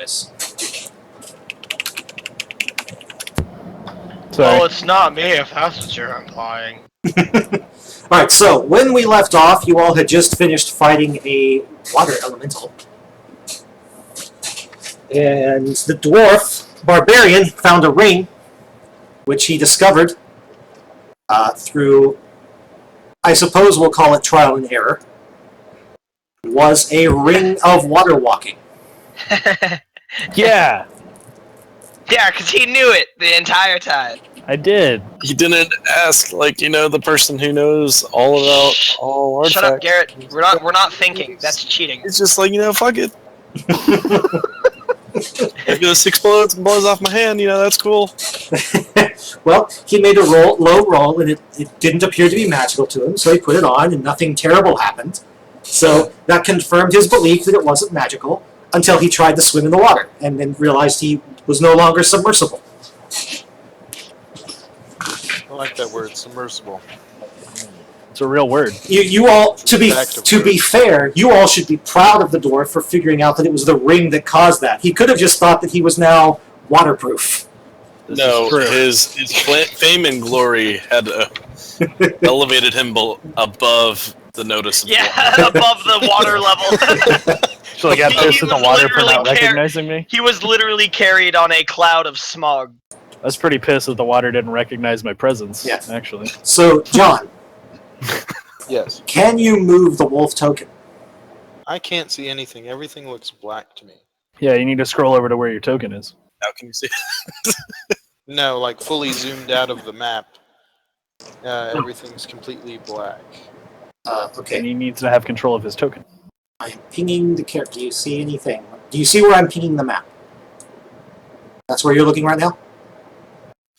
is. Sorry. Well, it's not me if that's what you're implying. Alright, so when we left off, you all had just finished fighting a water elemental. And the dwarf barbarian found a ring, which he discovered through, I suppose we'll call it trial and error, was a ring of water walking. Yeah, Yeah, because he knew it the entire time. I did. He didn't ask, like, the person who knows all about all artifacts. Shut up, Garrett. We're not thinking. That's cheating. It's just like, fuck it. If this explodes and blows off my hand, that's cool. Well, he made a low roll, and it didn't appear to be magical to him, so he put it on, and nothing terrible happened. So that confirmed his belief that it wasn't magical, until he tried to swim in the water, and then realized he was no longer submersible. I like that word, submersible. It's a real word. You all, to be fair, you all should be proud of the dwarf for figuring out that it was the ring that caused that. He could have just thought that he was now waterproof. No, his fame and glory had elevated him above the notice of above the water level. So I got pissed in the water for not recognizing me? He was literally carried on a cloud of smog. I was pretty pissed that the water didn't recognize my presence, actually. So, John. Yes. Can you move the wolf token? I can't see anything. Everything looks black to me. Yeah, you need to scroll over to where your token is. How can you see? No, like fully zoomed out of the map. Everything's completely black. Okay. And he needs to have control of his token. I'm pinging the character. Do you see anything? Do you see where I'm pinging the map? That's where you're looking right now?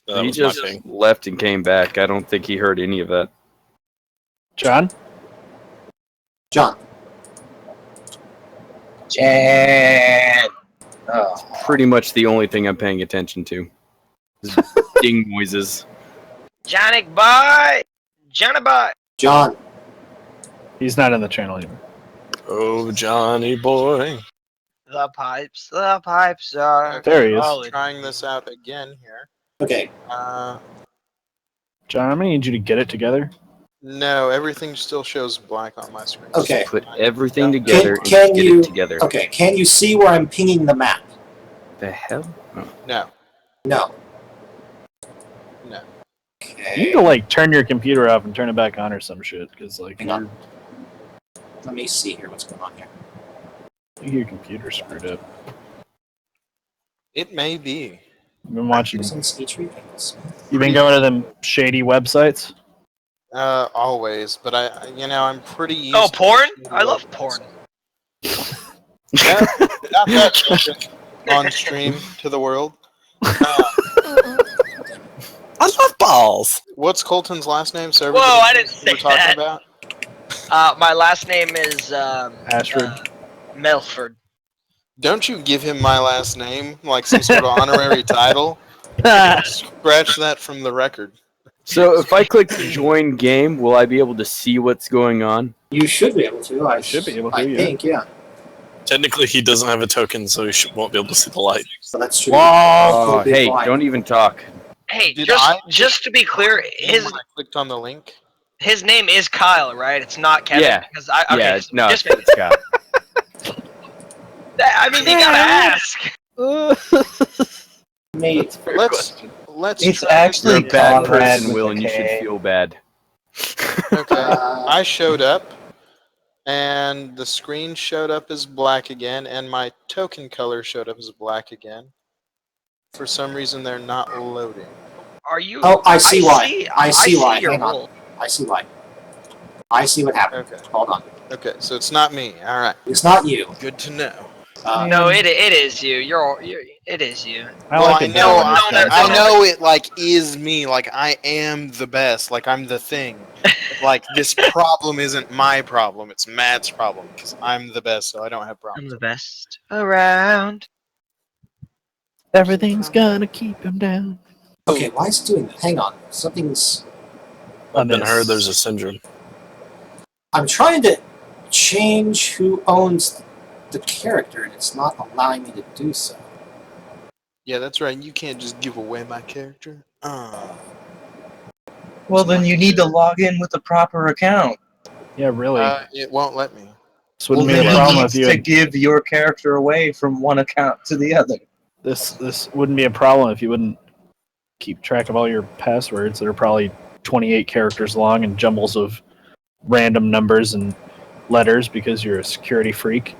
He just left and came back. I don't think he heard any of that. John? John. Jan! Oh. Pretty much the only thing I'm paying attention to. Is ding noises. Johnny boy! Johnny boy! John. He's not in the channel anymore. Oh, Johnny boy. The pipes are... There he is. I'm trying this out again here. Okay. John, I'm going to need you to get it together. No, everything still shows black on my screen. Okay. Put everything together and can get you, it together. Okay, can you see where I'm pinging the map? The hell? Oh. No. No. No. Okay. You need to, turn your computer off and turn it back on or some shit, because, Hang on. Let me see here what's going on here. your computer's screwed up. It may be. You've been watching... You've been going to them shady websites? Always, but I'm pretty used to porn? I love porn. Not that on stream to the world. I love balls. What's Colton's last name? So whoa, I didn't say we're talking that. About? My last name is Ashford. Melford. Don't you give him my last name like some sort of honorary title? Scratch that from the record. So if I click join game, will I be able to see what's going on? You should be able to. I should be able to, I think, yeah. Technically, he doesn't have a token, so he won't be able to see the light. So that's true. Oh, hey, don't even talk. Hey, Did just to be clear, when I clicked on the link. His name is Kyle, right? It's not Kevin. Yeah. Because no, it's Scott. I mean, you gotta ask. Mate, Let's. It's try actually You're a bad Conrad person, with Will, a and you K. should feel bad. Okay, I showed up, and the screen showed up as black again, and my token color showed up as black again. For some reason, they're not loading. Are you? Oh, I see why. I see why. your Hang on. role. I see why. I see what happened. Okay. Hold on. Okay, so it's not me. All right. It's not you. Good to know. No, it is you. It is you. Well, I know. No. I know it is me. I am the best. I'm the thing. This problem isn't my problem. It's Matt's problem because I'm the best, so I don't have I'm problems. the best around. Everything's gonna keep him down. Okay, why is it doing that? Hang on. Something's... I've been heard there's a syndrome. I'm trying to change who owns the character, and it's not allowing me to do so. Yeah, that's right. You can't just give away my character. Well, then you need to log in with the proper account. Yeah, really. It won't let me. This wouldn't Well, be then a he problem needs if you to had, give your character away from one account to the other. this wouldn't be a problem if you wouldn't keep track of all your passwords that are probably 28 characters long and jumbles of random numbers and letters because you're a security freak.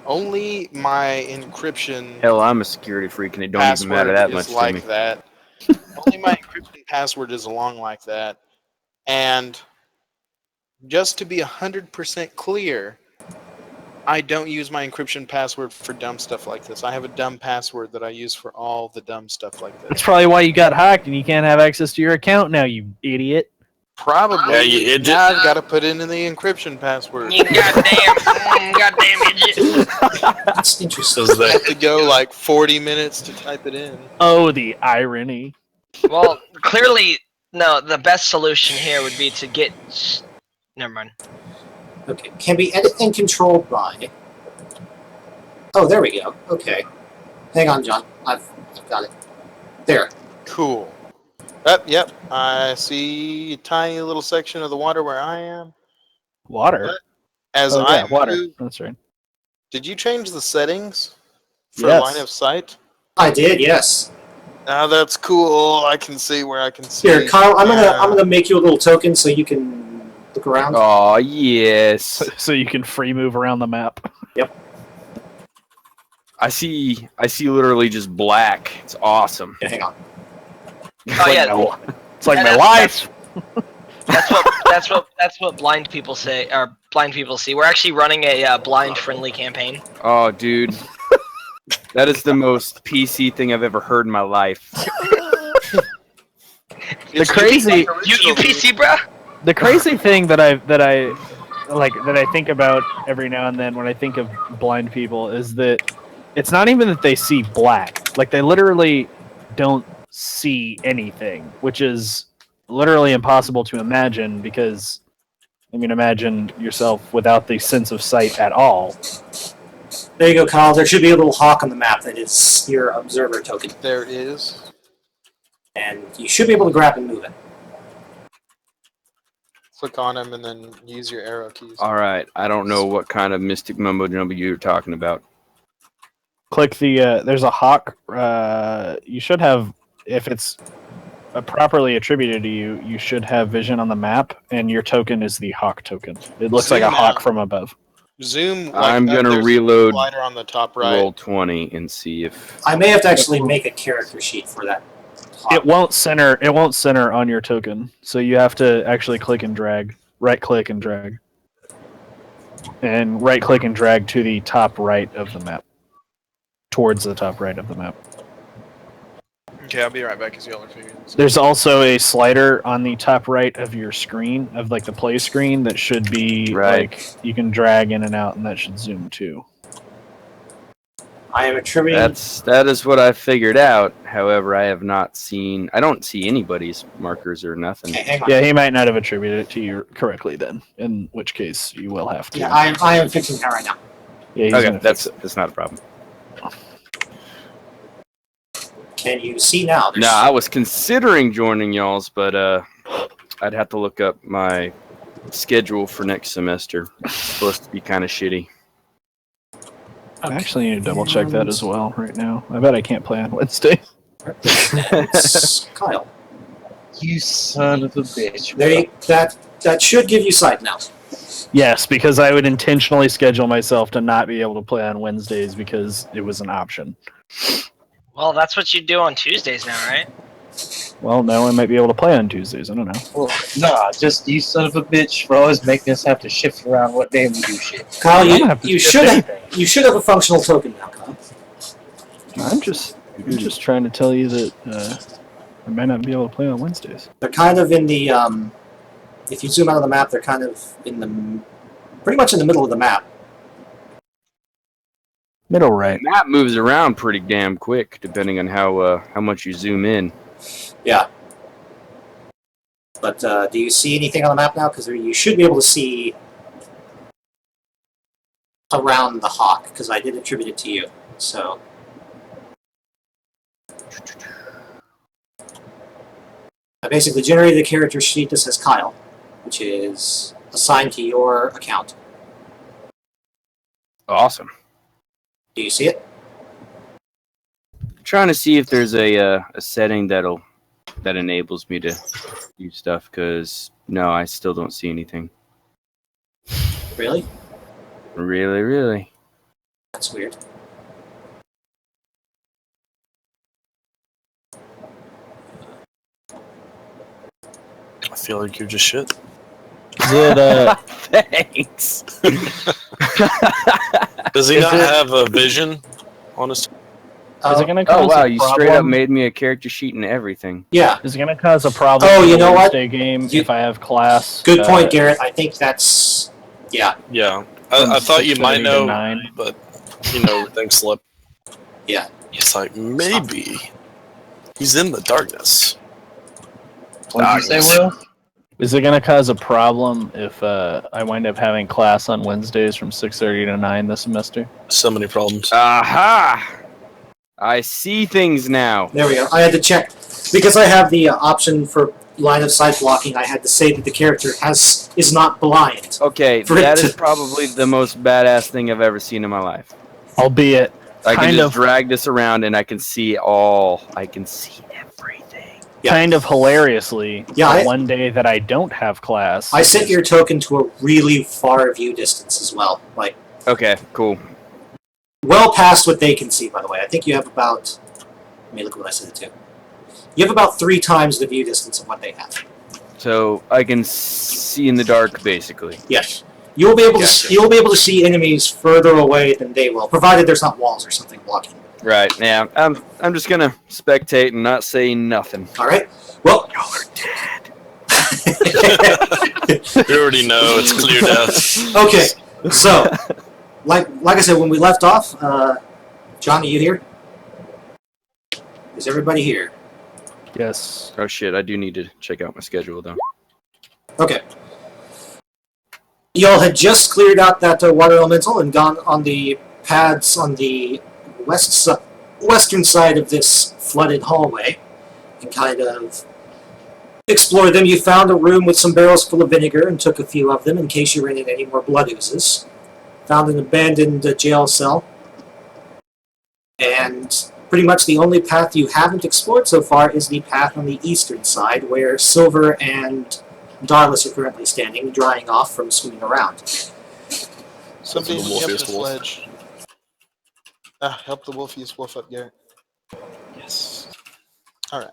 Only my encryption Hell, I'm a security freak, and it don't even matter password that is much to like me. that. Only my encryption password is long like that. And just to be 100% clear, I don't use my encryption password for dumb stuff like this. I have a dumb password that I use for all the dumb stuff like That's this. probably why you got hacked and you can't have access to your account now, you idiot. Probably. Yeah, Now I've got to put in the encryption password. You goddamn idiot. That's interesting. Does I that have to go like 40 minutes to type it in. Oh, the irony. Well, clearly, no. The best solution here would be to get. Never mind. Okay, can be edited and controlled by. Oh, there we go. Okay, hang on, John. I've got it. There. Cool. Yep. I see a tiny little section of the water where I am. Water? As Oh, I yeah, water. move, That's right. did you change the settings for Yes. line of sight? I did. Yes. Now that's cool. I can see where I can see. Here, Kyle. I'm gonna make you a little token so you can look around. Oh yes, So you can free move around the map. I see literally just black. It's awesome. Yeah, hang on. Oh yeah, It's like And my that's- life. that's what blind people say, or blind people see. We're actually running a blind-friendly campaign. Oh, dude, that is the most PC thing I've ever heard in my life. The crazy, You PC, bro? the crazy thing that I think about every now and then when I think of blind people is that it's not even that they see black. Like they literally don't see anything, which is literally impossible to imagine because I mean imagine yourself without the sense of sight at all. There you go, Kyle. There should be a little hawk on the map that is your observer token, There is. and you should be able to grab and move it. Click on him and then use your arrow keys. All right, I don't know what kind of mystic mumbo jumbo you're talking about. Click the there's a hawk. You should have, if it's properly attributed to you, you should have vision on the map, and your token is the hawk token. It looks like a Zoom hawk out. from above. Zoom. Like I'm that. gonna There's a reload slider on the top right. Roll 20 and see if I may have to actually make a character sheet for that. hawk. It won't center. It won't center on your token, so you have to actually click and drag. Right click and drag, and right click and drag to the top right of the map, towards the top right of the map. Okay, I'll be right back as y'all are figuring this out. There's also a slider on the top right of your screen, of like the play screen, that should be Right. like you can drag in and out, and that should zoom too. I am attributing. that is what I figured out. However, I don't see anybody's markers or nothing. Okay, hang on. Yeah, he might not have attributed it to you correctly then, in which case you will have to. Yeah, I am fixing that right now. Yeah, he's Okay, gonna fix it. that's not a problem. Can you see now? No, I was considering joining y'all's, but I'd have to look up my schedule for next semester. It's supposed to be kind of shitty. I actually need to double check that as well right now. I bet I can't play on Wednesday. It's Kyle. You son of a bitch. That should give you sight now. Yes, because I would intentionally schedule myself to not be able to play on Wednesdays because it was an option. Well, that's what you do on Tuesdays now, right? Well, now I might be able to play on Tuesdays. I don't know. Well, nah, just you son of a bitch for always making us have to shift around what day we do shit. Kyle, I don't have to you shift should anything. you should have a functional token now, Kyle. I'm just trying to tell you that I might not be able to play on Wednesdays. They're kind of in the if you zoom out of the map, they're kind of in the pretty much in the middle of the map. Middle right. The map moves around pretty damn quick, depending on how much you zoom in. Yeah. But do you see anything on the map now? Because you should be able to see around the hawk, because I did attribute it to you. So I basically generated a character sheet that says Kyle, which is assigned to your account. Awesome. Do you see it? Trying to see if there's a setting that enables me to do stuff, because no, I still don't see anything. Really? Really. That's weird. I feel like you're just shit. Is it, Thanks. Does he Is not it- have a vision on his? is it gonna cause Oh wow, a you problem? straight up made me a character sheet and everything. Yeah. Is it gonna cause a problem? Oh, for you the know what? Wednesday game You- if I have class. Good point, Garrett. I think that's yeah. Yeah, from I thought you 6:30 might to know, 9. but everything slipped. Yeah. It's like maybe he's in the darkness. What did you say, Will? Is it gonna cause a problem if I wind up having class on Wednesdays from 6:30 to 9 this semester? So many problems. Aha! I see things now. There we go. I had to check because I have the option for line of sight blocking. I had to say that the character is not blind. Okay, For it that to- is probably the most badass thing I've ever seen in my life. Albeit I can Kind just of. drag this around and I can see all. I can see everything. Yeah. kind of hilariously, Yeah, the I- one day that I don't have class. I set your token to a really far view distance as well, like Okay, cool. well past what they can see. By the way, I think you have about. Let me look at what I set it to. You have about 3 times the view distance of what they have. So I can see in the dark, basically. Yes, you'll be able Gotcha. to. You'll be able to see enemies further away than they will, provided there's not walls or something blocking. Right. Yeah. I'm just gonna spectate and not say nothing. All right. Well, Y'all are dead. We already know it's clear death. okay. So, like I said, when we left off, John, are you here? Is everybody here? Yes. Oh shit! I do need to check out my schedule though. Okay. Y'all had just cleared out that water elemental and gone on the pads on the western side of this flooded hallway and kind of explored them. You found a room with some barrels full of vinegar and took a few of them in case you ran into any more blood oozes. Found an abandoned jail cell. And pretty much the only path you haven't explored so far is the path on the eastern side where Silver and Darlis are currently standing, drying off from swimming around. Somebody The help wolfiest the wolf. sledge. Help the wolfiest wolf up, Garrett. Yes. Alright.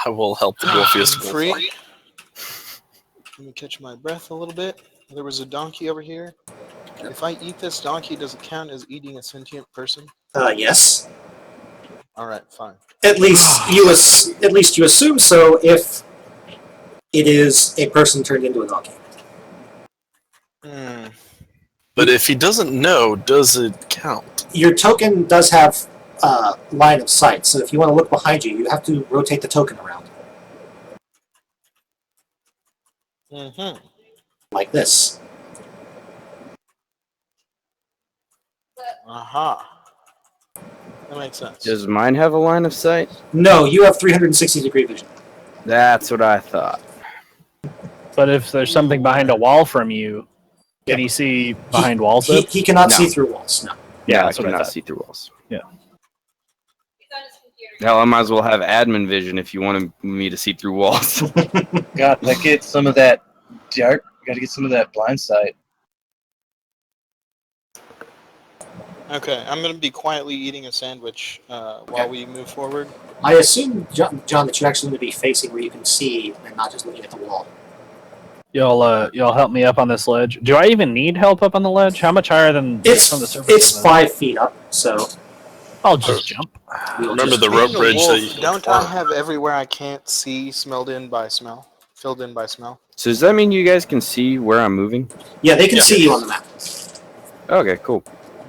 I will help the wolfiest wolf. Free. Let me catch my breath a little bit. There was a donkey over here. If I eat this donkey, does it count as eating a sentient person? Yes. Alright, fine. At least you assume so if it is a person turned into a donkey. Hmm. But if he doesn't know, does it count? Your token does have line of sight, so if you want to look behind you, you have to rotate the token around. Mm-hmm. Like this. Aha. That makes sense. Does mine have a line of sight? No, you have 360-degree vision. That's what I thought. But if there's something behind a wall from you, can Yeah. you see behind walls? He cannot No. see through walls, no. Yeah, I that's what I cannot thought. see through walls. Yeah. Hell, I might as well have admin vision if you wanted me to see through walls. Gotta get some of that dark. Gotta get some of that blind sight. Okay, I'm going to be quietly eating a sandwich while we move forward. I assume, John, that you're actually going to be facing where you can see and not just looking at the wall. Y'all help me up on this ledge. Do I even need help up on the ledge? How much higher than from the surface? It's is it? 5 feet up, so I'll just jump. we'll Remember just- the rope Being a bridge wolf, that you... don't I have everywhere I can't see filled in by smell? So does that mean you guys can see where I'm moving? Yeah, they can Yeah. see you on the map. Okay, cool.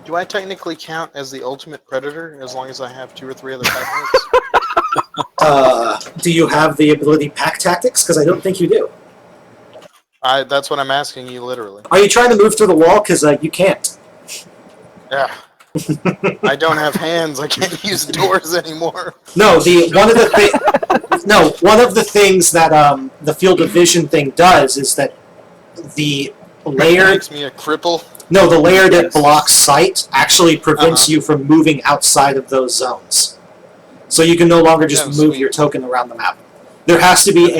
Do I technically count as the ultimate predator as long as I have 2 or 3 other techniques? Do you have the ability pack tactics? Because I don't think you do. That's what I'm asking you, literally. Are you trying to move through the wall? Because you can't. Yeah. I don't have hands. I can't use doors anymore. No, one of the things that the field of vision thing does is that the layer Makes me a cripple. No, the layer that blocks sight actually prevents you from moving outside of those zones. So you can no longer just Oh, move sweet. your token around the map. There has to be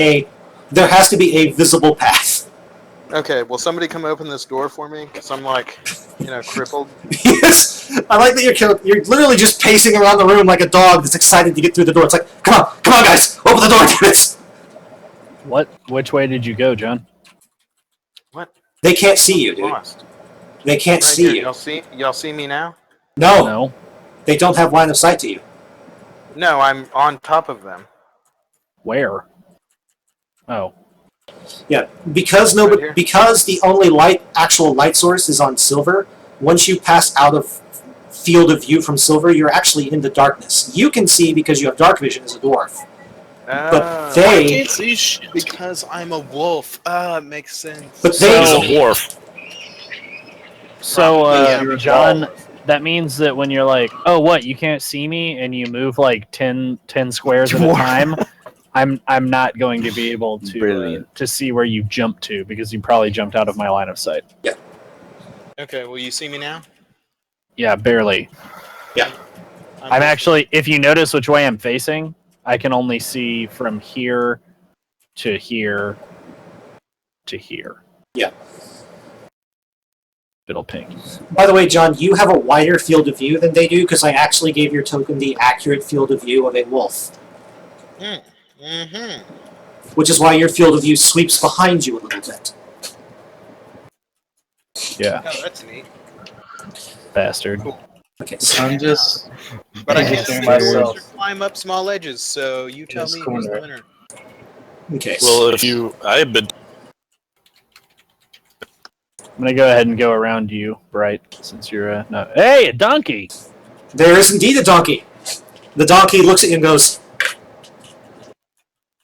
a visible path. Okay, will somebody come open this door for me? Because I'm like, crippled. Yes, I like that you're literally just pacing around the room like a dog that's excited to get through the door. It's like, come on, guys, open the door, damn it! Which way did you go, John? What? They can't see you, dude. Lost. They can't Right see here. you. Y'all see me now? No, they don't have line of sight to you. No, I'm on top of them. Where? Oh. Yeah, because Right here. because the only actual light source is on silver. Once you pass out of field of view from silver, you're actually in the darkness. You can see because you have dark vision as a dwarf. But Ah. I they, can't see shit. Because I'm a wolf. It makes sense. but He's they, So- a dwarf. So, You're a John, dwarf. that means that when you're like, oh, what, you can't see me, and you move like 10 squares at a time, I'm not going to be able Brilliant. to see where you jumped to, because you probably jumped out of my line of sight. Okay, will you see me now? Yeah, barely. I'm just- actually, if you notice which way I'm facing, I can only see from here to here to here. Yeah. It'll ping. by the way, John, you have a wider field of view than they do because I actually gave your token the accurate field of view of a wolf, Mm-hmm. which is why your field of view sweeps behind you a little bit. Yeah, Oh, that's neat. bastard. Okay, so I'm just But I can't Interesting see myself. doors or climb up small edges, so you tell This me who's the corner. winner. okay. Well, I've been. I'm gonna go ahead and go around you, Bright, since you're no. Hey, a donkey! There is indeed a donkey. The donkey looks at you and goes,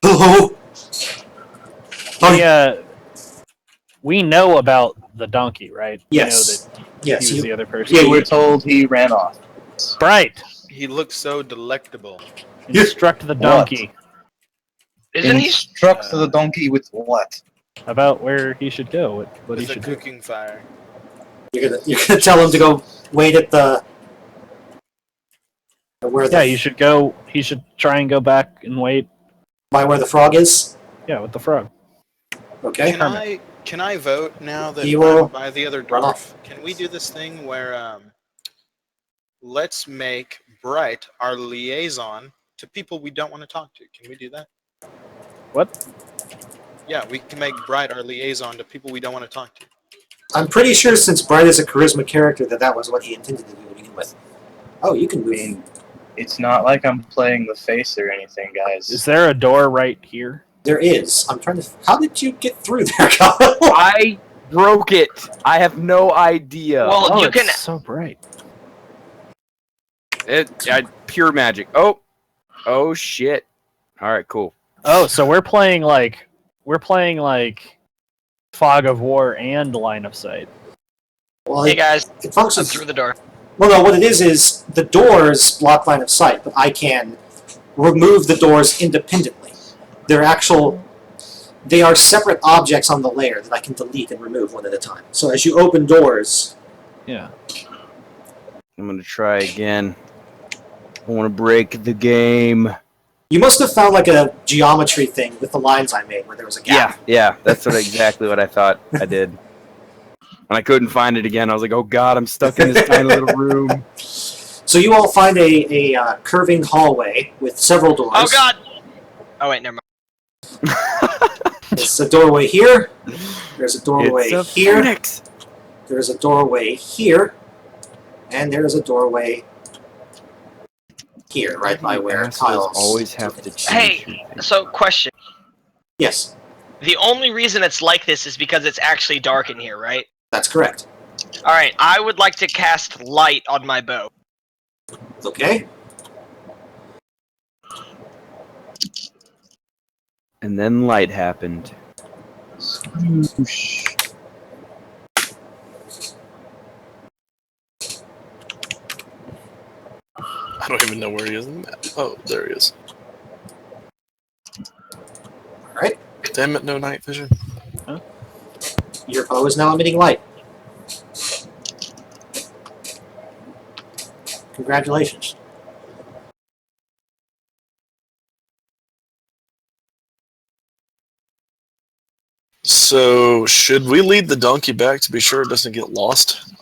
"Oh, We know about the donkey, right? Yes. We know that yes, he was you, the other person. Yeah, we were told he ran off. Bright, He looks so delectable. instruct the donkey Isn't he? Instruct the donkey with what? about where he should go. What he With a should do. cooking fire. you're gonna tell him to go wait at the where Yeah, the you should go. He should try and go back and wait. by where the frog is. Yeah, with the frog. Okay. Can I vote now that You will I'm by the other run dwarf? off. Can we do this thing where let's make Bright our liaison to people we don't want to talk to? Can we do that? What? Yeah, we can make Bright our liaison to people we don't want to talk to. I'm pretty sure since Bright is a charisma character that was what he intended to do to begin with. Oh, you can move. It's not like I'm playing the face or anything, guys. Is there a door right here? There is. I'm trying to. How did you get through there, Kyle? I broke it. I have no idea. Well, Oh, you it's can. so bright. Pure magic. Oh shit. All right, cool. Oh, so we're playing like Fog of War and Line of Sight. Well, Hey it, guys, it I'm functions. through the door. Well, no. What it is the doors block line of sight, but I can remove the doors independently. They're actual. They are separate objects on the layer that I can delete and remove one at a time. So as you open doors, Yeah. I'm gonna try again. I want to break the game. you must have found like a geometry thing with the lines I made where there was a gap. Yeah. That's exactly what I thought I did. And I couldn't find it again. I was like, oh god, I'm stuck in this tiny little room. So you all find a curving hallway with several doors. Oh god! Oh wait, never mind. There's a doorway here. There's a doorway It's a here. phoenix. There's a doorway here. And there's a doorway here, right by where Assholes Kyle's. always have to Hey, change. so question. Yes, The only reason it's like this is because it's actually dark in here, right? that's correct. Alright, I would like to cast light on my bow. Okay. And then light happened. Swoosh. don't even know where he is in the map. Oh, there he is. Alright. Damn it, no night vision. Your bow is now emitting light. Congratulations. So, should we lead the donkey back to be sure it doesn't get lost?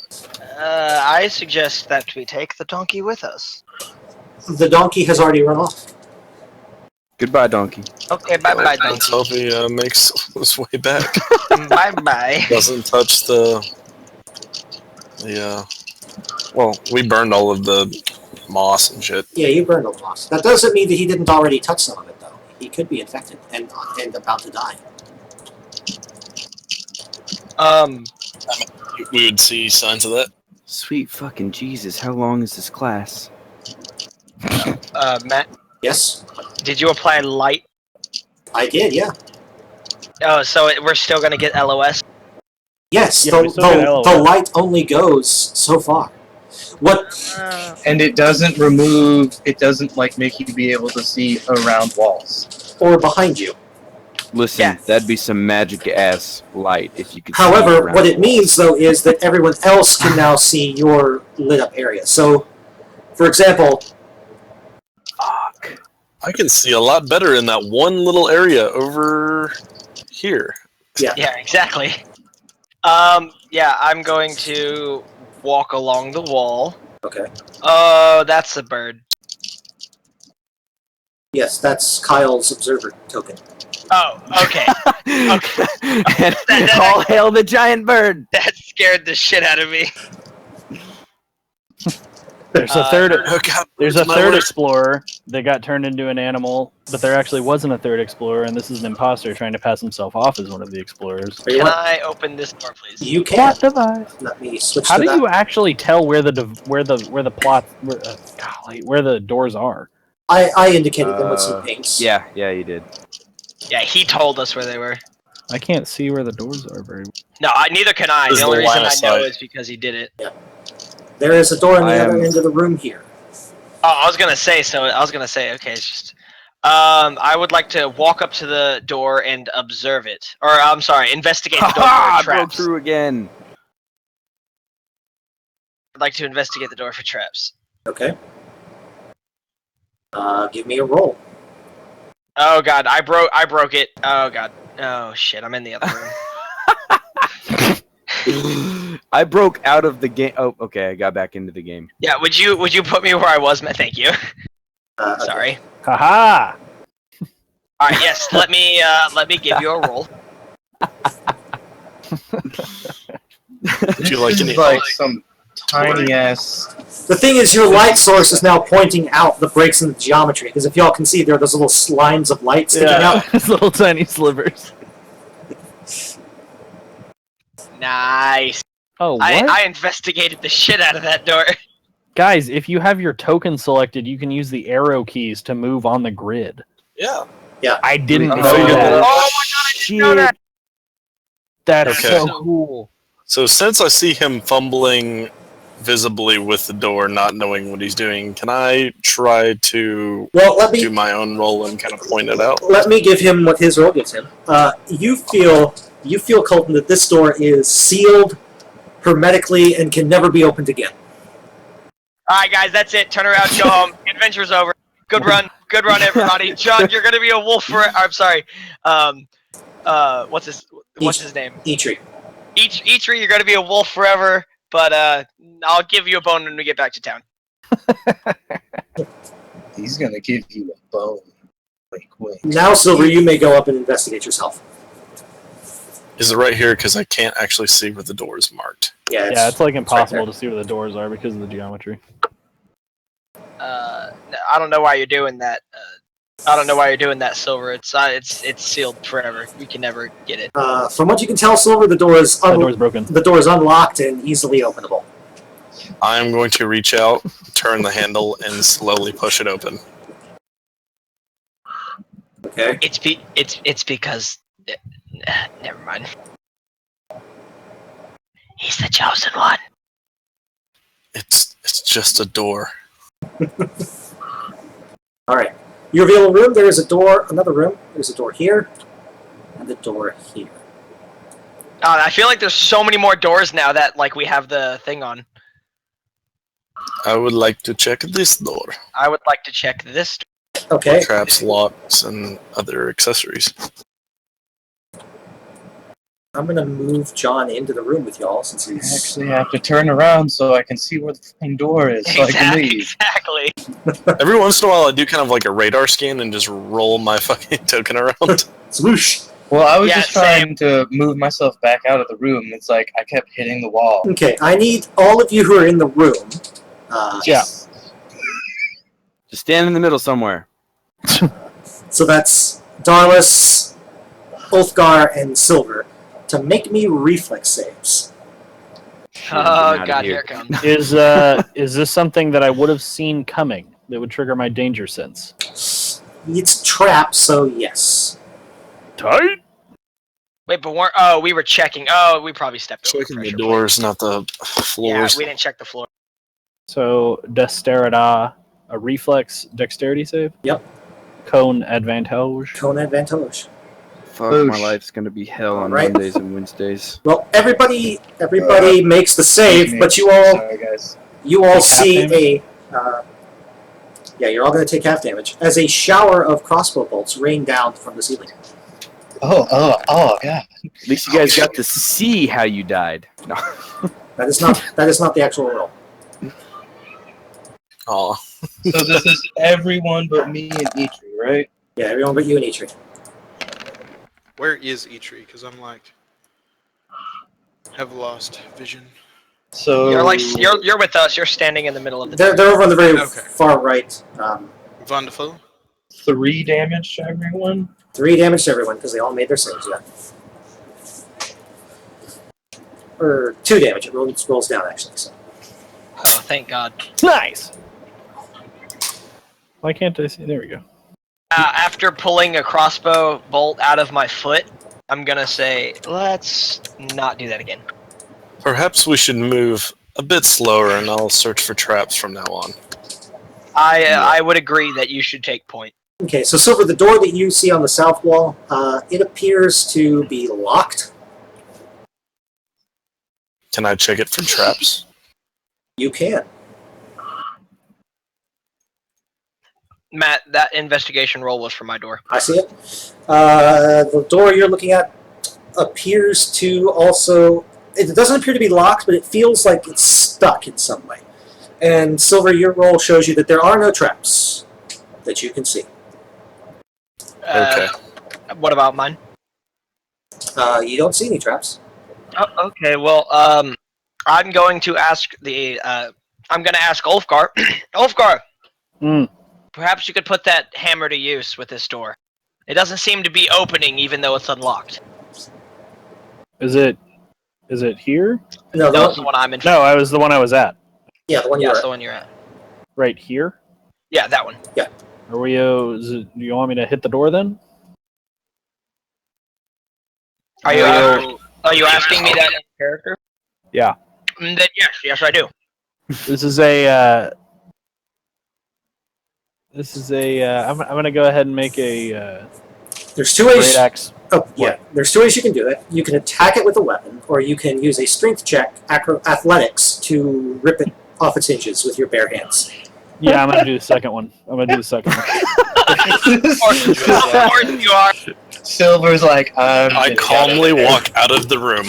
I suggest that we take the donkey with us. The donkey has already run off. Goodbye, donkey. Okay, bye-bye, Let's donkey. hope he makes his way back. Bye-bye. Doesn't touch the well, we burned all of the moss and shit. Yeah, you burned all the moss. That doesn't mean that he didn't already touch some of it, though. He could be infected and about to die. We would see signs of that. Sweet fucking Jesus, how long is this class? Matt, Yes, did you apply light? I did, yeah. Oh, so we're still gonna get LOS? Yes, Yeah, we still got LOS. the light only goes so far. What? And it doesn't remove. It doesn't like make you be able to see around walls. Or behind you. Listen, Yeah. that'd be some magic ass light if you could. see However, around what it walls. means, though, is that everyone else can now see your lit up area. So, for example, Fuck. I can see a lot better in that one little area over here. Yeah, exactly. Yeah, I'm going to walk along the wall. okay. Oh, that's a bird. Yes, that's Kyle's observer token. Oh, okay. Okay. And all hail the giant bird. That scared the shit out of me. There's a third. Oh god, There's a my third word. explorer that got turned into an animal, but there actually wasn't a third explorer, and this is an imposter trying to pass himself off as one of the explors. Are you Can what? I open this door, please? You can. device? Let me switch How to do that. you actually tell where where the doors are? I indicated them with some pinks. Yeah, you did. Yeah, he told us where they were. I can't see where the doors are very. No, neither can I. This The is only the reason line I of know sight. is because he did it. There is a door on the I other am- end of the room here. Oh, I was gonna say. Okay, it's just. I would like to walk up to the door and observe it, or I'm sorry, investigate the door Ha! for I broke traps. through again. I'd like to investigate the door for traps. Okay. Give me a roll. Oh god, I broke it. Oh god. Oh shit, I'm in the other room. I broke out of the game. Oh, okay, I got back into the game. Yeah, would you put me where I was? Thank you. Okay. Sorry. Haha! All right, yes. Let me give you a roll. Would you like This any is like some tiny ass. The thing is, your light source is now pointing out the breaks in the geometry, because if y'all can see, there are those little lines of light sticking out. Those little tiny slivers. Nice. Oh, what? I investigated the shit out of that door. Guys, if you have your token selected, you can use the arrow keys to move on the grid. Yeah. I didn't Oh, know you that. did? Oh my god, I didn't know that. That's Okay. so cool. So since I see him fumbling visibly with the door, not knowing what he's doing, can I try to Well, let do me my own roll and kind of point it out? give him what his roll gives him. You feel, Colton, that this door is sealed hermetically and can never be opened again. All right, guys, that's it. Turn around, go home. Adventure's over. Good run, everybody. John, you're gonna be a wolf for. I'm sorry. What's his name? Eitri. Eitri, you're gonna be a wolf forever. But I'll give you a bone when we get back to town. He's gonna give you a bone. Wink, wink. Now, Silver, you may go up and investigate yourself. Is it right here? Because I can't actually see where the door is marked. Yeah, Yeah, it's like right impossible there. to see where the doors are because of the geometry. I don't know why you're doing that. I don't know why you're doing that, Silver. It's sealed forever. You can never get it. From what you can tell, Silver, the door is The door's broken. unlocked and easily openable. I'm going to reach out, turn the handle, and slowly push it open. Okay. It's because. Never mind. He's the chosen one. It's just a door. You reveal a room. There is a door. Another room. There's a door here, and a door here. I feel like there's so many more doors now that like we have the thing on. I would like to check this door. I would like to check this. Okay. Traps, locks, and other accessories. I'm gonna move John into the room with y'all since I he's. actually have to turn around so I can see where the fucking door is, so I can leave. Exactly. Every once in a while, I do kind of like a radar scan and just roll my fucking token around. Swoosh. Well, I was Yeah, just trying to move myself back out of the room. It's like I kept hitting the wall. Okay, I need all of you who are in the room. Yeah. Just stand in the middle somewhere. So that's Darlis, Ulfgar, and Silver to make me reflex saves. Oh outta god, here. here it comes. Is this something that I would have seen coming that would trigger my danger sense? It's trapped, so yes. Tight. Wait, but we were checking. Oh, we probably stepped over Checking the pressure doors, not the plate. Yeah, floors. we didn't check the floor. So Desterida, a reflex dexterity save. Yep. Cone advantage. Cone advantage. Fuck, Boosh. my life's gonna be hell on Alright. Mondays and Wednesdays. Well, everybody makes the save, Excuse me. but you all Sorry, guys. Take see half yeah, you're all going to take half damage as a shower of crossbow bolts rain down from the ceiling. Oh, God. At least you guys got to see how you died. No. That is not the actual roll. Aw. So this is everyone but me and Itri, right? Yeah, everyone but you and Eitri. Where is Eitri? Because I'm like, have lost vision. So You're with us. You're standing in the middle of the. They're over on the very Okay. far right. Wonderful. 3 damage to everyone. 3 damage to everyone because they all made their saves. Yeah. Or 2 damage. It rolls down actually. So. Oh, thank God. Nice. Why can't I see? There we go. After pulling a crossbow bolt out of my foot, I'm gonna say, let's not do that again. Perhaps we should move a bit slower, and I'll search for traps from now on. I would agree that you should take point. Okay, so Silver, the door that you see on the south wall, it appears to be locked. Can I check it for traps? You can. Matt, that investigation roll was for my door. I see it. The door you're looking at appears to also... It doesn't appear to be locked, but it feels like it's stuck in some way. And Silver, your roll shows you that there are no traps that you can see. Okay. What about mine? You don't see any traps. Oh, okay, well, I'm going to ask Ulfgar. Ulfgar, perhaps you could put that hammer to use with this door. It doesn't seem to be opening, even though it's unlocked. Is it here? No, That's the one I'm in. No, I was the one I was at. Yeah, the one Yeah, you're that's at. the one you're at. Right here. Yeah, that one. Are we? Do you want me to hit the door then? Are you asking me that in character? Yeah. Then yes, I do. This is a. I'm gonna go ahead and make a There's 2 great ways. axe. Oh, yeah. There's 2 ways you can do it. You can attack it with a weapon, or you can use a strength check, athletics, to rip it off its hinges with your bare hands. Yeah, I'm gonna do the second one. Of course you are. Silver's like, I calmly walk out of the room.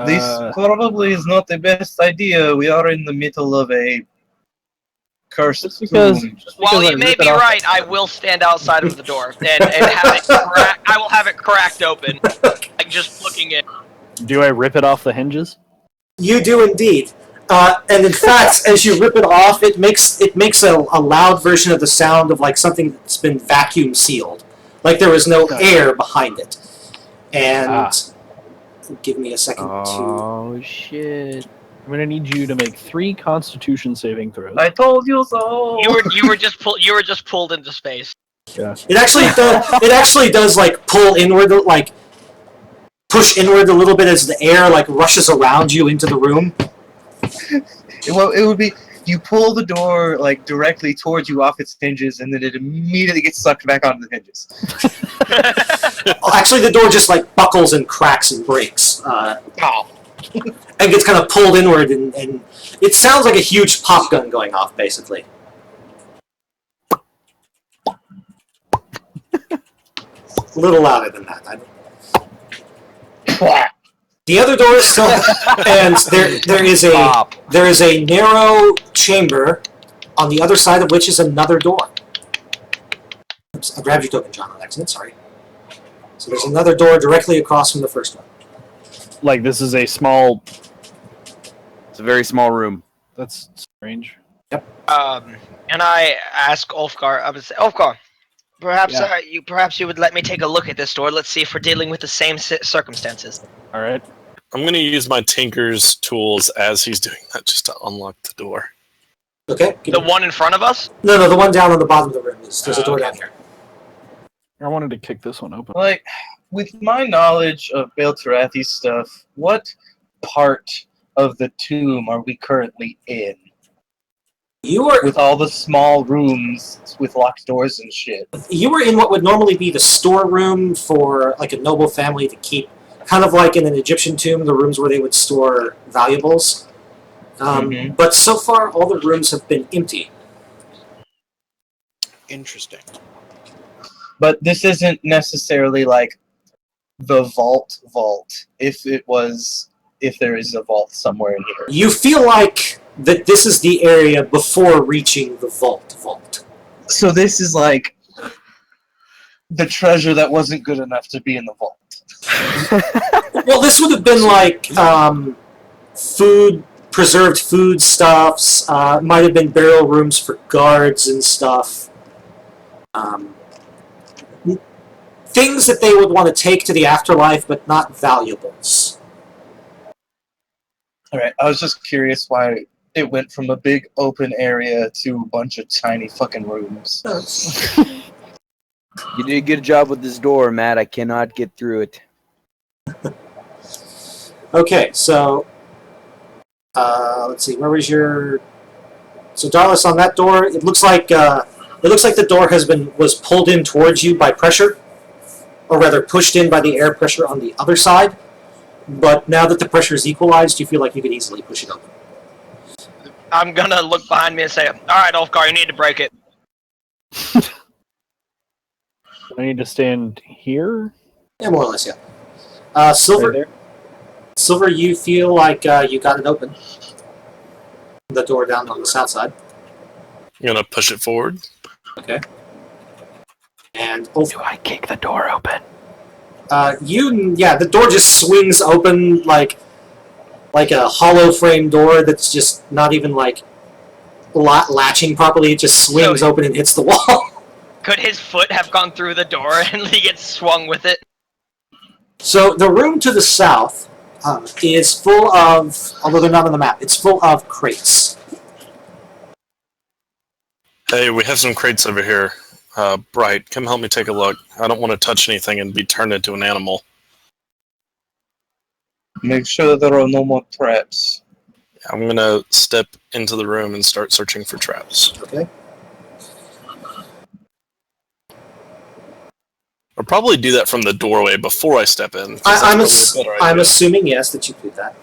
This probably is not the best idea. We are in the middle of a cursed Just because- tomb. While I you may rip it be off- right, I will stand outside of the door and have it. I will have it cracked open, like just looking in. Do I rip it off the hinges? You do indeed. And in fact, as you rip it off, it makes a loud version of the sound of like something that's been vacuum sealed, like there was no air behind it. And give me a second to. Oh shit! I'm gonna need you to make 3 Constitution saving throws. I told you so. You were just pulled into space. It actually does like pull inward, like push inward a little bit as the air like rushes around you into the room. Well, it would be you pull the door like directly towards you off its hinges, and then it immediately gets sucked back onto the hinges. Actually, the door just like buckles and cracks and breaks, and gets kind of pulled inward, and it sounds like a huge pop gun going off, basically. A little louder than that. The other door is still, and there is a narrow chamber on the other side of which is another door. Oops, I grabbed your token, John, on accident. Sorry. So there's another door directly across from the first one. Like this is a small. It's a very small room. That's strange. And I ask Ulfgar, I would say, Ulfgar, perhaps you would let me take a look at this door. Let's see if we're dealing with the same circumstances. All right. I'm going to use my Tinker's tools as he's doing that just to unlock the door. Okay. The one in front of us? No, the one down on the bottom of the room. There's a door down here. I wanted to kick this one open. Like, with my knowledge of Baal Tarathi's stuff, what part of the tomb are we currently in? You are With all the small rooms with locked doors and shit. you were in what would normally be the storeroom for like a noble family to keep, kind of like in an Egyptian tomb, the rooms where they would store valuables. But so far, all the rooms have been empty. Interesting. But this isn't necessarily like the vault, if there is a vault somewhere in here. You feel like that this is the area before reaching the vault. So this is like the treasure that wasn't good enough to be in the vault. Well, this would have been like preserved food stuffs. Might have been burial rooms for guards and stuff. Things that they would want to take to the afterlife, but not valuables. Alright, I was just curious why it went from a big open area to a bunch of tiny fucking rooms. You did a good job with this door, Matt. I cannot get through it. Okay, so let's see. Where was your? So, Darlis, on that door, it looks like the door was pulled in towards you by pressure, or rather pushed in by the air pressure on the other side. But now that the pressure is equalized, you feel like you could easily push it open. I'm gonna look behind me and say, alright, Ulfgar, you need to break it. I need to stand here. Yeah, more or less, yeah. Silver, Right there. Silver, you feel like you got it open. The door down on the south side. I'm going to push it forward. Okay. And Ulf, Do I kick the door open? the door just swings open like a hollow frame door that's just not even like latching properly. It just swings So- open and hits the wall. Could his foot have gone through the door and he gets swung with it? So the room to the south is full of, although they're not on the map, it's full of crates. Hey, we have some crates over here. Bright, come help me take a look. I don't want to touch anything and be turned into an animal. Make sure that there are no more traps. I'm going to step into the room and start searching for traps. Okay. I'll probably do that from the doorway before I step in. 'cause that's I'm probably a better I'm idea. assuming, yes, that you do that.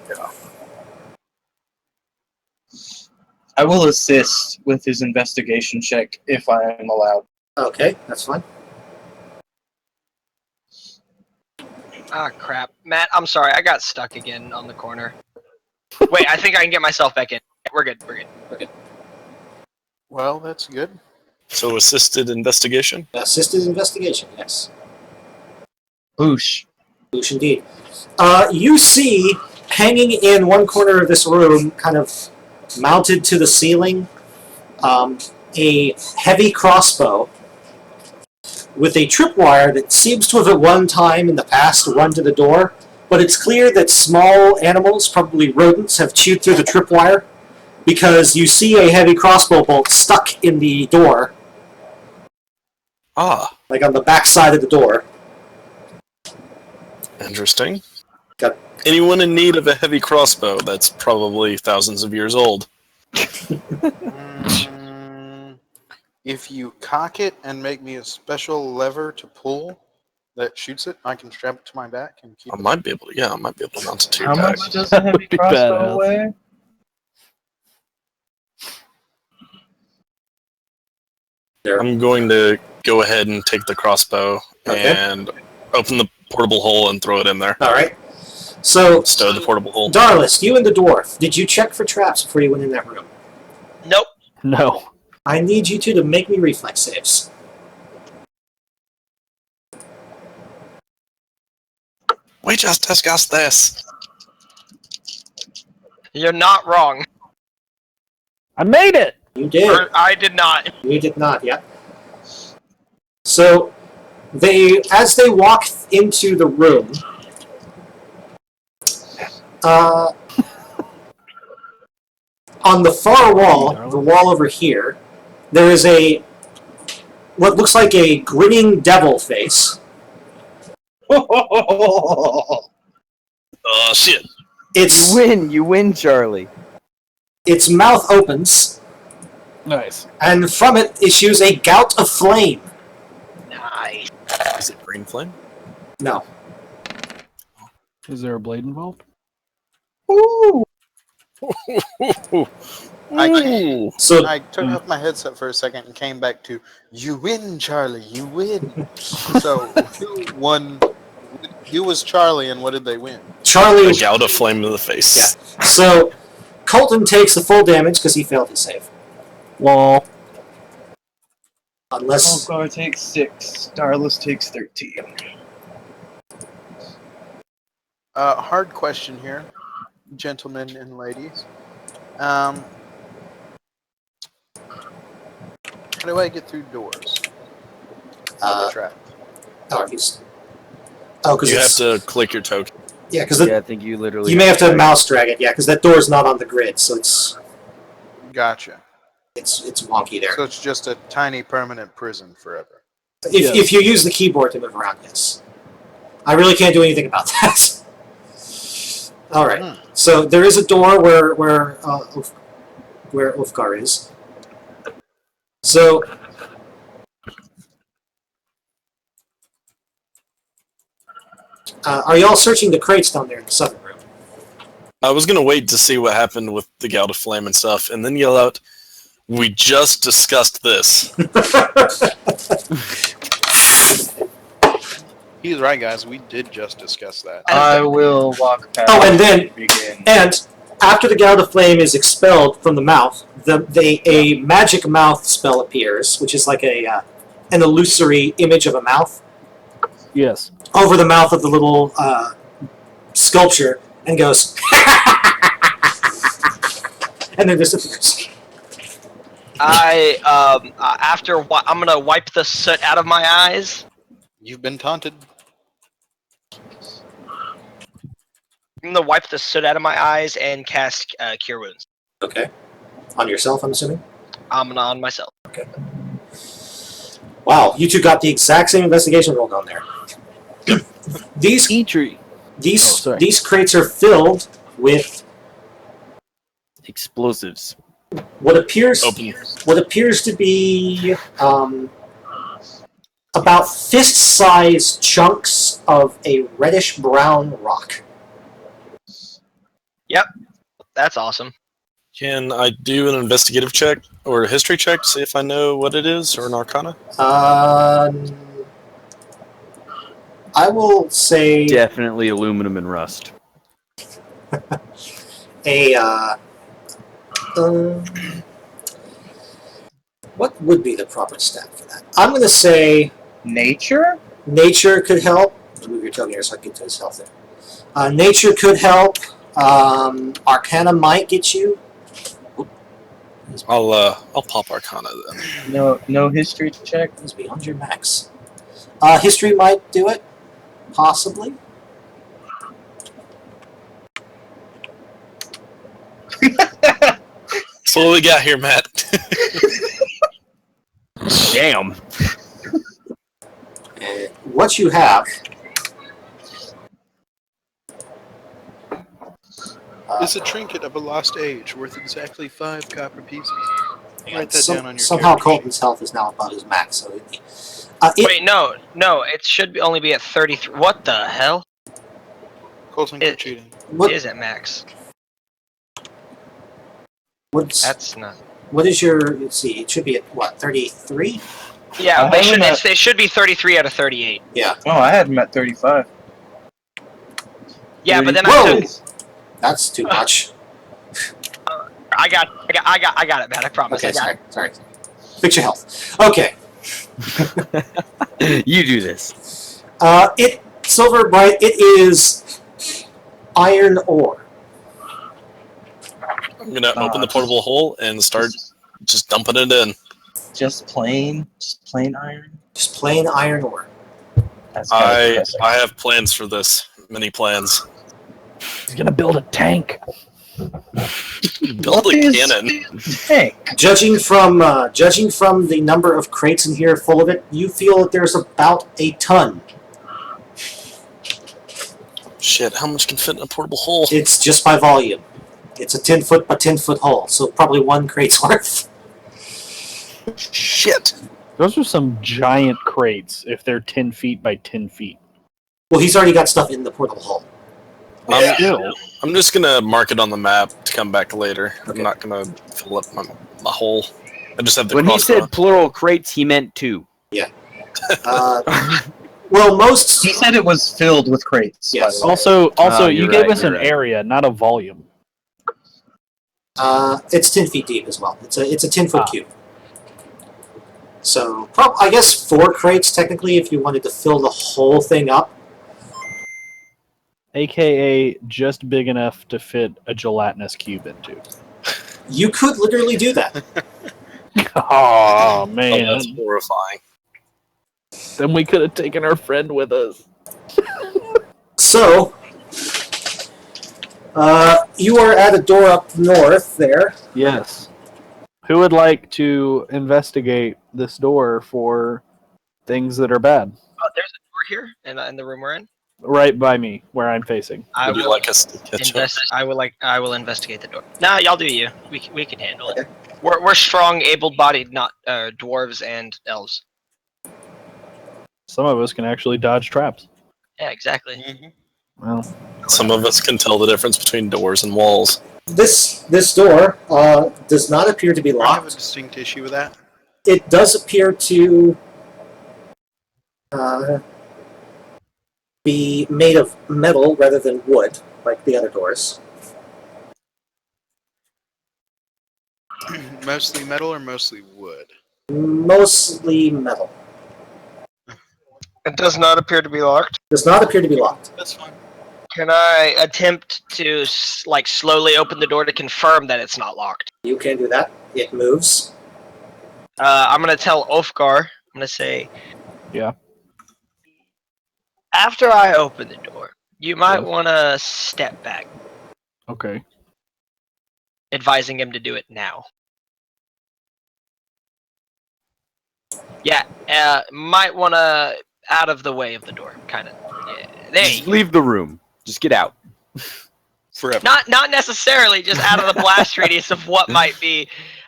I will assist with his investigation check if I am allowed. Okay, that's fine. Ah, crap. Matt, I'm sorry, I got stuck again on the corner. Wait, I think I can get myself back in. We're good. Well, that's good. So assisted investigation? Assisted investigation, yes. Boosh. Boosh indeed. You see, hanging in one corner of this room, kind of mounted to the ceiling, a heavy crossbow with a tripwire that seems to have at one time in the past run to the door, but it's clear that small animals, probably rodents, have chewed through the tripwire because you see a heavy crossbow bolt stuck in the door, Ah, like on the back side of the door. interesting. Got- Anyone in need of a heavy crossbow that's probably thousands of years old? If you cock it and make me a special lever to pull that shoots it, I can strap it to my back and keep I it. might be able to. Yeah, I might be able to mount it to your How back. much does a heavy be crossbow badass. weigh? I'm going to go ahead and take the crossbow Okay. and open the portable hole and throw it in there. All right. So, Stow the portable hole. Darlis, you and the dwarf, did you check for traps before you went in that room? Nope. No. I need you two to make me reflex saves. We just discussed this. You're not wrong. I made it. You did. Or I did not. You did not yet. So, as they walk into the room, on the far wall, the wall over here, there is what looks like a grinning devil face. Oh shit! You win, Charlie. Its mouth opens, Nice. and from it issues a gout of flame. Nice. Is it green flame? No. Is there a blade involved? Ooh. I, So I took off my headset for a second and came back to, you win, Charlie, you win. So, who won? Who was Charlie and what did they win? Charlie. A gout of flame in the face. Yeah. So Colton takes the full damage because he failed his save. Lol. Unless Falkar takes 6. Darlis takes 13. Hard question here, gentlemen and ladies. How do I get through doors? Trap. because You have to click your token. yeah, because Yeah, I think you literally. you may have to mouse drag it. Yeah, because that door's not on the grid, so it's Gotcha. wonky there. So it's just a tiny permanent prison forever. If you use the keyboard to move around, yes. I really can't do anything about that. All right. So there is a door where Ulfgar is. So are y'all searching the crates down there in the southern room? I was gonna wait to see what happened with the gout of flame and stuff, and then yell out, "We just discussed this." He's right, guys. We did just discuss that. I will walk past. Oh, and then- begin. And after the gout of flame is expelled from the mouth, a magic mouth spell appears, which is like an illusory image of a mouth Yes. over the mouth of the little sculpture, and goes, and then disappears. I'm gonna wipe the soot out of my eyes. You've been taunted. I'm gonna wipe the soot out of my eyes and cast Cure Wounds. Okay. On yourself, I'm assuming? I'm gonna on myself. Wow, you two got the exact same investigation roll down there. These E-tree. sorry. these crates are filled with Explosives. what appears Open. to be about fist-sized chunks of a reddish-brown rock. That's awesome. Can I do an investigative check or a history check to see if I know what it is, or an arcana? I will say Definitely aluminum and rust. what would be the proper stat for that? I'm going to say Nature? nature could help. Move your token here so I can get to his health there. Nature could help. Arcana might get you. I'll pop arcana then. No history check? It's beyond your max. History might do it. Possibly. So what we got here, Matt? Damn. What you have Is a trinket of a lost age worth exactly 5 copper pieces. Write that down on your somehow character Colton's health is now about his max. So Wait, no, it should only be at 33. What the hell? sheet. Colton, quit cheating. what, It is at max. what's That's not. what is your? Let's see. It should be at what 33. Yeah, I they haven't should. They should be 33 out of 38. Oh, I had him at 35. Yeah, but then Whoa! I took. That's too much. I got it, man. I promise. Okay, I got it. sorry. Fix your health. Okay. You do this. Silver Bright. It is iron ore. I'm gonna open the portable hole and start just dumping it in. Just plain iron. Just plain iron ore. That's kind of I depressing. have plans for this. Many plans. He's gonna build a tank. Build What a is- cannon. Hey, Judging from the number of crates in here full of it, you feel that there's about a ton. Shit, how much can fit in a portable hole? It's just by volume. It's a 10-foot by 10-foot hole, so probably one crate's worth. Shit. Those are some giant crates if they're 10 feet by 10 feet. Well, he's already got stuff in the portable hole. I'm just gonna mark it on the map to come back later. Okay. I'm not gonna fill up my hole. I just have the When he cross said plural crates, he meant 2. Well, most. he said it was filled with crates. by Yes. the way. Also, Oh, you you're gave right, us you're an right. area, not a volume. It's 10 feet deep as well. It's a 10-foot Ah. cube. So, I guess 4 crates technically, if you wanted to fill the whole thing up. AKA just big enough to fit a gelatinous cube into. You could literally do that. Oh, Oh, man. that's horrifying. Then we could have taken our friend with us. So, you are at a door up north there. Yes. Who would like to investigate this door for things that are bad? Oh, there's a door here in the room we're in. Right by me, where I'm facing. I Would you will like us to catch up? I will investigate the door. Nah, y'all do you. We can handle it. We're strong, able-bodied, not dwarves and elves. Some of us can actually dodge traps. Yeah, exactly. Well, Some of us can tell the difference between doors and walls. This door does not appear to be I have a locked. distinct issue with that. It does appear to be made of metal rather than wood, like the other doors. Mostly metal or mostly wood? Mostly metal. It does not appear to be locked. Does not appear to be locked. That's fine. Can I attempt to slowly open the door to confirm that it's not locked? You can do that. It moves. I'm gonna tell Ofgar. I'm gonna say, Yeah. after I open the door, you might Yes. want to step back, okay. advising him to do it now. Yeah, might want to out of the way of the door, kind of. Yeah, there you Just go. leave the room. Just get out. Forever. Not necessarily just out of the blast radius of what might be,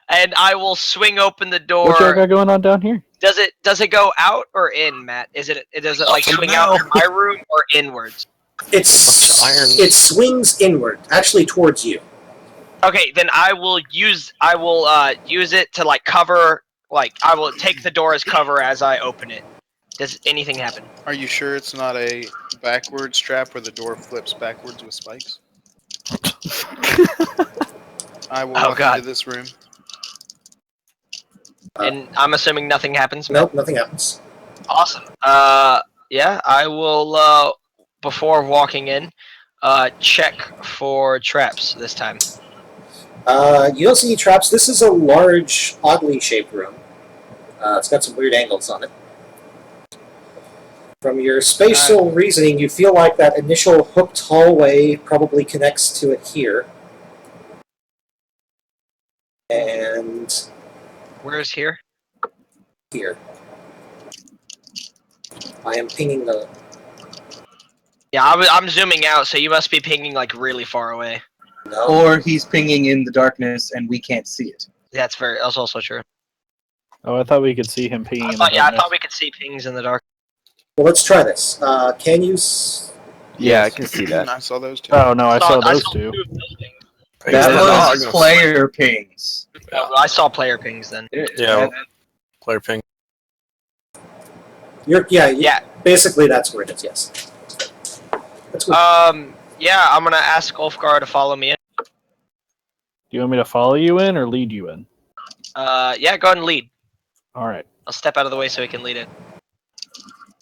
and I will swing open the door. What y'all got going on down here? Does it go out or in, Matt? Does it like Up and swing out down. in my room or inwards? It swings inward, actually towards you. Okay, then I will use it to like cover, like I will take the door as cover as I open it. Does anything happen? Are you sure it's not a backwards trap where the door flips backwards with spikes? I will Oh, walk God. into this room. And I'm assuming nothing happens. Nope, nothing happens. Awesome. Yeah, I will before walking in, check for traps this time. You don't see any traps. This is a large, oddly shaped room. It's got some weird angles on it. From your spatial reasoning, you feel like that initial hooked hallway probably connects to it here. And Where's here? here. I am pinging the... Yeah, I'm zooming out, so you must be pinging like really far away. No. or he's pinging in the darkness and we can't see it. That's also true. Oh, I thought we could see him peeing. I thought we could see pings in the dark. Well, let's try this. Can you? Yeah, I can see that. I saw those two. Oh no, I saw those two two. of those things. That Dog. was player pings. Oh, I saw player pings then. Yeah. Player ping. Yeah. Basically, that's where it is. Yes. That's what, Yeah, I'm gonna ask Ulfgar to follow me in. Do you want me to follow you in or lead you in? Yeah, go ahead and lead. All right. I'll step out of the way so he can lead in.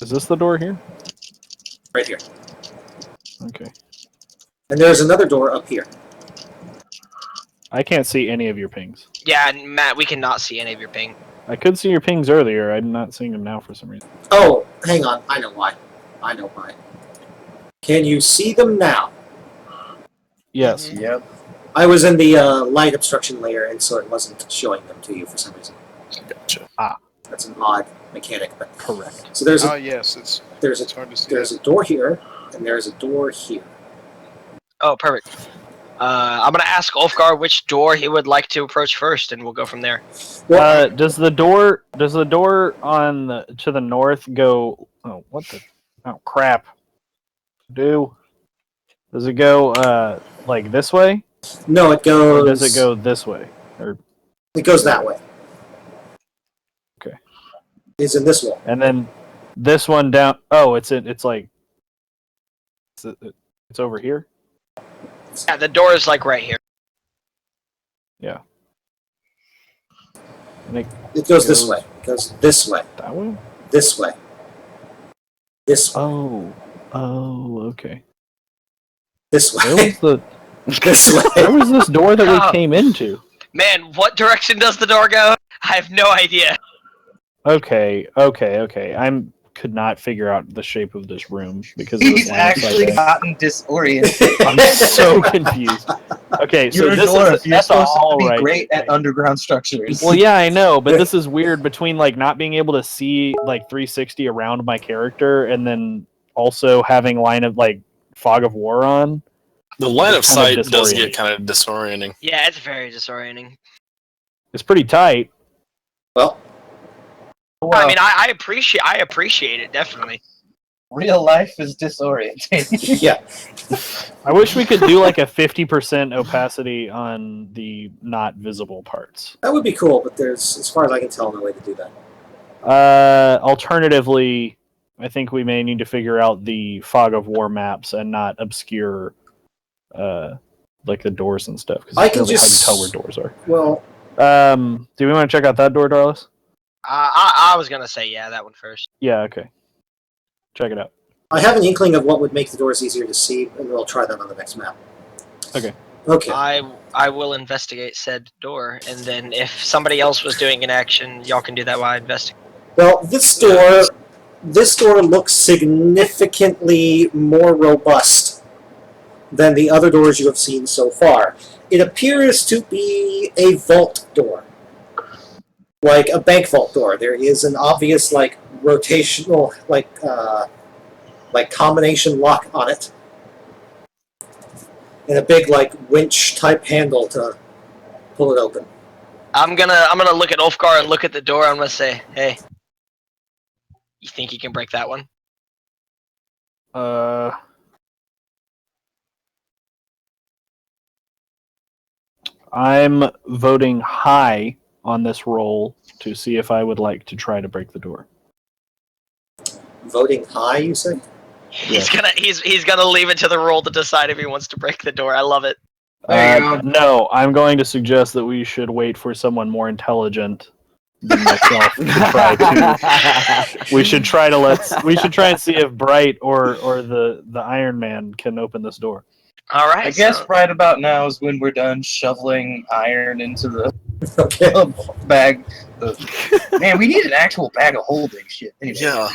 Is this the door here? right here. Okay. And there's another door up here. I can't see any of your pings. Yeah, Matt, we cannot see any of your ping. I could see your pings earlier. I'm not seeing them now for some reason. Oh, hang on. I know why. Can you see them now? Yes. Yep. I was in the light obstruction layer, and so it wasn't showing them to you for some reason. Gotcha. That's an odd mechanic, but Correct. so there's Oh a yes, it's there's hard to see. a door here, and there's a door here. Oh, perfect. I'm gonna ask Ulfgar which door he would like to approach first, and we'll go from there. Well, Does the door on to the north go? Oh, what the? Oh, crap. Does it go like this way? no, it Or goes. does it go this way? Or It goes that way. Okay. It's in this wall. and then this one down? Oh, it's like it's over here. Yeah, the door is like right here. Yeah. And It goes this way. It goes this way. that way. This way. This way. Oh, okay. This Where way. was the? This Where way. was this door that Oh. we came into? Man, what direction does the door go? I have no idea. Okay. Could not figure out the shape of this room because of He's this line of sight actually thing. gotten disoriented. I'm so confused. Okay, so You're a this dwarf. is You're that's a supposed to hall be right great here. at underground structures. Well, yeah, I know, but this is weird between like not being able to see like 360 around my character and then also having line of like fog of war on. The line of It's kind sight of does get disorienting. kind of disorienting. Yeah, it's very disorienting. It's pretty tight. Well, I mean, I appreciate it definitely. Real life is disorienting. yeah. I wish we could do like a 50% opacity on the not visible parts. That would be cool, but there's, as far as I can tell, no way to do that. Alternatively, I think we may need to figure out the fog of war maps and not obscure like the doors and stuff because I it's can really hard to just- tell where doors are. Well, Do we want to check out that door, Darlis? I was gonna say yeah, that one first. Yeah, okay. Check it out. I have an inkling of what would make the doors easier to see, and we'll try that on the next map. Okay. Okay. I will investigate said door, and then if somebody else was doing an action, y'all can do that while I investigate. Well, this door looks significantly more robust than the other doors you have seen so far. It appears to be a vault door, like a bank vault door. There is an obvious like rotational like combination lock on it, and a big like winch type handle to pull it open. I'm gonna look at Ulfgar and look at the door. I'm gonna say, hey, you think you can break that one? I'm voting high on this roll to see if I would like to try to break the door. Voting high, you say? He's gonna leave it to the roll to decide if he wants to break the door. I love it. There you go. No, I'm going to suggest that we should wait for someone more intelligent than myself to try to. We should try and see if Bright or the Iron Man can open this door. All right. I guess so- right about now is when we're done shoveling iron into the Okay. bag. Man, we need an actual bag of holding shit. Anyway. Yeah,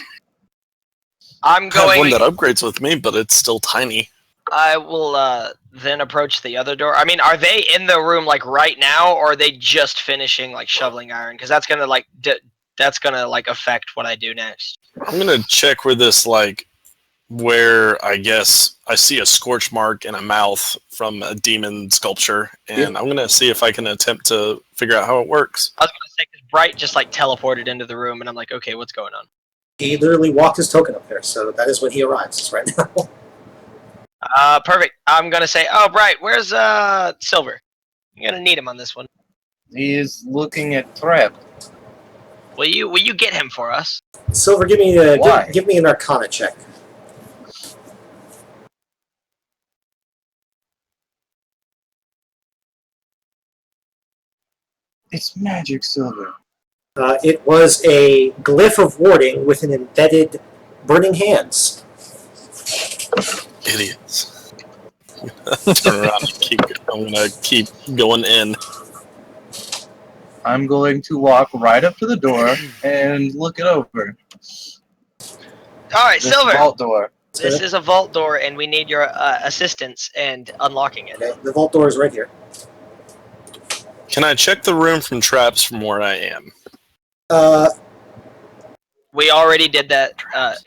I'm I have one going. that upgrades with me, but it's still tiny. I will then approach the other door. I mean, are they in the room like right now, or are they just finishing like shoveling iron? Because that's gonna like affect what I do next. I'm gonna check where this like where I guess I see a scorch mark and a mouth from a demon sculpture, and I'm gonna see if I can attempt to figure out how it works. I was gonna say, 'cause Bright just like teleported into the room, and I'm like, okay, what's going on? He literally walked his token up there, so that is when he arrives right now. Perfect. I'm gonna say, oh, Bright, where's Silver? You're gonna need him on this one. He is looking at Trap. Will you get him for us? Silver, give me give me an Arcana check. It's magic, Silver. It was a glyph of warding with an embedded burning hands. Idiots. Turn around and I'm gonna keep going in. I'm going to walk right up to the door and look it over. All right, This Silver. vault door. This is a vault door, and we need your assistance in unlocking it. Okay, the vault door is right here. Can I check the room from traps from where I am? We already did that.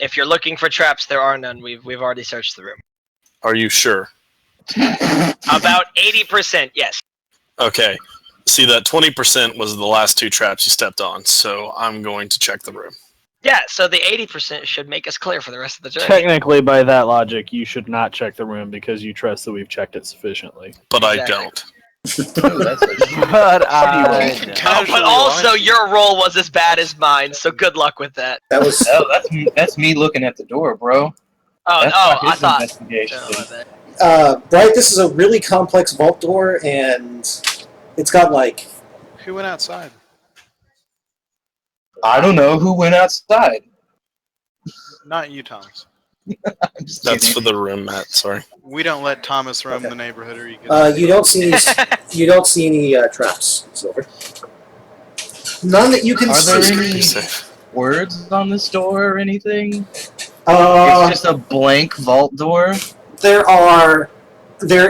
If you're looking for traps, there are none. We've already searched the room. Are you sure? About 80%, yes. Okay. See, that 20% was the last two traps you stepped on, so I'm going to check the room. Yeah, so the 80% should make us clear for the rest of the journey. Technically, by that logic, you should not check the room because you trust that we've checked it sufficiently. But I Exactly. don't. Ooh, that's a But But also, your roll was as bad as mine, so good luck with that. That was Oh, that's me looking at the door, bro. Oh, That's oh, not I his thought. investigation. Oh, my bad. Bright. This is a really complex vault door, and it's got like Who went outside? I don't know who went outside. Not you, Thomas. I'm just That's kidding. for the room, Matt. Sorry. We don't let Thomas roam Okay. the neighborhood, or you get. you don't see any traps, Silver. None that you can Are there see. any Be safe. words on this door or anything? Uh, It's just a blank vault door. there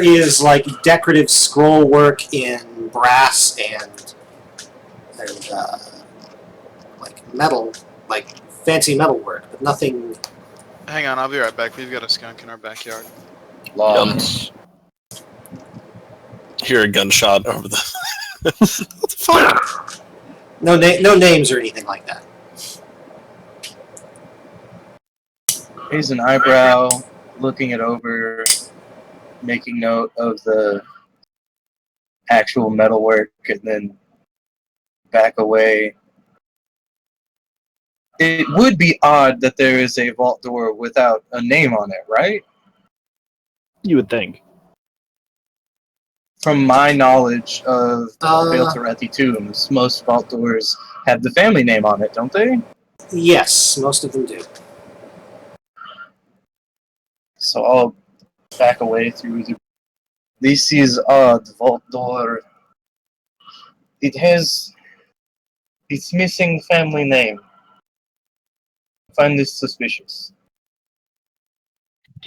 is like decorative scroll work in brass and like metal, like fancy metal work, but nothing. Hang on, I'll be right back. We've got a skunk in our backyard. Lost. Hear a gunshot over the. What the fuck? No names or anything like that. Here's an eyebrow, looking it over, making note of the actual metalwork, and then back away. It would be odd that there is a vault door without a name on it, right? you would think. From my knowledge of Uh, Belterethi tombs, most vault doors have the family name on it, don't they? Yes, most of them do. So I'll back away through the. This is odd vault door. It's missing family name. I find this suspicious.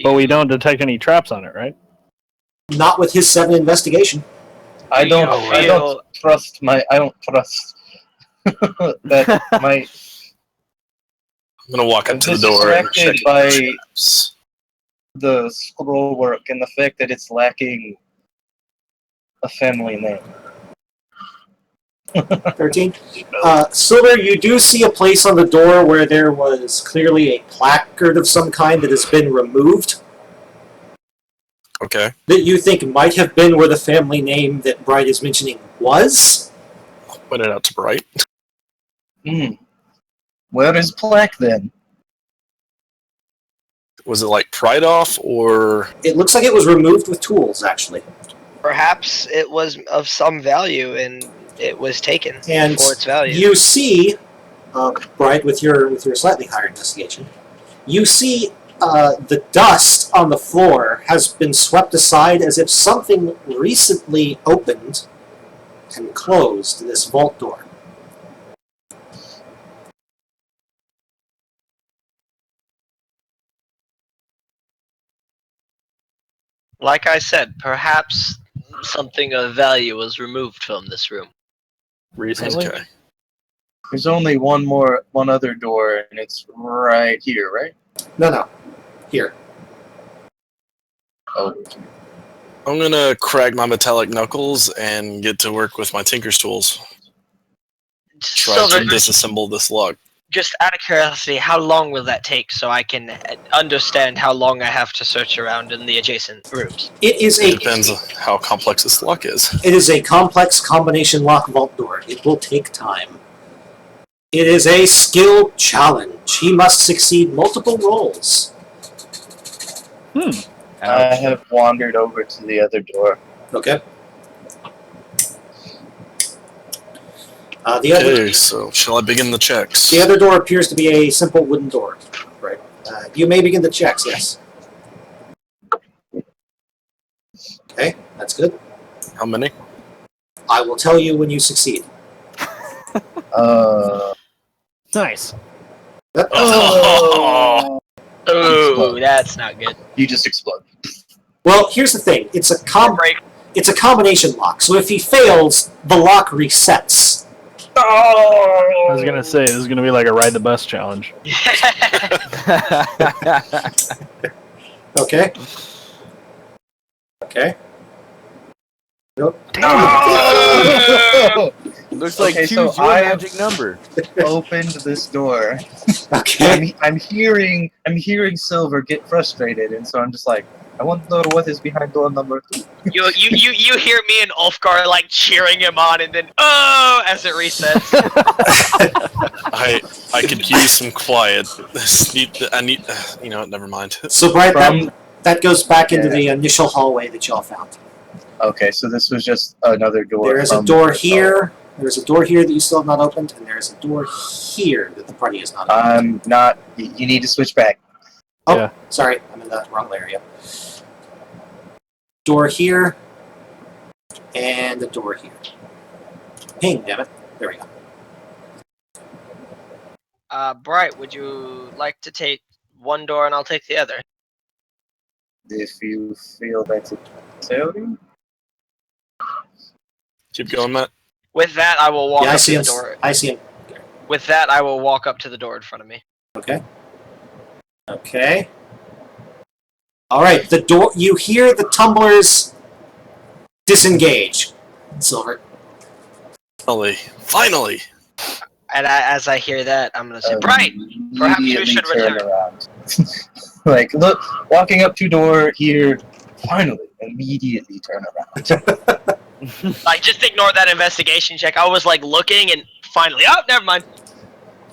But we don't detect any traps on it, right? Not with his 7 investigation. I don't trust that my I'm gonna walk up I'm to the door and check distracted by the traps. the scroll work and the fact that it's lacking a family name. 13. Silver, you do see a place on the door where there was clearly a placard of some kind that has been removed Okay. that you think might have been where the family name that Bright is mentioning was. Point it out to Bright. Hmm. Where is plaque then? Was it like pried off or? It looks like it was removed with tools, actually. Perhaps it was of some value and it was taken And for its value. you see, Bright, with your slightly higher investigation, you see the dust on the floor has been swept aside as if something recently opened and closed this vault door. Like I said, perhaps something of value was removed from this room. Recently? Okay. There's only one other door, and it's right here, right? No. Here. Oh, I'm gonna crack my metallic knuckles and get to work with my tinker's tools. Try Silver, to disassemble this lock. just out of curiosity, how long will that take so I can understand how long I have to search around in the adjacent rooms? It is It a depends on how complex this lock is. It is a complex combination lock vault door. It will take time. It is a skill challenge. He must succeed multiple rolls. I have wandered over to the other door. Okay. The other Okay, so shall I begin the checks? the other door appears to be a simple wooden door. Right. You may begin the checks. Yes. Okay, that's good. How many? I will tell you when you succeed. Nice. Oh. Ooh, that's not good. You just explode. Well, here's the thing. It's a Break. It's a combination lock. So if he fails, the lock resets. I was gonna say this is gonna be like a ride the bus challenge. Okay. Okay. Looks like Okay, two's so your I have- magic number. Opened this door. Okay. I'm hearing Silver get frustrated, and so I'm just like, I want to know what is behind door number 2. you hear me and Ulfgar like cheering him on, and then as it resets. I could use some quiet. I need. You know what? Never mind. So Bright, From- that goes back into the initial hallway that y'all found. Okay, so this was just another door. There is a from door the- here. There's a door here that you still have not opened, and there is a door here that the party has not opened. I'm not. You need to switch back. Oh, Yeah. sorry, I'm in the wrong area. Door here, and the door here. Ping, damn it. There we go. Bright, would you like to take one door and I'll take the other? If you feel that's necessary. Keep going, Matt. With that, I will walk Yeah, I up see to him. the door. I see him. With that, I will walk up to the door in front of me. Okay. Okay. All right. The door. You hear the tumblers disengage. Silver. Finally. And as I hear that, I'm gonna say, Bright, perhaps you Immediately should turn return. around. Like, look, walking up to door here. Finally, immediately turn around. Like, just ignore that investigation check. I was like looking, and finally, never mind.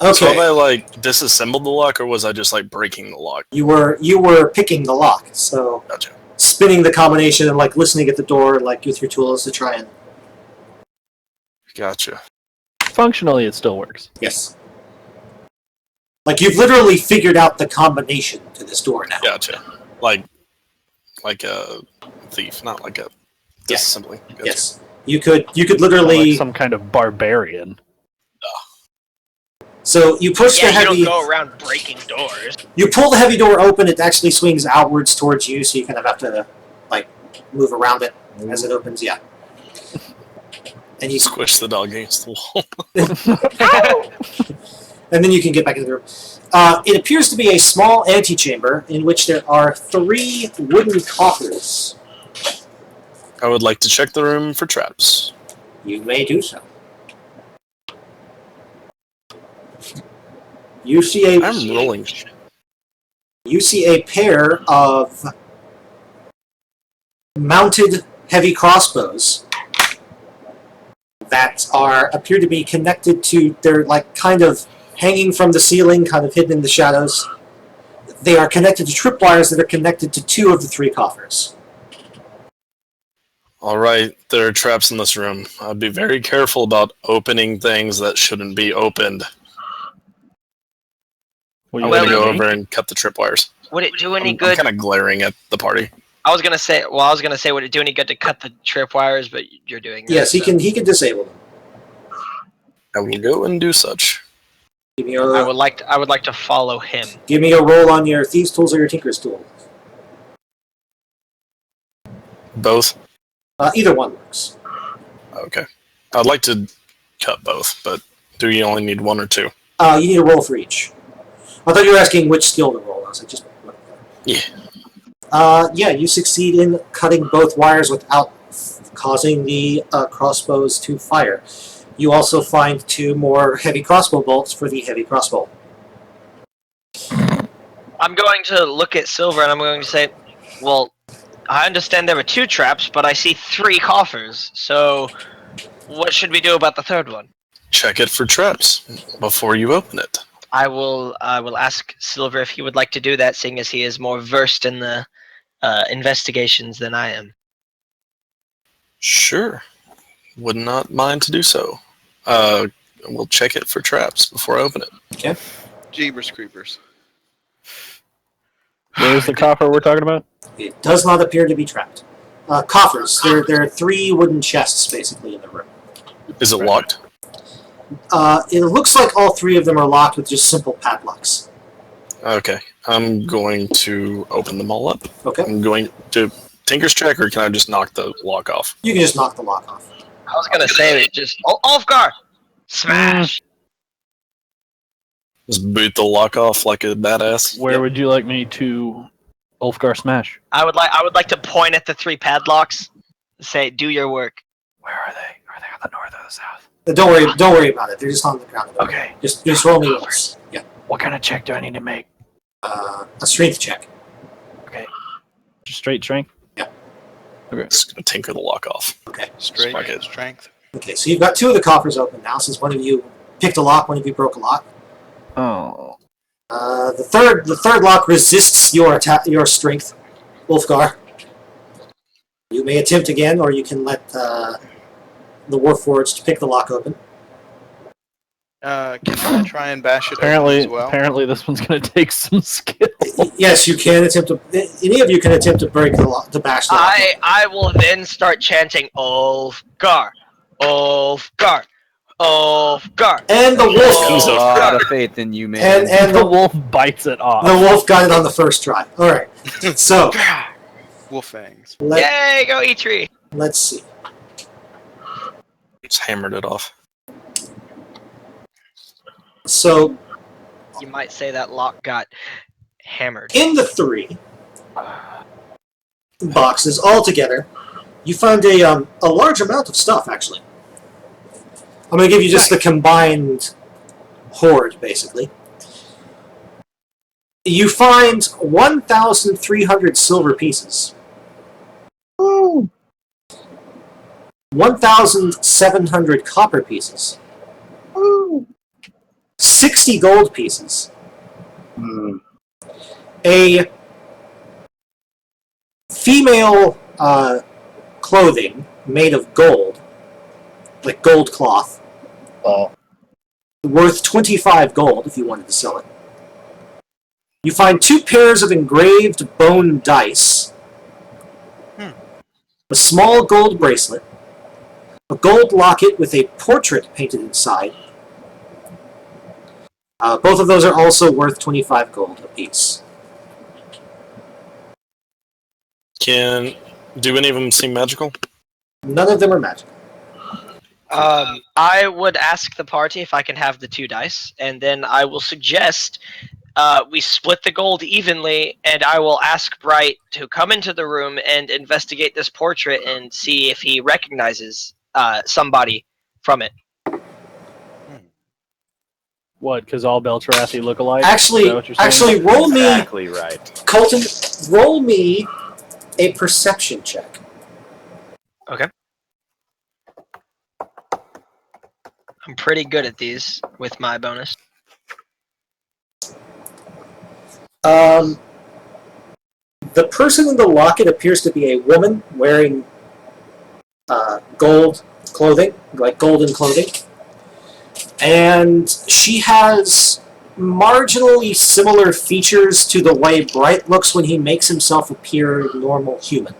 So have I Okay. like disassembled the lock, or was I just like breaking the lock? You were picking the lock, so Gotcha. spinning the combination and like listening at the door, like with your tools to try and Gotcha. Functionally, it still works. yes. Like you've literally figured out the combination to this door now. Gotcha. Like a thief, not like a disassembly. Gotcha. Yes. You could Like literally. some kind of barbarian. So you push Yeah, the you heavy. don't go around breaking doors. You pull the heavy door open. It actually swings outwards towards you, so you kind of have to like move around it as it opens. Yeah. And you Squish the dog against the wall. and then you can get back into the room. It appears to be a small antechamber in which there are 3 wooden coffers. I would like to check the room for traps. You may do so. You see I'm rolling. You see a pair of mounted heavy crossbows that appear to be connected to. They're like kind of hanging from the ceiling, kind of hidden in the shadows. They are connected to tripwires that are connected to 2 of the 3 coffers. All right, there are traps in this room. I'd be very careful about opening things that shouldn't be opened. What I'm you gonna gonna go do? over and cut the tripwires. Would it do any I'm good? kind of glaring at the party. I was gonna say, would it do any good to cut the tripwires? But you're doing that. Yes, he so. can disable them. I will go and do such. Give me I a, would like to follow him. give me a roll on your thieves' tools or your tinker's tool. Both? Either one works. Okay. I'd like to cut both, but do you only need 1 or 2? You need a roll for each. I thought you were asking which skill to roll. I was like, just Yeah, you succeed in cutting both wires without causing the crossbows to fire. You also find 2 more heavy crossbow bolts for the heavy crossbow. I'm going to look at Silver and I'm going to say, well, I understand there were 2 traps, but I see 3 coffers. So, what should we do about the 3rd one? Check it for traps before you open it. I will ask Silver if he would like to do that, seeing as he is more versed in the investigations than I am. Sure. Would not mind to do so. We'll check it for traps before I open it. Jeebers creepers. Where's the coffer we're talking about? It does not appear to be trapped. Coffers. There are 3 wooden chests, basically, in the room. Is it locked? It looks like all 3 of them are locked with just simple padlocks. Okay. I'm going to open them all up. Okay. I'm going to Tinker's check, or can I just knock the lock off? You can just knock the lock off. I was going to say, just, Ulfgar! Smash! Just boot the lock off like a badass. Where would you like me to Ulfgar smash? I would like to point at the 3 padlocks and say, do your work. Where are they? Are they on the north or the south? Don't worry about it. They're just on the ground. Okay. Just roll me once. Yeah. What kind of check do I need to make? A strength check. Okay. Just straight strength? Just gonna tinker the lock off. Okay. Straight Fuck it. strength. Okay, so you've got 2 of the coffers open now, since one of you picked a lock, one of you broke a lock. Oh. The third lock resists your strength, Ulfgar. You may attempt again, or you can let the Warforged pick the lock open. Can I try and bash it open as well? Apparently this one's gonna take some skill. Yes, you can attempt to. Any of you can attempt to break the lock, to bash the lock. I will then start chanting, Ulfgar! Ulfgar! Ulfgar! And the I wolf. have a lot of faith in you, man. And The the wolf bites it off. wolf got it on the first try. All right. So Wolf fangs. Yay, go E3! let's see. Just hammered it off. So You might say that lock got hammered. in the 3 boxes all together, you find a large amount of stuff. Actually, I'm going to give you just the combined hoard, basically. You find 1,300 silver pieces. 1,700 copper pieces. 60 gold pieces. A female clothing made of gold, like gold cloth, worth 25 gold if you wanted to sell it. You find 2 pairs of engraved bone dice, a small gold bracelet, a gold locket with a portrait painted inside. Both of those are also worth 25 gold apiece. Do any of them seem magical? None of them are magical. I would ask the party if I can have the 2 dice, and then I will suggest we split the gold evenly, and I will ask Bright to come into the room and investigate this portrait and see if he recognizes somebody from it. What? Because all Beltrathi look alike? Actually, Is that what you're saying? actually, roll me, Exactly right. Colton. Roll me a perception check. I'm pretty good at these with my bonus. The person in the locket appears to be a woman wearing gold clothing, like golden clothing. And she has marginally similar features to the way Bright looks when he makes himself appear normal human.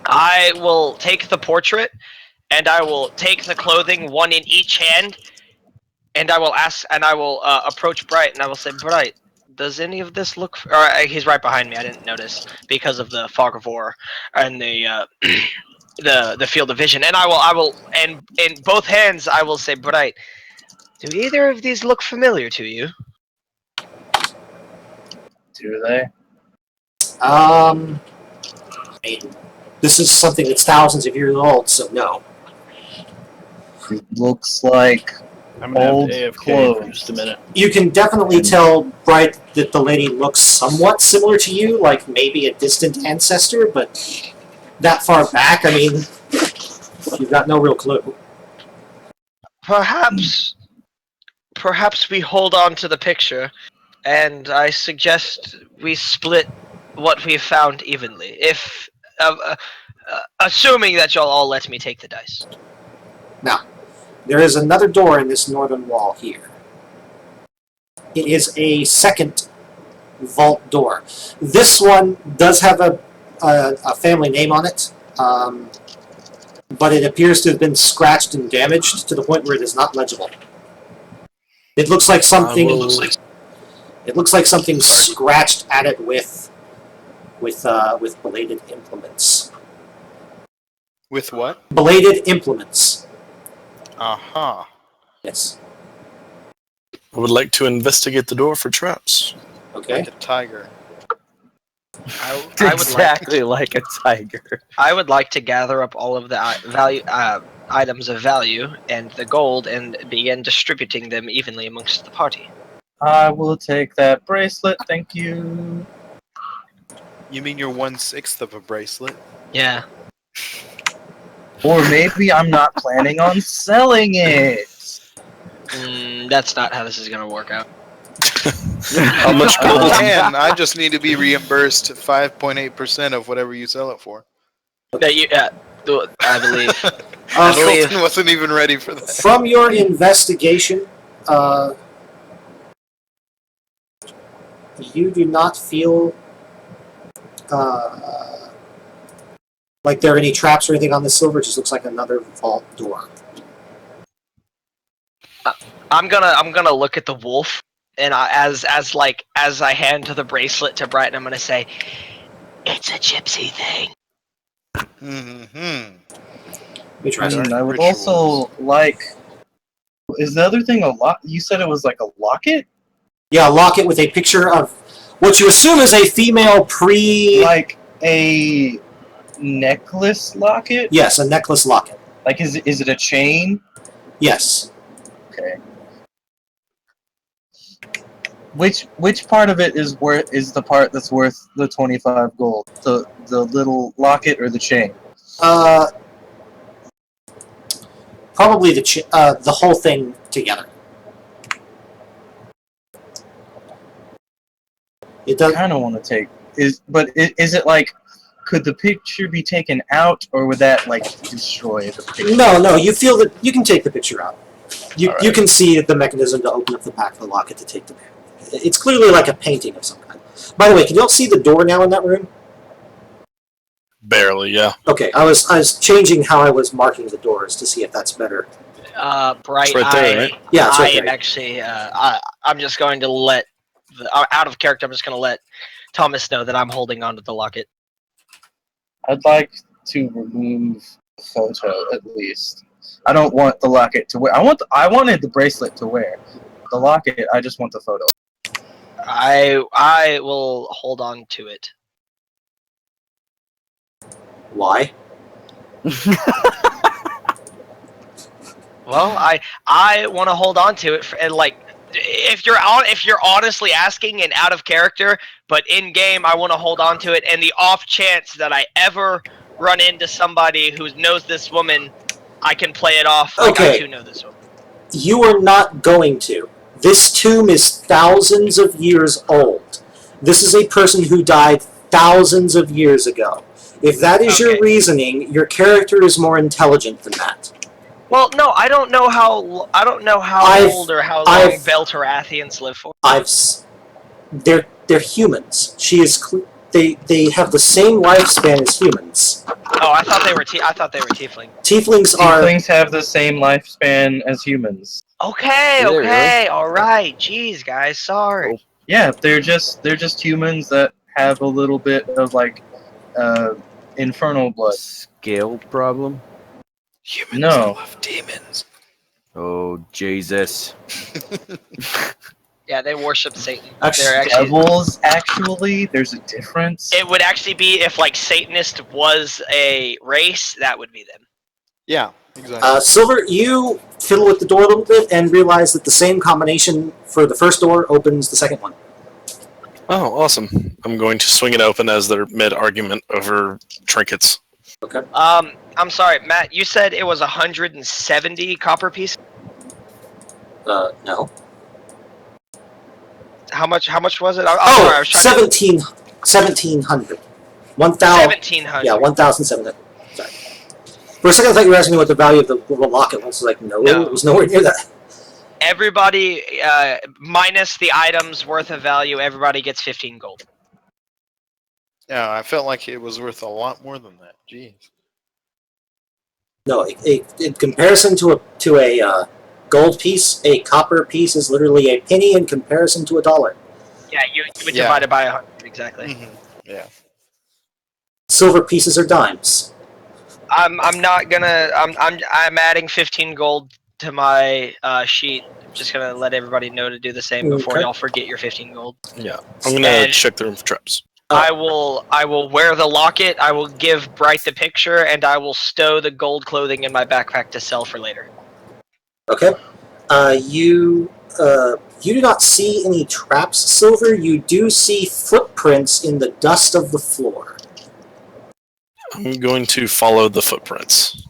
I will take the portrait, and I will take the clothing, one in each hand, and I will approach Bright, and I will say, Bright, does any of this look? He's right behind me. I didn't notice because of the fog of war and the field of vision. And I will, and in both hands, I will say, Bright, do either of these look familiar to you? Do they? I mean, this is something that's thousands of years old, so no. It looks like I'm gonna Old have to AFK for clothes. just a minute. You can definitely tell, Bright, that the lady looks somewhat similar to you, like maybe a distant ancestor, but that far back, I mean, you've got no real clue. Perhaps we hold on to the picture, and I suggest we split what we've found evenly. If assuming that y'all all let me take the dice. There is another door in this northern wall here. It is a second vault door. This one does have a family name on it, but it appears to have been scratched and damaged to the point where it is not legible. It looks like something. It looks like something scratched at it with belated implements. With what? Belated implements. Uh-huh. Yes. I would like to investigate the door for traps. Okay. Like a tiger. I would Exactly like a tiger. I would like to gather up all of the items of value and the gold and begin distributing them evenly amongst the party. I will take that bracelet, thank you. You mean you're 1/6 of a bracelet? Yeah. Or maybe I'm not planning on selling it. That's not how this is gonna work out. How much gold? And I just need to be reimbursed 5.8% of whatever you sell it for. That you, I believe. Hilton wasn't even ready for that. From your investigation, you do not feel like there are any traps or anything on this silver. It just looks like another vault door. I'm gonna look at the wolf, and as I hand the bracelet to Brighton, I'm gonna say, "It's a gypsy thing." Mm-hmm. Let me try that. I would Rituals. also like. Is the other thing a lock? You said it was like a locket? Yeah, a locket with a picture of what you assume is a female Like a necklace locket? Yes, a necklace locket. Like, is it a chain? Yes. Okay. Which part of it is the part that's worth the 25 gold? The little locket or the chain? Probably the whole thing together. It I does. kind of want to take is it like, could the picture be taken out, or would that like destroy the picture? No. You feel that you can take the picture out. You Alright. can see the mechanism to open up the back of the locket to take the. It's clearly like a painting of some kind. By the way, can you all see the door now in that room? Barely, yeah. Okay, I was changing how I was marking the doors to see if that's better. Bright. It's right there, right? Yeah, it's I right am there. actually. I'm just going to let out of character. I'm just going to let Thomas know that I'm holding on to the locket. I'd like to remove the photo at least. I don't want the locket to wear. I wanted the bracelet to wear. The locket, I just want the photo. I will hold on to it. Why? Well, I want to hold on to it and like if you're honestly asking and out of character, but in game I want to hold on to it, and the off chance that I ever run into somebody who knows this woman, I can play it off like I Okay. do know this woman. You are not going to. This tomb is thousands of years old. This is a person who died thousands of years ago. If that is your Okay. reasoning, your character is more intelligent than that. Well, no, I don't know how I've- old or how long I've- Belterathians live for. They're humans. They have the same lifespan as humans. Oh, I thought they were tiefling. Tieflings are. Tieflings have the same lifespan as humans. Okay, Do they okay, all right. Jeez, guys, sorry. Yeah, they're just humans that have a little bit of like infernal blood. Scale problem? Humans No. love demons. Oh, Jesus. Yeah, they worship Satan. Actually, They're actually. Devils, actually, there's a difference. It would actually be if like Satanist was a race, that would be them. Yeah, exactly. Silver, you fiddle with the door a little bit and realize that the same combination for the first door opens the second one. Oh, awesome. I'm going to swing it open as their mid-argument over trinkets. Okay. I'm sorry, Matt. You said it was 170 copper pieces. No. How much was it? Sorry, I Oh, was trying 1700. 1,000. 1700. Yeah, 1,700. Sorry. For a second, I thought you were asking me what the value of the locket was. I was like, no, it was nowhere near that. Everybody, minus the items worth of value, everybody gets 15 gold. Yeah, I felt like it was worth a lot more than that. Jeez. No, in comparison to a gold piece, a copper piece is literally a penny in comparison to $1. Yeah, you would Yeah. divide it by 100 exactly. Mm-hmm. Yeah. Silver pieces are dimes. I'm not gonna. I'm adding 15 gold to my sheet. Just gonna let everybody know to do the same before Okay. y'all forget your 15 gold. Yeah, I'm going to And- check the room for traps. I will wear the locket. I will give Bright the picture, and I will stow the gold clothing in my backpack to sell for later. Okay. You do not see any traps, Silver. You do see footprints in the dust of the floor. I'm going to follow the footprints.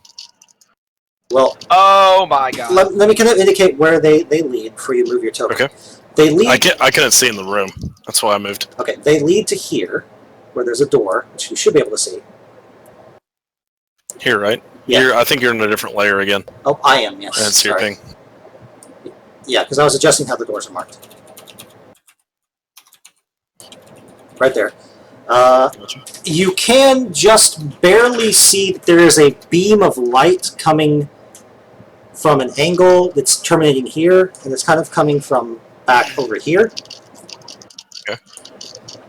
Well, Oh my god! let me kind of indicate where they lead before you move your token. Okay. They lead. I couldn't see in the room. That's why I moved. Okay, they lead to here, where there's a door, which you should be able to see. Here, right? Yeah. I think you're in a different layer again. Oh, I am, yes. That's your Sorry. ping. Yeah, because I was adjusting how the doors are marked. Right there. Gotcha. You can just barely see that there is a beam of light coming from an angle that's terminating here, and it's kind of coming from back over here. Okay.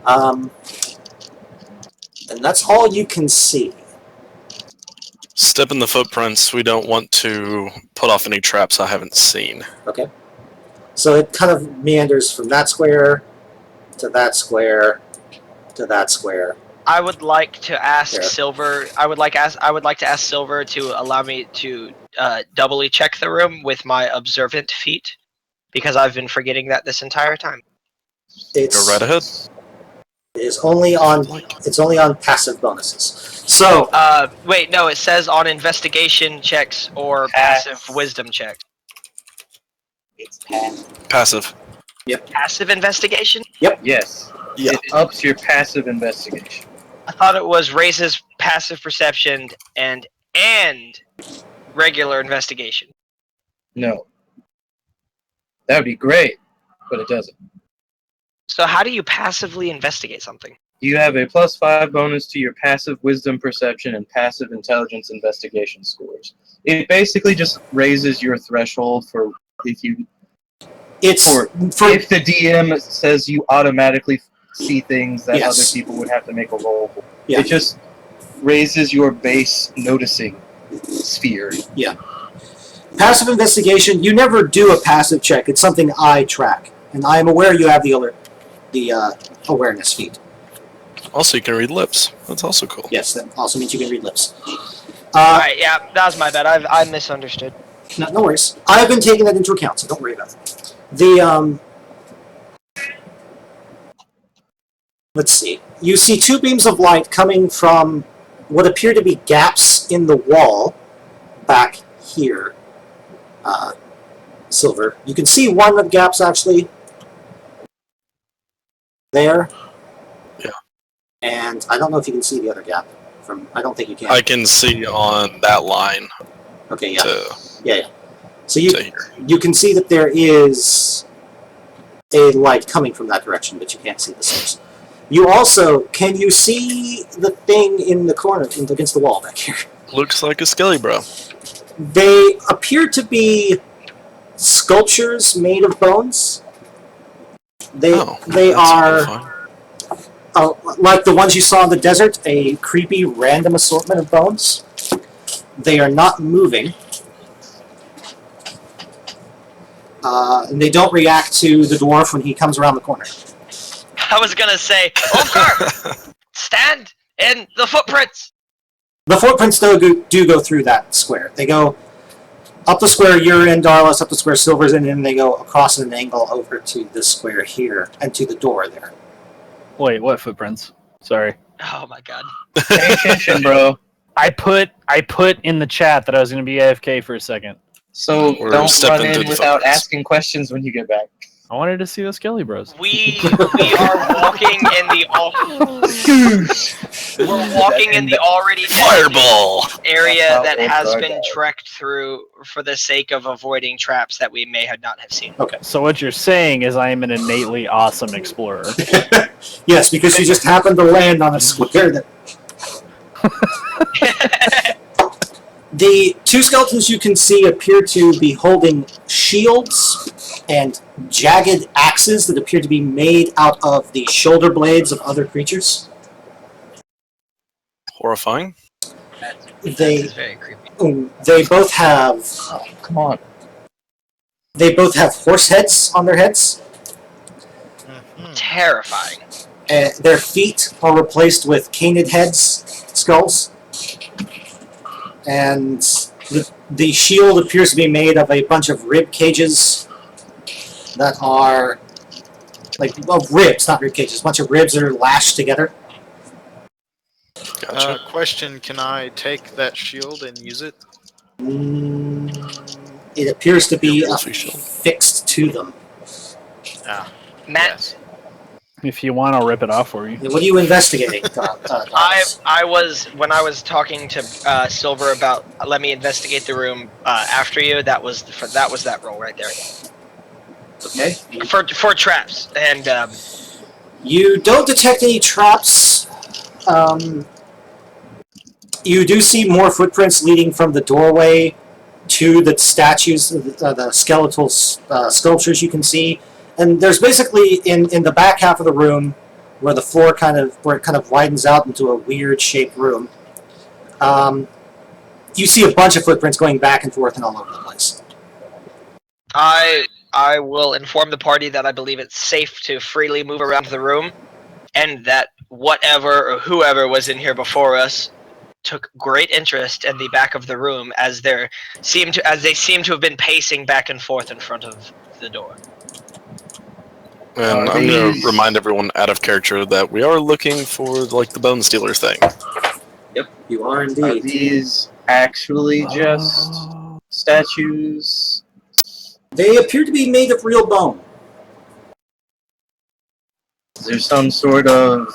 And that's all you can see. Step in the footprints. We don't want to put off any traps I haven't seen. Okay. So it kind of meanders from that square to that square to that square. I would like to ask There. Silver. I would like to ask Silver to allow me to doubly check the room with my observant feat, because I've been forgetting that this entire time. It's Go right ahead. It's only on passive bonuses. So Wait, no, it says on investigation checks or passive wisdom checks. It's passive. Passive. Passive investigation? Yes. Yeah. It ups your passive investigation. I thought it was raises passive perception and regular investigation. No. That would be great, but it doesn't. So how do you passively investigate something? You have a +5 bonus to your passive wisdom perception and passive intelligence investigation scores. It basically just raises your threshold for if you it's for for if the DM says you automatically see things that Yes. other people would have to make a roll for. Yeah. It just raises your base noticing sphere. passive investigation. You never do a passive check. It's something I track, and I am aware you have the awareness feat. Also, you can read lips. That's also cool. Yes, that also means you can read lips. Alright, yeah, that was my bad. I misunderstood. No worries. I've been taking that into account, so don't worry about it. Let's see. You see two beams of light coming from what appear to be gaps in the wall back here. Silver. You can see one of the gaps actually there. Yeah. And I don't know if you can see the other gap. I don't think you can. I can see on that line Okay, yeah. to Yeah. So you here. you can see that there is a light coming from that direction, but you can't see the source. You also, can you see the thing in the corner against the wall back here? Looks like a skelly bro. They appear to be sculptures made of bones. They That's are fine. like the ones you saw in the desert, a creepy random assortment of bones. They are not moving. And they don't react to the dwarf when he comes around the corner. I was gonna say, Ulfgar, stand in the footprints. The footprints do go through that square. They go up the square you're in, Darlis, up the square Silver's in, and then they go across an angle over to this square here and to the door there. Wait, what footprints? Sorry. Oh my god. Pay attention, bro. I put in the chat that I was going to be AFK for a second. So Or don't step run into in the without footprints. asking questions when you get back. I wanted to see the Skelly Bros. We are walking in the we're walking in the already designated Fireball! area That's that how has Ulfgar been died. trekked through for the sake of avoiding traps that we may have not have seen. So what you're saying is I am an innately awesome explorer. Yes, because you just happened to land on a square that. The two skeletons you can see appear to be holding shields and jagged axes that appear to be made out of the shoulder blades of other creatures. Horrifying. They This is very creepy. they both have Oh, come on. horse heads on their heads. Terrifying. Their feet are replaced with canid heads, skulls. And the shield appears to be made of a bunch of rib cages that are ribs, not rib cages. A bunch of ribs that are lashed together. Gotcha. Question: can I take that shield and use it? It appears to be Your wolfy shield. affixed to them. Ah, Matt, yes. If you want, I'll rip it off for you. What are you investigating? I was when I was talking to Silver about let me investigate the room after you. That was that roll right there Okay. for traps and You don't detect any traps. You do see more footprints leading from the doorway to the statues, the skeletal sculptures you can see. And there's basically in the back half of the room, where the floor kind of widens out into a weird shaped room. You see a bunch of footprints going back and forth and all over the place. I will inform the party that I believe it's safe to freely move around the room, and that whatever or whoever was in here before us took great interest in the back of the room as they seem to have been pacing back and forth in front of the door. And I'm going to remind everyone out of character that we are looking for the Bone Stealer thing. Yep, you are Are indeed. these actually just statues? They appear to be made of real bone. Is there some sort of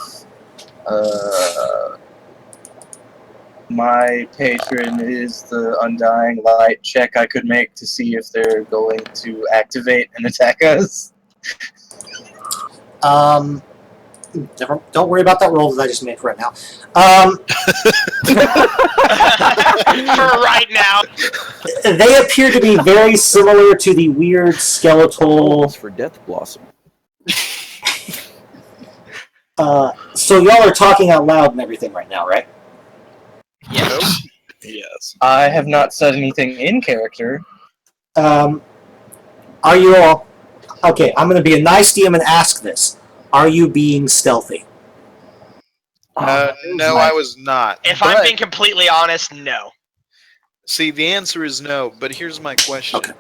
my patron is the undying light check I could make to see if they're going to activate and attack us? Don't worry about that roll that I just made for right now. For right now. They appear to be very similar to the weird skeletal. For Death Blossom. So y'all are talking out loud and everything right now, right? Yes. Yes. I have not said anything in character. Are you all... Okay, I'm going to be a nice DM and ask this. Are you being stealthy? No, I was not. If I'm being completely honest, no. See, the answer is no, but here's my question. Okay.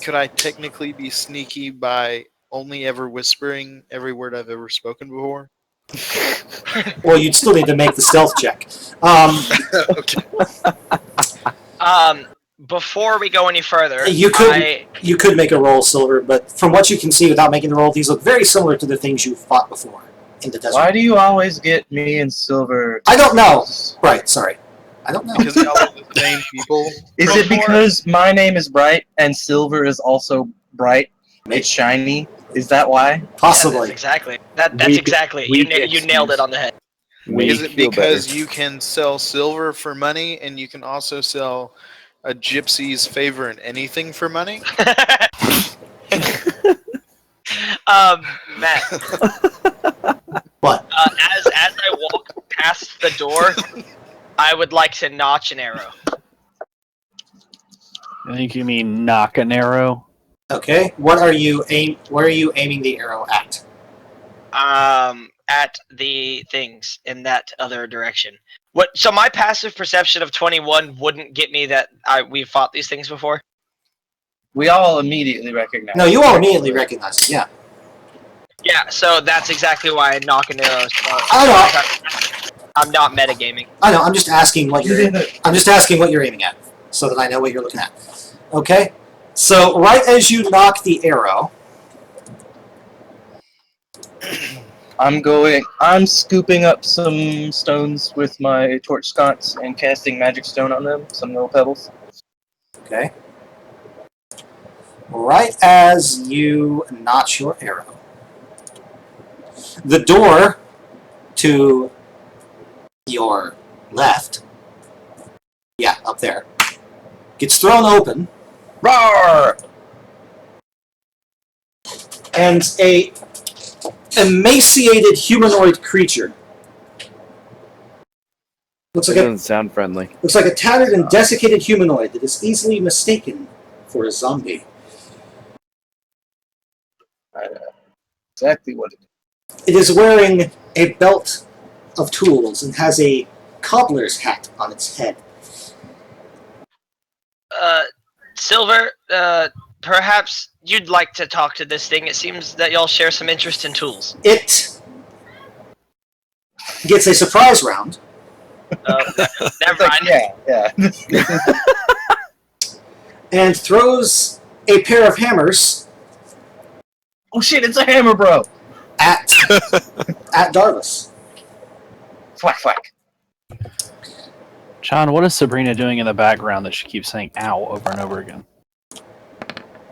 Could I technically be sneaky by only ever whispering every word I've ever spoken before? Well, you'd still need to make the stealth check. Okay. Before we go any further, You could make a roll, Silver, but from what you can see without making the roll, these look very similar to the things you've fought before in the desert. Why do you always get me and Silver? I don't know. Right, sorry. I don't know. Because y'all are the same people. Is it because my name is Bright and Silver is also bright? It's shiny. Is that why? Yeah, Possibly. that's exactly. That's We- exactly. we You get you nailed it on the head. Is it because better. you can sell silver for money and you can also sell a gypsy's favorite anything for money? Matt. What? As I walk past the door, I would like to notch an arrow. I think you mean knock an arrow. Okay. Where are you aiming the arrow at? At the things in that other direction. What? So my passive perception of 21 wouldn't get me that we've fought these things before. We all immediately recognize. No, you all immediately recognize it. Yeah. Yeah. So that's exactly why I knock an arrow. I'm not metagaming. I know. I'm just asking what you're. I'm just asking what you're aiming at, so that I know what you're looking at. Okay. So right as you knock the arrow, I'm scooping up some stones with my torch sconce and casting magic stone on them, some little pebbles. okay. Right as you notch your arrow, the door to your left, yeah, up there, gets thrown open, Roar! and a emaciated humanoid creature. That doesn't sound friendly. Looks like a tattered and desiccated humanoid that is easily mistaken for a zombie. Exactly what it is. It is wearing a belt of tools and has a cobbler's hat on its head. Silver, perhaps you'd like to talk to this thing. It seems that y'all share some interest in tools. It gets a surprise round. Never mind. Yeah. And throws a pair of hammers Oh shit! It's a hammer, bro. at Darvis. Whack whack. John, what is Sabrina doing in the background that she keeps saying "ow" over and over again? I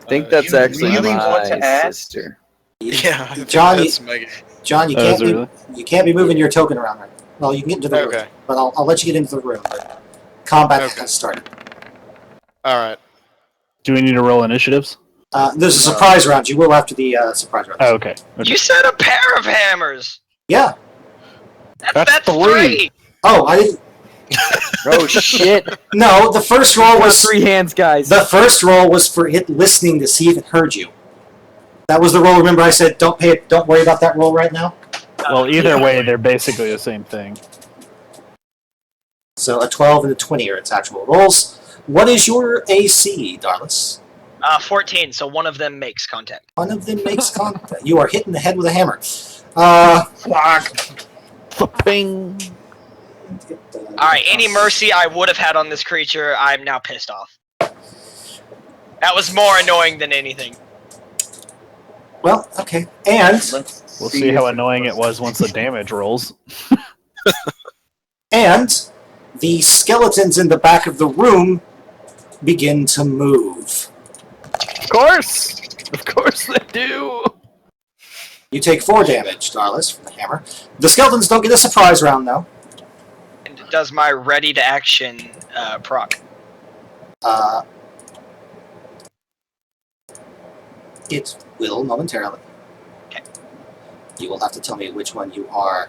think that's you actually really want to my ask? sister. Yeah, I think John, that's Megan. John, you Oh, can't is it really? you can't be moving your token around right. Well, you can get into the room, Okay. but I'll let you get into the room. But combat Okay. has started. All right. Do we need to roll initiatives? There's a surprise round. You will after the surprise round. Oh, okay. You said a pair of hammers. Yeah. That's three. three. Oh, I didn't. Oh shit! No, the first roll was Three hands, guys. the first roll was for it listening to see if it heard you. That was the roll. Remember, I said don't worry about that roll right now. Well, either way, they're basically the same thing. So a 12 and a 20 are its actual rolls. What is your AC, Darlis? 14. So one of them makes contact. One of them makes contact. You are hit in the head with a hammer. Ping. All right. Any mercy I would have had on this creature, I'm now pissed off. That was more annoying than anything. Well, okay. And We'll see how annoying it was once the damage rolls. the skeletons in the back of the room begin to move. Of course they do. You take 4 damage, Darlis, from the hammer. The skeletons don't get a surprise round, though. And does my ready to action proc? It will momentarily. Okay. You will have to tell me which one you are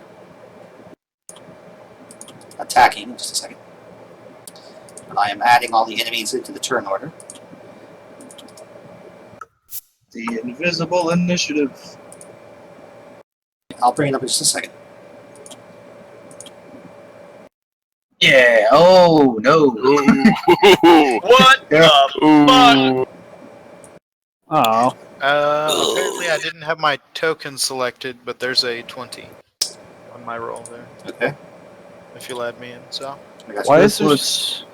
attacking in just a second. And I am adding all the enemies into the turn order. The invisible initiative. I'll bring it up in just a second. Yeah. Oh no. What the fuck? Oh, Apparently I didn't have my token selected, but there's a 20 on my roll there. Okay. If you'll add me in, so. I got you. why This is there, was-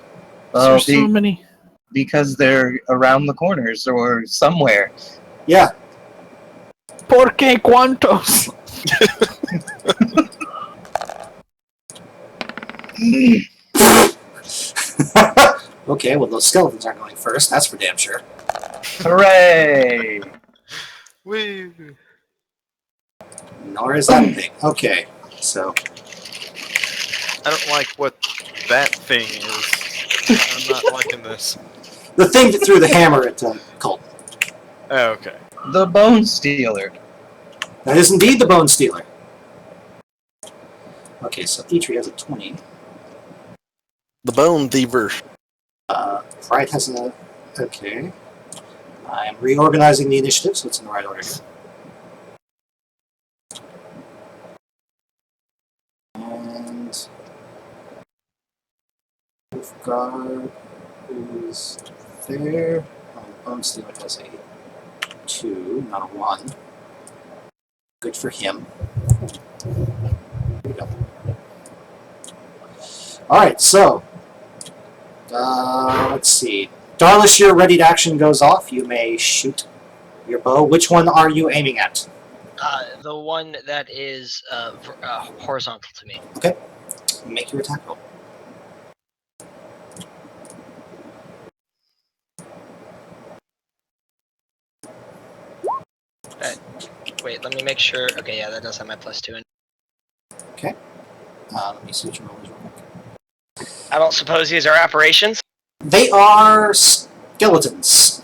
is there so many? Because they're around the corners or somewhere. Yeah. ¿Por qué cuántos? Okay, well, those skeletons aren't going first. That's for damn sure. Hooray! Woo! Nor is that a thing. Okay, so I don't like what that thing is. I'm not liking this. the thing that threw the hammer at Colton. Oh, okay. The Bone Stealer. That is indeed the Bone Stealer. Okay, so Eitri has a 20. The Bone Thiever. Pride has a... Okay. I am reorganizing the initiative so it's in the right order here. And Wolfguard is there. Bone Stealer has a 2, not a 1. Good for him. Here we go. Alright, so let's see. Darlish, your ready to action goes off. You may shoot your bow. Which one are you aiming at? The one that is horizontal to me. Make your attack roll. Wait, let me make sure. Okay, yeah, that does have my +2 in. Let me see what your roll is real quick. I don't suppose these are apparitions? They are skeletons.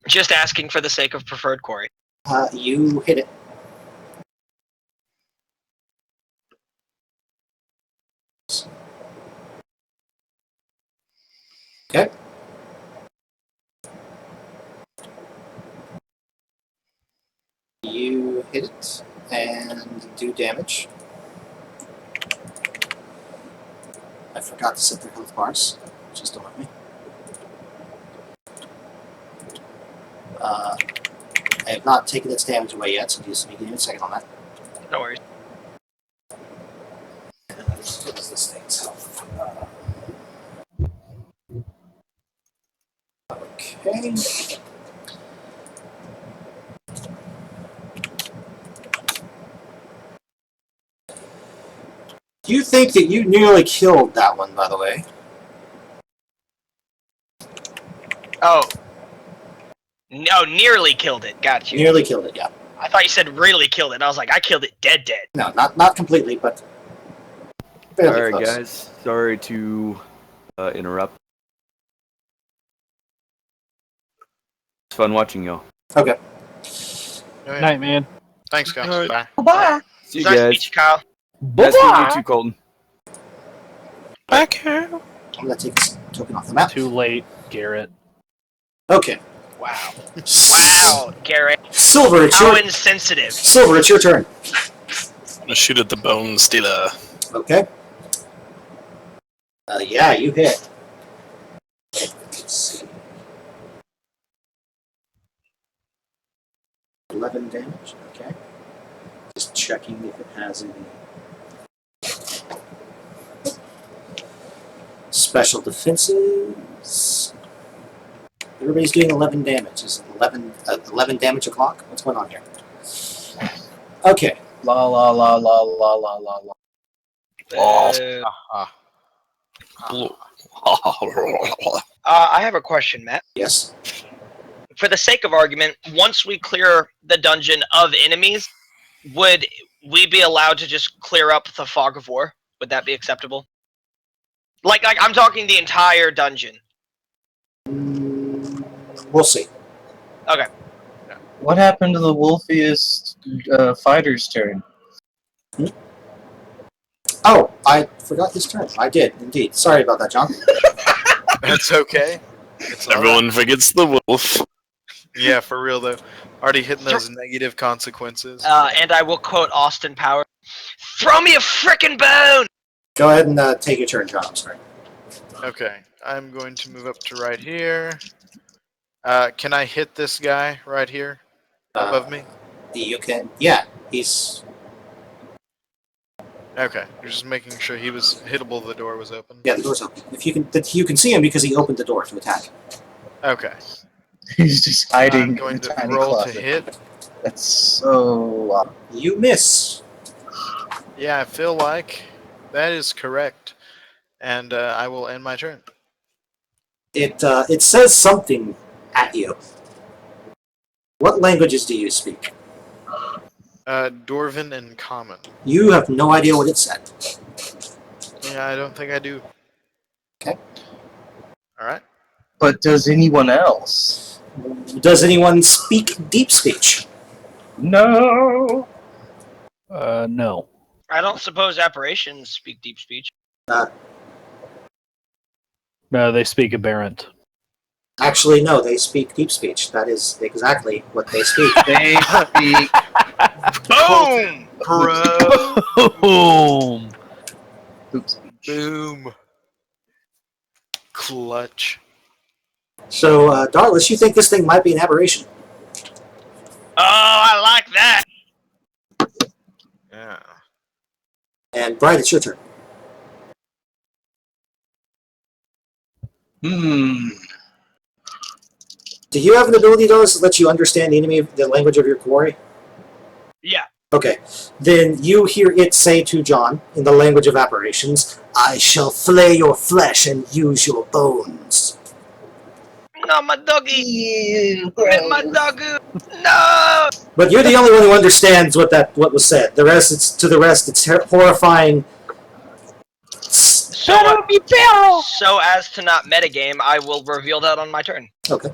Just asking for the sake of preferred quarry. You hit it. Okay. You hit it and do damage. I forgot to set their health bars. Just don't let me. I have not taken its damage away yet, so just give me a second on that. No worries. What is this thing's health? Okay. Do you think that you nearly killed that one, by the way? Oh. No, nearly killed it. Got you. Nearly killed it, yeah. I thought you said really killed it. I was like, I killed it dead. No, not completely, but fairly Alright, close. guys. Sorry to interrupt. It's fun watching y'all. Okay. Okay. Night, man. Thanks, guys. Alright. Bye. Bye. See you Nice to guys. meet you, Kyle. Nice to meet you too, Colton. I'm gonna take this token off the map. Too late, Garrett. Okay. Wow. Wow, Garrett. Silver, it's How your insensitive. Silver, it's your turn. I'm gonna shoot at the bone stealer. Okay. Yeah, you hit. Let's see. 11 damage. Okay. Just checking if it has any special defenses. Everybody's doing 11 damage. Is it 11 damage a clock? What's going on here? Okay. La la la la la la la la. Aha. I have a question, Matt. Yes. For the sake of argument, once we clear the dungeon of enemies, would we be allowed to just clear up the fog of war? Would that be acceptable? Like I'm talking the entire dungeon. We'll see. Okay. What happened to the wolfiest fighter's turn? Oh, I forgot his turn. I did, indeed. Sorry about that, John. That's okay. It's all Everyone forgets the wolf. right. Yeah, for real though. Already hitting those negative consequences. And I will quote Austin Powers. Throw me a frickin' bone! Go ahead and take your turn, John. I'm sorry. Okay, I'm going to move up to right here. Can I hit this guy right here above me? You can. Yeah, he's. Okay, you're just making sure he was hittable. The door was open. Yeah, the door's open. If you can see him because he opened the door to attack. Okay. He's just hiding I'm in going a to tiny roll closet. to hit. That's so. You miss. Yeah, I feel like that is correct, and I will end my turn. It says something at you. What languages do you speak? Dwarven and Common. You have no idea what it said. Yeah, I don't think I do. Okay. All right. But does anyone else? Does anyone speak deep speech? No. No. I don't suppose apparitions speak deep speech. No, they speak aberrant. Actually, no, they speak deep speech. That is exactly what they speak. They speak. Boom, bro. Boom. Poop speech. Boom. Clutch. So, Darlis, you think this thing might be an aberration? Oh, I like that. Yeah. And Brian, it's your turn. Do you have an ability, Darlis, that lets you understand the language of your quarry? Yeah. Okay. Then you hear it say to John, in the language of apparitions, I shall flay your flesh and use your bones. No, my doggy. My doggy. No. But you're the only one who understands what was said. The rest, it's horrifying. So as to not metagame, I will reveal that on my turn. Okay.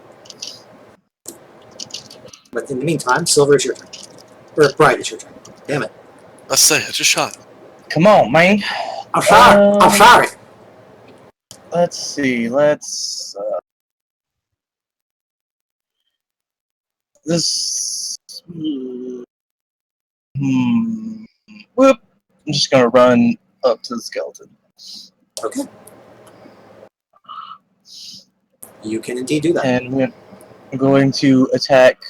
But in the meantime, Silver, it's your turn. Or Brian, it's your turn. Damn it. Let's say I just shot. Come on, man. I'm sorry. I'm sorry. Let's see. This. Whoop. I'm just gonna run up to the skeleton. Okay. You can indeed do that. And I'm going to attack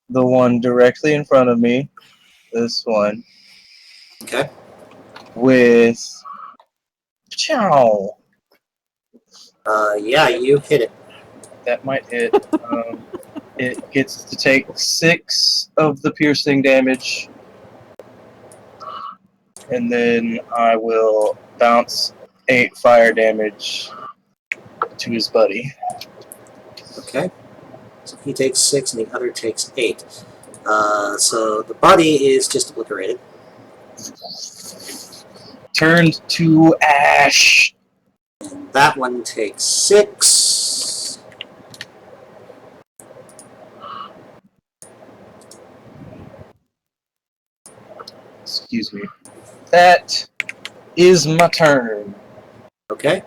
the one directly in front of me. This one. Okay. With. Chow. Yeah, you hit it. That might hit. It gets to take 6 of the piercing damage. And then I will bounce 8 fire damage to his buddy. Okay. So he takes 6 and the other takes 8. So the body is just obliterated. Turned to ash. That one takes 6. Excuse me. That is my turn. Okay.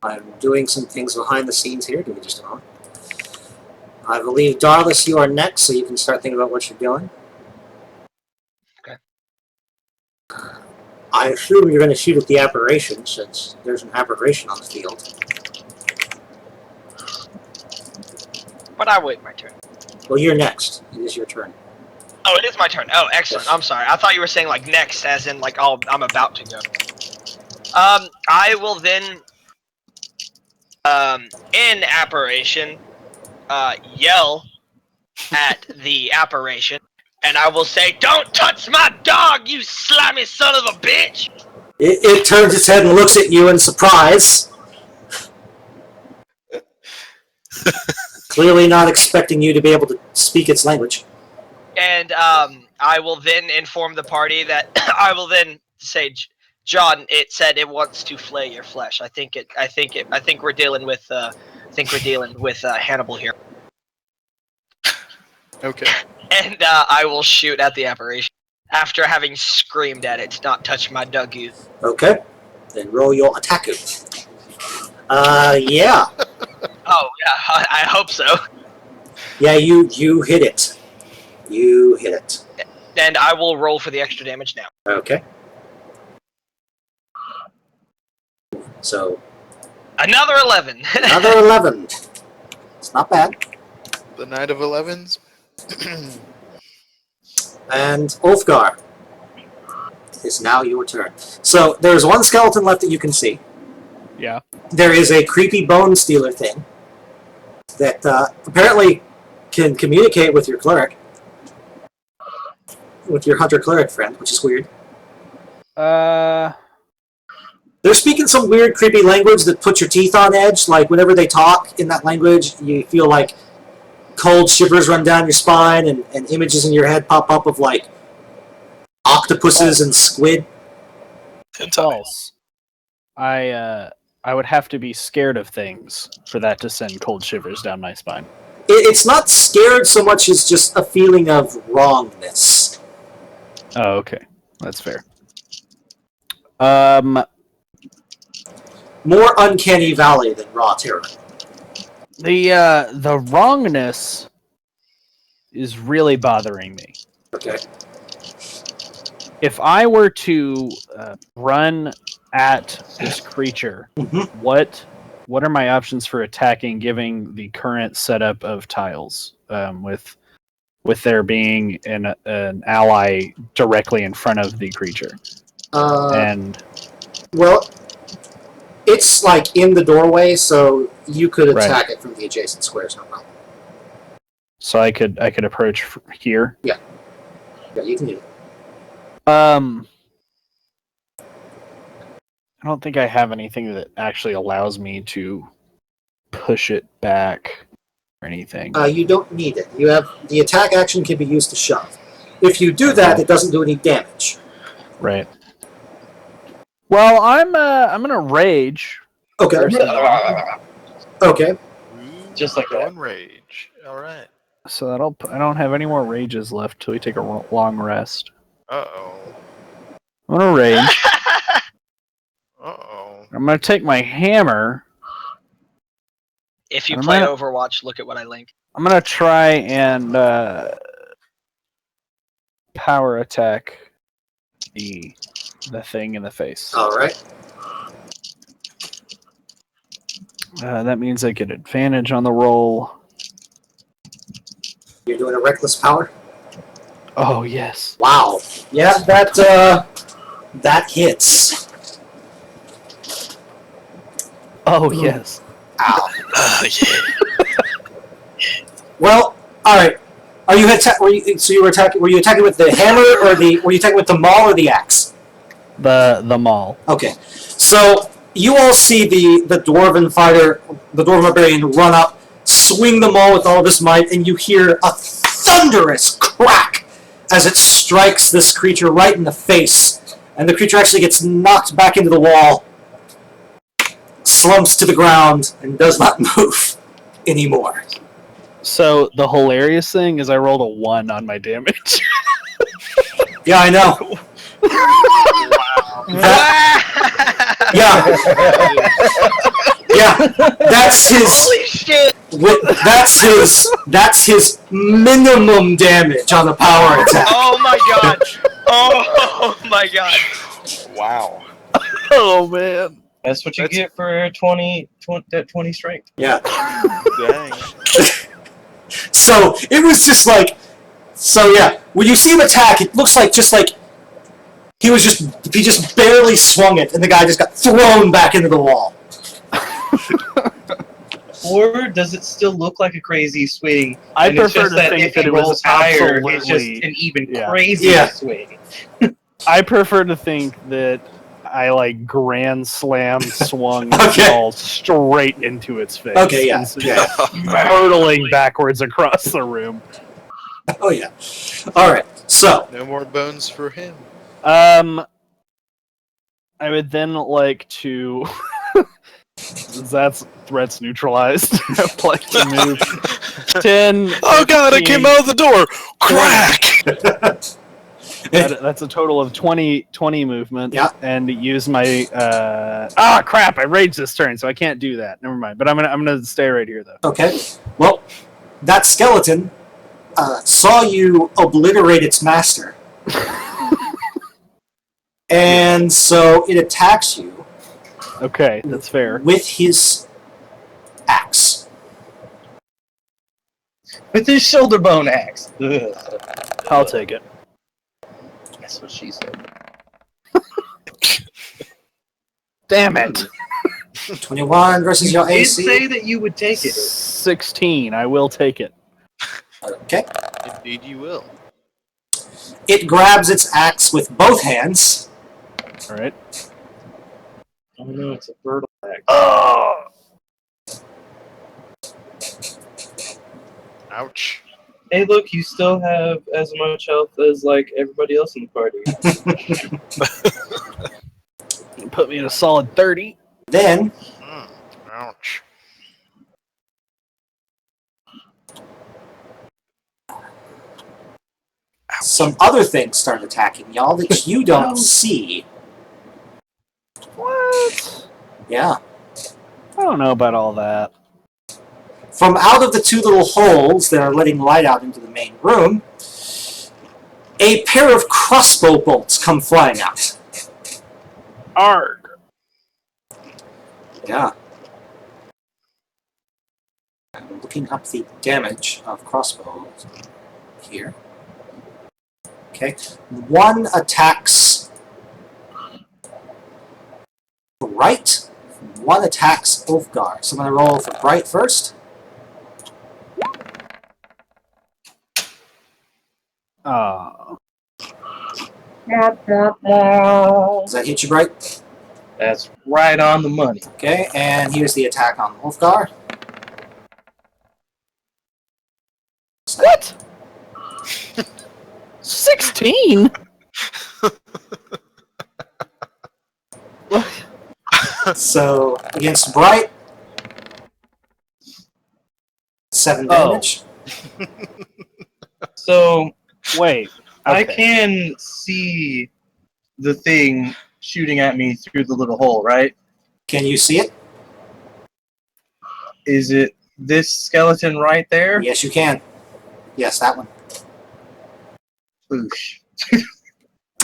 I'm doing some things behind the scenes here. Give me just a moment. I believe, Darlis, you are next, so you can start thinking about what you're doing. Okay. I assume you're going to shoot at the aberration, since there's an aberration on the field. But I wait my turn. Well, you're next. It is your turn. Oh, it is my turn. Oh, excellent. Yes. I'm sorry. I thought you were saying like next, as in like I'm about to go. I will then, in apparition, yell at the apparition, and I will say, "Don't touch my dog, you slimy son of a bitch!" It turns its head and looks at you in surprise. Clearly not expecting you to be able to speak its language. And I will then inform the party that I will then say, John, it said it wants to flay your flesh. I think we're dealing with Hannibal here. Okay. And I will shoot at the apparition after having screamed at it to not touch my doggy. Okay. Then roll your attack. Yeah. Oh yeah, I hope so. Yeah, you hit it. You hit it. And I will roll for the extra damage now. Okay. So Another 11. another 11. It's not bad. The Knight of 11s. And Ulfgar, it's now your turn. So there's one skeleton left that you can see. Yeah. There is a creepy bone stealer thing that apparently can communicate with your cleric, with your hunter cleric friend, which is weird. They're speaking some weird, creepy language that puts your teeth on edge. Like, whenever they talk in that language, you feel like cold shivers run down your spine, and images in your head pop up of, like, octopuses and squid. False. I would have to be scared of things for that to send cold shivers down my spine. It's not scared so much as just a feeling of wrongness. Oh, okay. That's fair. more uncanny valley than raw terror. The wrongness is really bothering me. Okay. If I were to run at this creature, Mhm. what are my options for attacking, given the current setup of tiles, with there being an ally directly in front of the creature? And Well, it's like in the doorway, so you could attack it from the adjacent squares, no problem. so I could approach here. Yeah, you can do it. I don't think I have anything that actually allows me to push it back or anything. You don't need it. You have the attack action can be used to shove. If you do that, it doesn't do any damage. Right. Well, I'm gonna rage. Okay. Okay. Just like that. One rage. All right. So I don't have any more rages left till we take a long rest. Uh-oh. I'm gonna rage. Uh-oh. I'm gonna take my hammer. If you I'm play not- Overwatch, look at what I link. I'm gonna try and power attack the thing in the face. All right. That means I get advantage on the roll. You're doing a reckless power. Oh yes. Wow. Yeah, that hits. Oh yes. Ow. Yeah. Well, all right. Are you Were you attacking? Were you attacking with the hammer or were you attacking with the maul or the axe? The maul. Okay. So you all see the dwarven fighter, the dwarven barbarian, run up, swing the maul with all of his might, and you hear a thunderous crack as it strikes this creature right in the face, and the creature actually gets knocked back into the wall, slumps to the ground, and does not move anymore. So the hilarious thing is I rolled a 1 on my damage. Yeah, I know. Yeah, yeah. That's his. Holy shit! That's his minimum damage on the power attack. Oh my god! Oh my god! Wow. Oh man. That's what you get for 20 strength. Yeah. Dang. So it was just like, so yeah. When you see him attack, it looks like he just barely swung it, and the guy just got thrown back into the wall. Or does it still look like a crazy swing? I and it's prefer just to think if that he it was rolls higher, it's just absolutely- an even yeah. crazier Yeah. swing. I prefer to think that I like grand slam swung Okay. the ball straight into its face. Okay, yeah, Instead yeah. of hurtling backwards across the room. Oh yeah. All right. So No more bones for him. I would then like to. That's threats neutralized. Like to move 10. Oh god, I came 15. out of the door! Crack! That's a total of 20 movement. Yeah. And use my crap! I raged this turn, so I can't do that. Never mind. But I'm gonna stay right here though. okay. Well, that skeleton saw you obliterate its master, and so it attacks you Okay, that's fair. with his axe. With his shoulder bone axe. Ugh. I'll take it. That's what she said. Damn it! 21 versus your You did AC. say that you would take it. 16. I will take it. Okay. Indeed you will. It grabs its axe with both hands. All right. Oh no, it's a bird axe. Oh! Ouch. Hey, look, you still have as much health as like everybody else in the party. Put me at a solid 30. Then Ouch. some other things start attacking y'all that you don't see. What? Yeah. don't know about all that. From out of the two little holes that are letting light out into the main room, a pair of crossbow bolts come flying out. Arg. Yeah. I'm looking up the damage of crossbows here. Okay. One attacks Bright, one attacks Ulfgar. So I'm going to roll for Bright first. Oh. Does that hit you, Bright? That's right on the money. Okay, and here's the attack on Ulfgar. What? 16? So against Bright, 7 damage. So Wait. I Okay. can see the thing shooting at me through the little hole, right? Can you see it? Is it this skeleton right there? Yes, you can. Yes, that one. Oosh.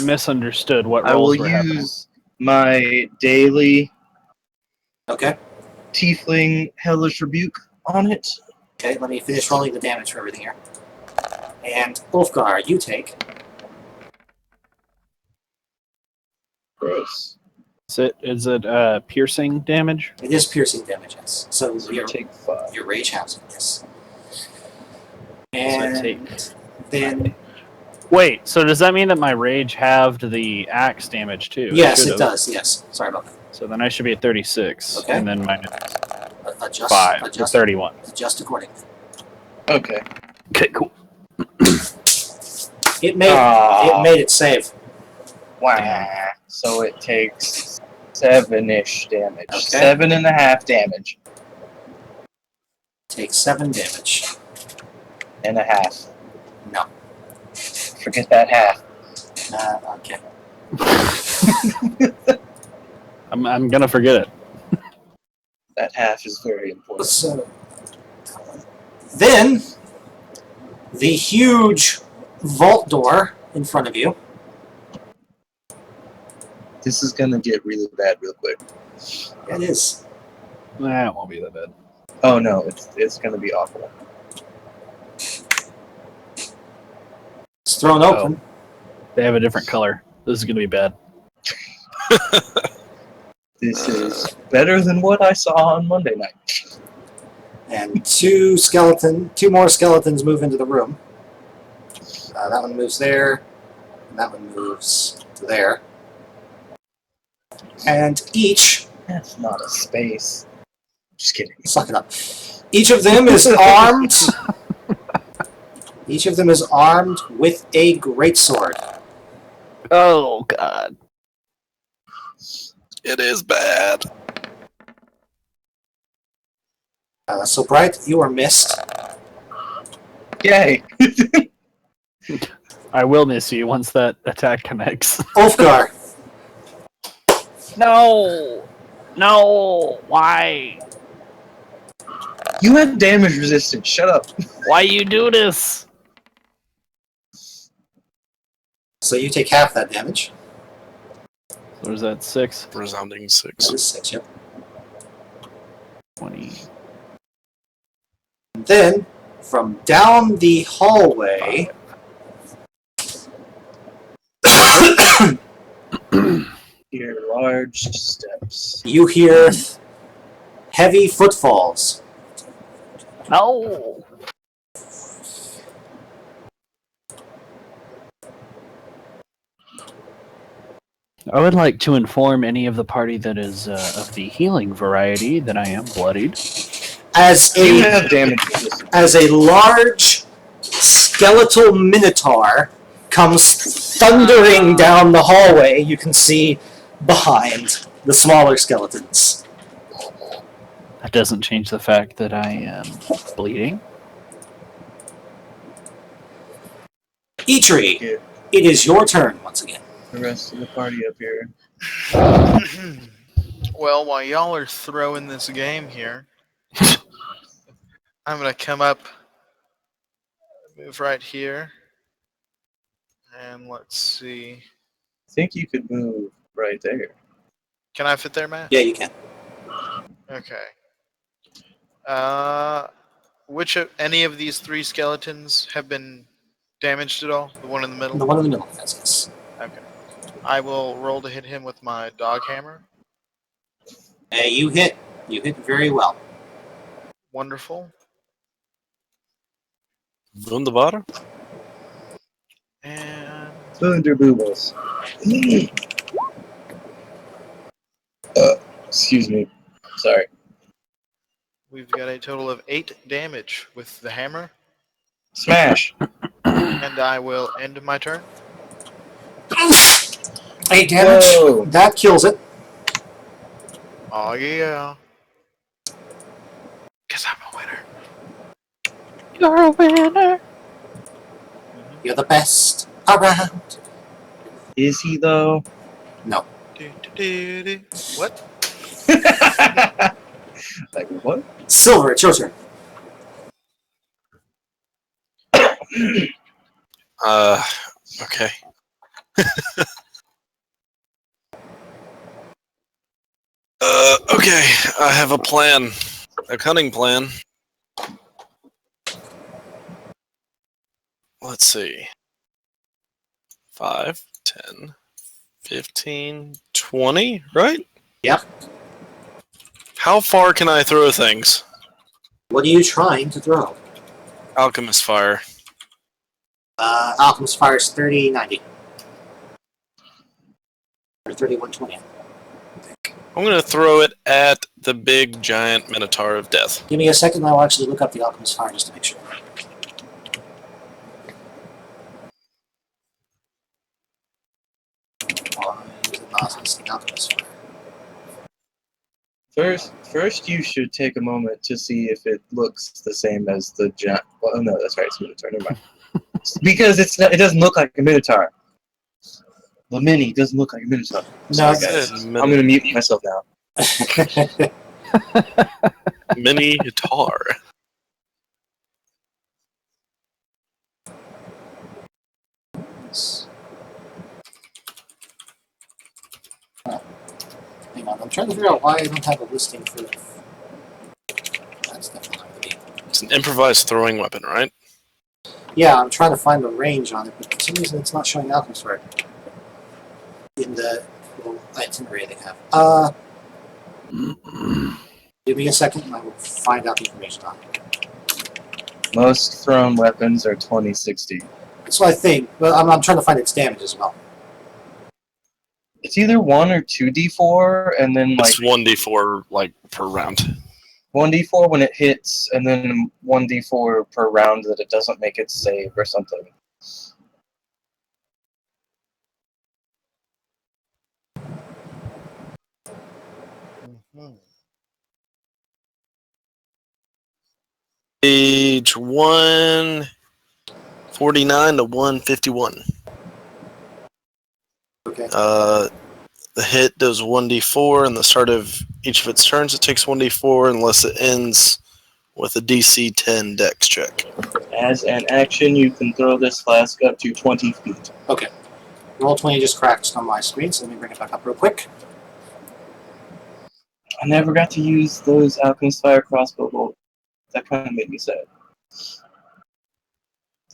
Misunderstood what I will rolls were happening. use my daily Okay. tiefling hellish rebuke on it. Okay, let me finish rolling the damage for everything here. And Ulfgar, you take. Gross. Is it piercing damage? It is piercing damage, yes. So So you take 5. your rage halves it, yes. So I And take then Wait, so does that mean that my rage halved the axe damage too? yes, it should've. does. Yes, sorry about that. So then I should be at 36, Okay. and then minus Adjust. 5 to Adjust. 31. Adjust accordingly. Okay. Okay, cool. It made Aw. it made it save. Wow. So it takes 7-ish damage. Okay. 7.5 damage. Takes 7 damage. And a half. No. Forget that half. Okay. I'm gonna forget it. That half is very important. So then the huge vault door in front of you. This is gonna get really bad real quick. It is. Nah, it won't be that bad. Oh no, it's gonna be awful. It's thrown open. They have a different color. This is gonna be bad. This is better than what I saw on Monday night. And two more skeletons move into the room. That one moves there, and that one moves to there. And each, That's not a space. Just kidding. suck it up. Each of them is armed. Each of them is armed with a greatsword. Oh god. It is bad. So Bright, you are missed. Yay! I will miss you once that attack connects. Ulfgar, No! No! Why? You have damage resistance. Shut up. Why you do this? so you take half that damage. What is that? 6? Resounding 6. That is 6, yep. 20. And then, from down the hallway, Here, large steps. you hear heavy footfalls. No! I would like to inform any of the party that is of the healing variety that I am bloodied. As You a have damage resistance. as a large skeletal minotaur comes thundering down the hallway, you can see behind the smaller skeletons. That doesn't change the fact that I am bleeding. Eitri, Yeah. it is your turn once again. The rest of the party up here. Well, while y'all are throwing this game here, I'm gonna come up, move right here, and let's see. I think you could move right there. Can I fit there, Matt? Yeah, you can. Okay. Which of any of these three skeletons have been damaged at all? The one in the middle? The one in the middle has this. Okay. I will roll to hit him with my dog hammer. Hey, you hit. You hit very well. Wonderful. Wunderbar. And Thunder Boobles. Excuse me. Sorry. we've got a total of 8 damage with the hammer. Smash. And I will end my turn. 8 damage. Whoa. That kills it. Oh yeah. Cause I'm a winner. You're a winner. You're the best around. Is he though? What? Like what? Silver, it's your turn. Okay. Okay, I have a plan. A cunning plan. Let's see. 5, 10, 15, 20, right? Yep. How far can I throw things? What are you trying to throw? Alchemist fire. Alchemist Fire's 30-90. Or 31-20. I'm gonna throw it at the big giant Minotaur of Death. Give me a second, I'll actually look up the Alchemist Fire just to make sure. Why is it not the Alchemist Fire? First, you should take a moment to see if it looks the same as the giant. Well, no, that's right. It's Minotaur. Never mind. Because it doesn't look like a Minotaur. The mini doesn't look like a Minotaur. No, Sorry, it's- guys. I'm gonna mute myself now. Minotaur. Hang on, I'm trying to figure out why I don't have a listing for it. That's definitely not the game. It's an improvised throwing weapon, right? Yeah, I'm trying to find the range on it, but for some reason it's not showing Alchemist Fire in the little itinerary they have. Give me a second and I will find out the information on it. Most thrown weapons are 2060. That's what I think, but I'm trying to find its damage as well. It's either 1 or 2d4, and then like It's 1d4 like per round. 1d4 when it hits, and then 1d4 per round that it doesn't make its save or something. Page 149 to 151. Okay. The hit does 1d4, and the start of each of its turns it takes 1d4 unless it ends with a DC 10 dex check. As an action, you can throw this flask up to 20 feet. Okay. Roll20 just cracked on my screen, so let me bring it back up real quick. I never got to use those Alchemist Fire crossbow bolts. That kind of made me sad.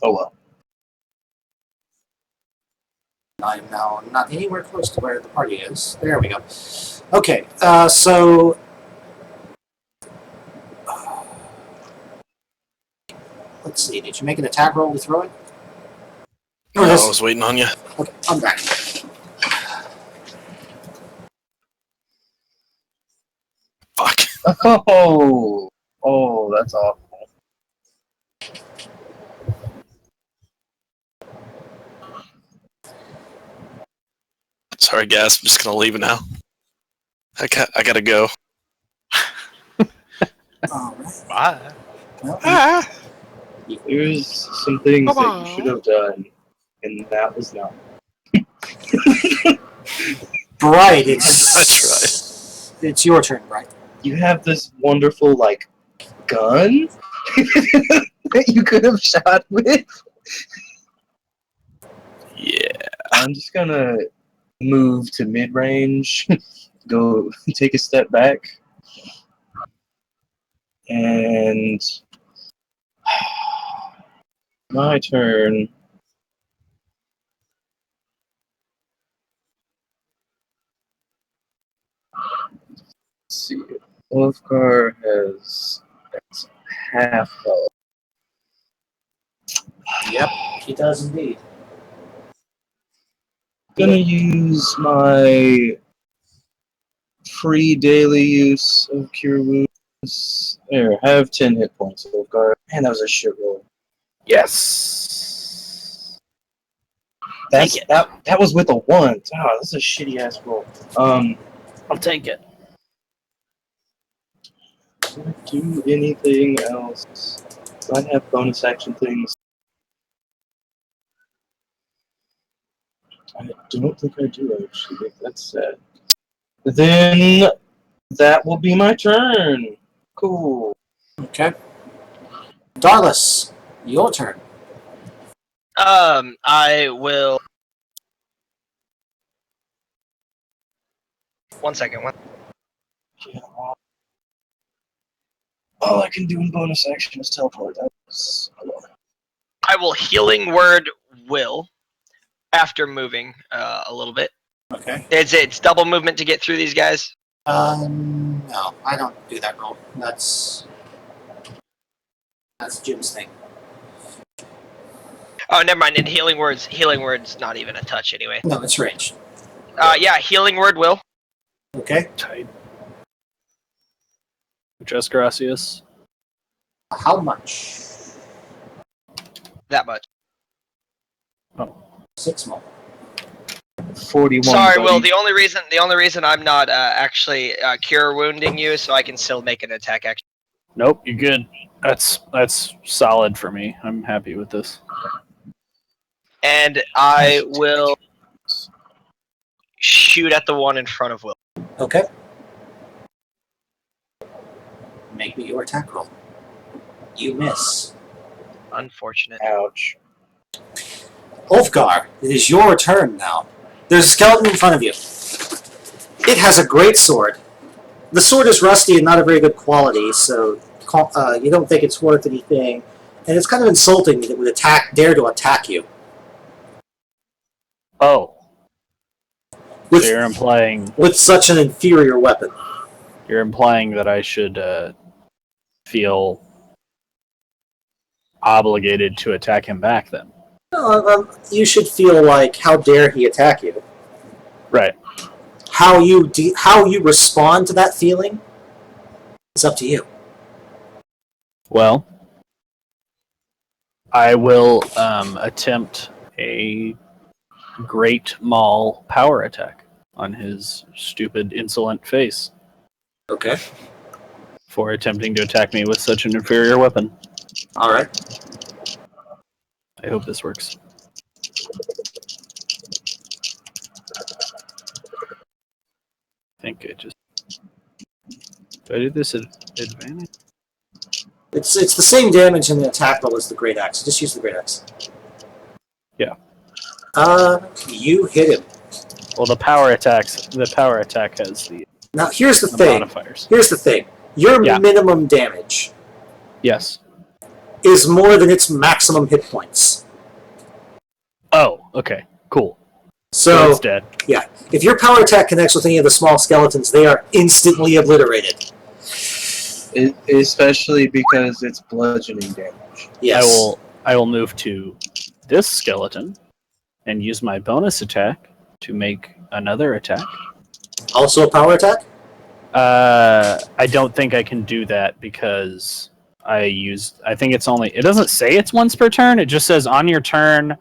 Oh well. I am now not anywhere close to where the party is. There we go. Okay, so... let's see, did you make an attack roll to throw it? I was waiting on you. Okay, I'm back. Fuck. Oh, that's awful. Sorry, guys. I'm just gonna leave it now. I gotta go. Alright. Bye. Well, There's some things that you should have done, and that was not. Bright, it's... it's your turn, Bright. You have this wonderful, like, gun that you could have shot with. Yeah. I'm just gonna move to mid-range, go take a step back, and my turn. Let's see. Wolfgar has that's half health. Yep, he does indeed. Gonna use my free daily use of Cure Wounds. There, have 10 hit points, Wolfgar. Man, that was a shit roll. Yes. That's, Take it. that was with a 1. Oh, that's a shitty ass roll. I'll take it. Did I do anything else? Do I have bonus action things? I don't think I do, actually. That's sad. Then that will be my turn. Cool. Okay. Darlis, your turn. I will. 1 second. Yeah, all I can do in bonus action is teleport. That's I will healing word will after moving a little bit. Okay. It's double movement to get through these guys. No, I don't do that roll. That's Jim's thing. Oh, never mind. In healing word's not even a touch anyway. No, it's range. Yeah, healing word will. Okay. Tight. Muchas gracias. How much? That much. 6 more. 41. Sorry, buddy. Will. The only reason I'm not actually cure wounding you is so I can still make an attack action. Nope, you're good. That's solid for me. I'm happy with this. And I will shoot at the one in front of Will. Okay. Make me your attack roll. You miss. Unfortunate. Ouch. Ulfgar, it is your turn now. There's a skeleton in front of you. It has a great sword. The sword is rusty and not a very good quality, so you don't think it's worth anything. And it's kind of insulting that it would dare to attack you. Oh, so With, you're implying with such an inferior weapon. that I should feel obligated to attack him back then. You should feel like, how dare he attack you? Right. How you respond to that feeling is up to you. Well, I will attempt a Great Maul power attack on his stupid, insolent face Okay. for attempting to attack me with such an inferior weapon. All right. I hope this works. I think I just... Do I do this at advantage? It's the same damage in the attack roll as the great axe. Just use the great axe. Yeah. You hit him. Well, the power attack has the Now here's the thing. modifiers. Here's the thing. Your Yeah. minimum damage Yes. is more than its maximum hit points. Oh, okay. Cool. So it's dead. yeah, if your power attack connects with any of the small skeletons, they are instantly obliterated. Especially because it's bludgeoning damage. Yes. I will move to this skeleton and use my bonus attack to make another attack. Also a power attack? I don't think I can do that because I think it's only... It doesn't say it's once per turn. It just says on your turn...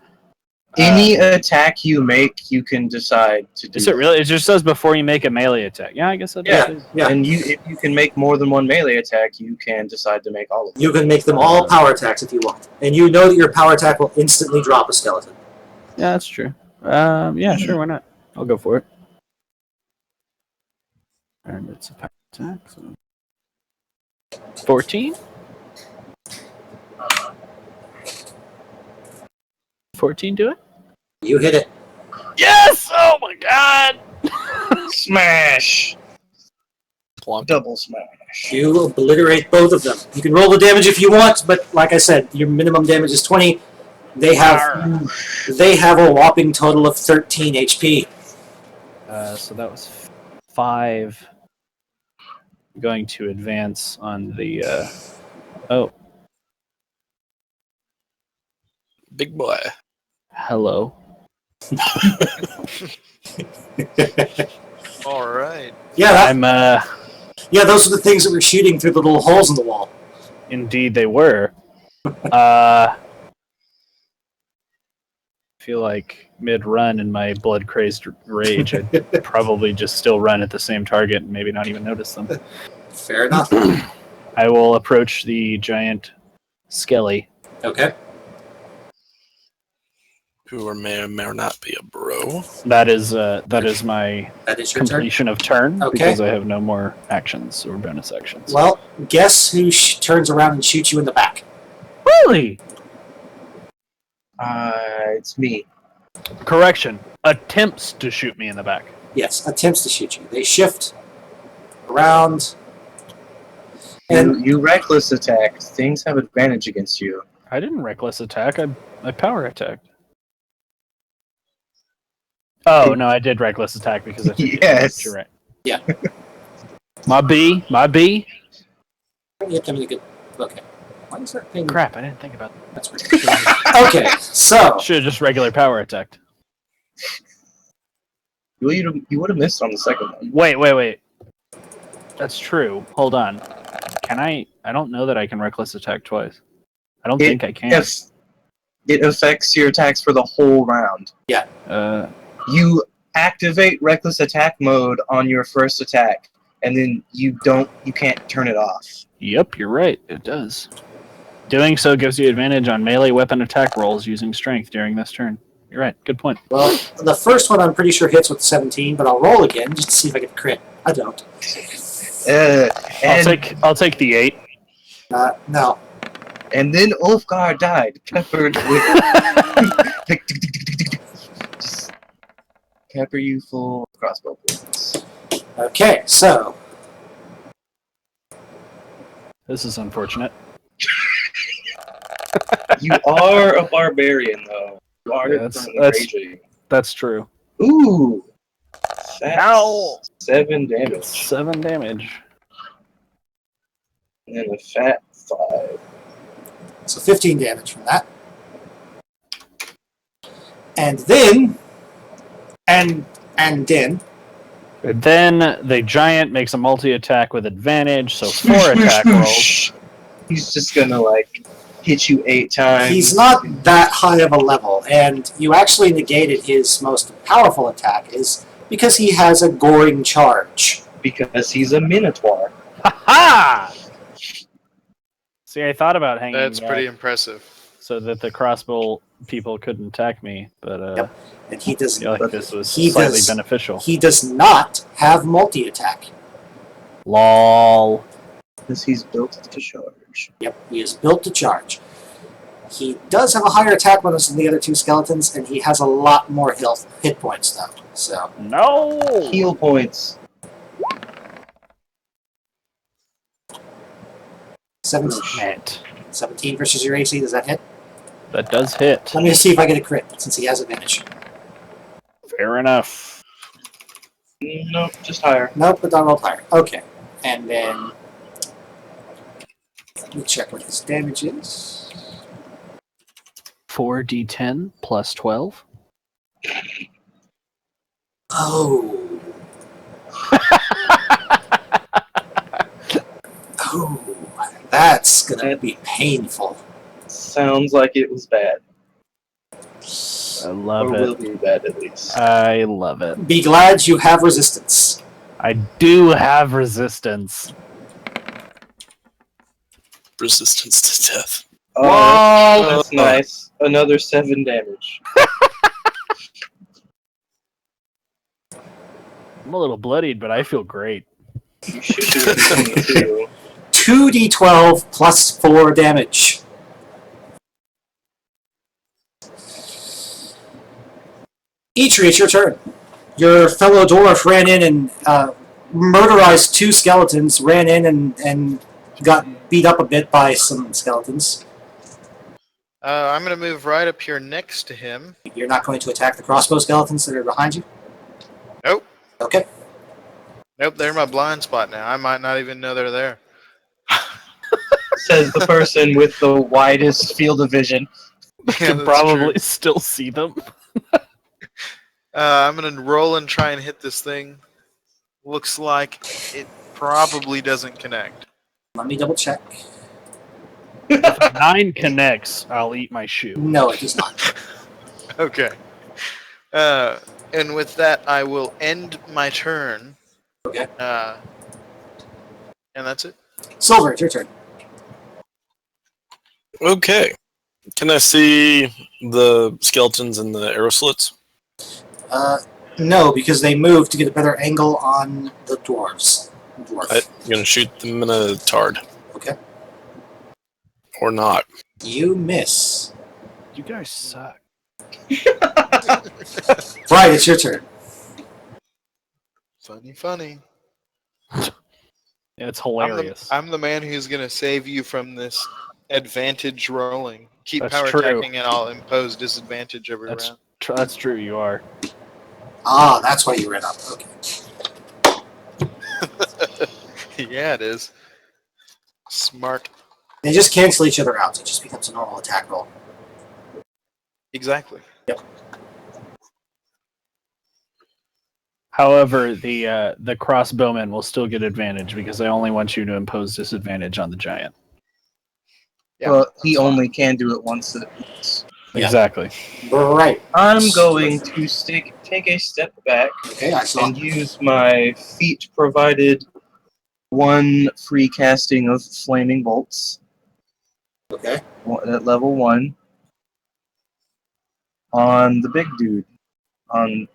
Any attack you make, you can decide to do. Is it really? It just says before you make a melee attack. Yeah, I guess that Yeah. is. Yeah. And if you can make more than one melee attack, you can decide to make all of them. You can make them all power attacks if you want. And you know that your power attack will instantly drop a skeleton. Yeah, that's true. Yeah, sure, why not? I'll go for it. And it's a power attack. So 14? 14 do it? You hit it. Yes! Oh my god! Smash! Plonk. Double smash. You obliterate both of them. You can roll the damage if you want, but like I said, your minimum damage is 20. They have a whopping total of 13 HP. So that was 5. Going to advance on the. Oh, Big boy. hello. All right. Yeah, I'm. yeah, those are the things that were shooting through the little holes in the wall. Indeed, they were. I feel like mid-run in my blood-crazed rage, I'd probably just still run at the same target and maybe not even notice them. Fair enough. I will approach the giant skelly. Okay. Who may or may not be a bro. That is my That is your turn. completion of turn Okay. because I have no more actions or bonus actions. Well, guess who turns around and shoots you in the back? Really? It's me. Correction. Attempts to shoot me in the back. Yes, attempts to shoot you. They shift around. And You reckless attack. Things have advantage against you. I didn't reckless attack. I power attacked. Oh no, I did reckless attack because I took Yes. You're right. Yeah. My B. you have to make a good. Okay. Why is that thing? Crap, I didn't think about that. That's weird. Okay, so Should have just regular power attacked. You would have missed on the second one. Wait. That's true. Hold on. Can I? I don't know that I can reckless attack twice. I don't think I can. Yes. It affects your attacks for the whole round. You activate reckless attack mode on your first attack, and then you can't turn it off. Yep, you're right. It does. Doing so gives you advantage on melee weapon attack rolls using strength during this turn. You're right. Good point. well, the first one I'm pretty sure hits with 17, but I'll roll again just to see if I get a crit. I don't. I'll take the 8. No. And then Ulfgar died, peppered with just pepper you full of crossbow bullets. Okay, so This is unfortunate. You are a barbarian, though. You are Yeah, currently that's- raging. That's true. Ooh, that's Ow! 7 damage, 7 damage. and then a fat 5. So 15 damage from that. And then, and then, Then the giant makes a multi-attack with advantage, so 4 attack rolls. He's just gonna hit you 8 times. he's not that high of a level, and you actually negated his most powerful attack is because he has a goring charge. because he's a minotaur. Ha! See, I thought about hanging That's back pretty impressive. so that the crossbow people couldn't attack me, but Yep. And he does, I feel like this was He slightly does- beneficial. he does not have multi-attack. Lol. Because he's built to charge. Yep, he is built to charge. He does have a higher attack bonus than the other two skeletons, and he has a lot more hit points, though. So, No! Heal points. 17 versus your AC, does that hit? That does hit. Let me see if I get a crit, since he has advantage. Fair enough. No, just higher. Nope, but I rolled higher. Okay. And then, let me check what his damage is. 4d10 plus 12. Oh. Oh. That's gonna be painful. Sounds like it was bad. I love Or will it. be bad, at least. I love it. Be glad you have resistance. I do have resistance. Resistance to death. Oh, that's nice. Another 7 damage. I'm a little bloodied, but I feel great. You should do it 2d12 plus 4 damage. Eitri, it's your turn. Your fellow dwarf ran in and murderized 2 skeletons, ran in and got beat up a bit by some skeletons. I'm going to move right up here next to him. You're not going to attack the crossbow skeletons that are behind you? Nope. Okay. Nope, they're my blind spot now. I might not even know they're there. Says the person with the widest field of vision. Yeah, Can that's probably true. still see them. I'm going to roll and try and hit this thing. Looks like it probably doesn't connect. Let me double check. If 9 connects, I'll eat my shoe. No, it does not. Okay. And with that, I will end my turn. Okay. And that's it. Silver, it's your turn. Okay. Can I see the skeletons and the arrow slits? No, because they moved to get a better angle on the dwarves. Dwarf. I'm gonna shoot the Minotaur. Okay. Or not. You miss. You guys suck. Right, it's your turn. Funny. Yeah, it's hilarious. I'm the man who's going to save you from this advantage rolling. Keep That's power true. attacking and I'll impose disadvantage every That's round. That's true. You are. Ah, that's why you ran up. Okay. Yeah, it is. Smart. They just cancel each other out. So it just becomes a normal attack roll. Exactly. However, the crossbowman will still get advantage because I only want you to impose disadvantage on the giant. Yeah, Well, he that's fine. only can do it once. Yeah. Exactly. Right. I'm going to take a step back Okay, I saw. and use my feat provided 1 free casting of flaming bolts Okay. at level 1 on the big dude, on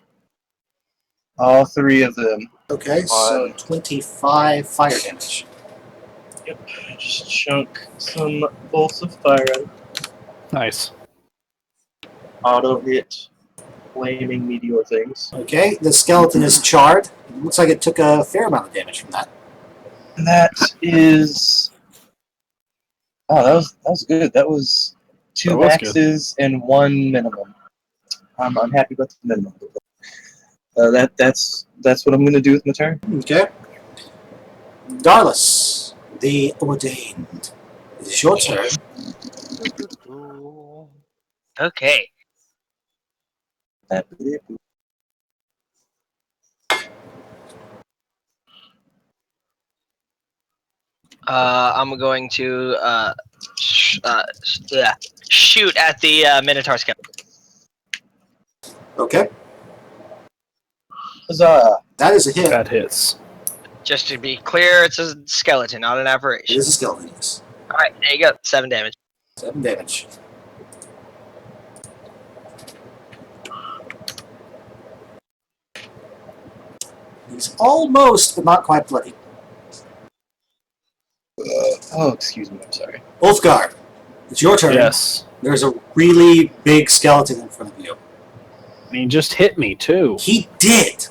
all 3 of them. Okay, so 25 fire damage. Yep, just chunk some bolts of fire at him. Nice. Auto hit flaming meteor things. Okay, the skeleton is charred. Looks like it took a fair amount of damage from that. That is. Oh, that was good. That was 2 That was good. maxes and 1 minimum. I'm happy with the minimum. That's what I'm gonna do with my turn. Okay. Darlis, the Ordained. It is your turn. Okay. I'm going to shoot at the Minotaur skeleton. Okay, Huzzah! that is a hit. That hits. Just to be clear, it's a skeleton, not an It aberration. is a skeleton, yes. Alright, there you go. 7 damage. 7 damage. He's almost, but not quite bloody. Oh, excuse me. I'm sorry. Ulfgar, it's your turn. Yes. There's a really big skeleton in front of you. And he just hit me too. He did.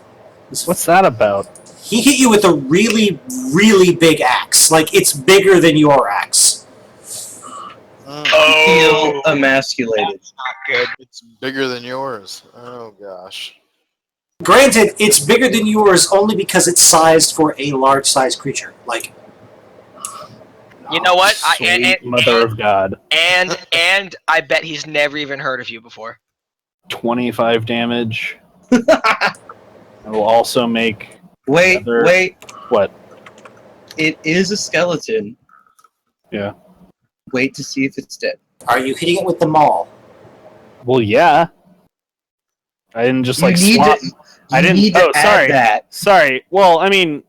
What's that about? He hit you with a really, really big axe. Like, it's bigger than your axe. Feel emasculated. Good. It's bigger than yours. Oh gosh. Granted, it's bigger than yours only because it's sized for a large-sized creature. Like, You know what? Sweet mother of God. And I bet he's never even heard of you before. 25 damage. I will also make Wait, Another- wait. what? It is a skeleton. Yeah. Wait to see if it's dead. are you hitting it with the maul? Well, yeah. I didn't just like you need swap. to, I you didn't- Need to oh, add sorry. That. Sorry. Well, I mean,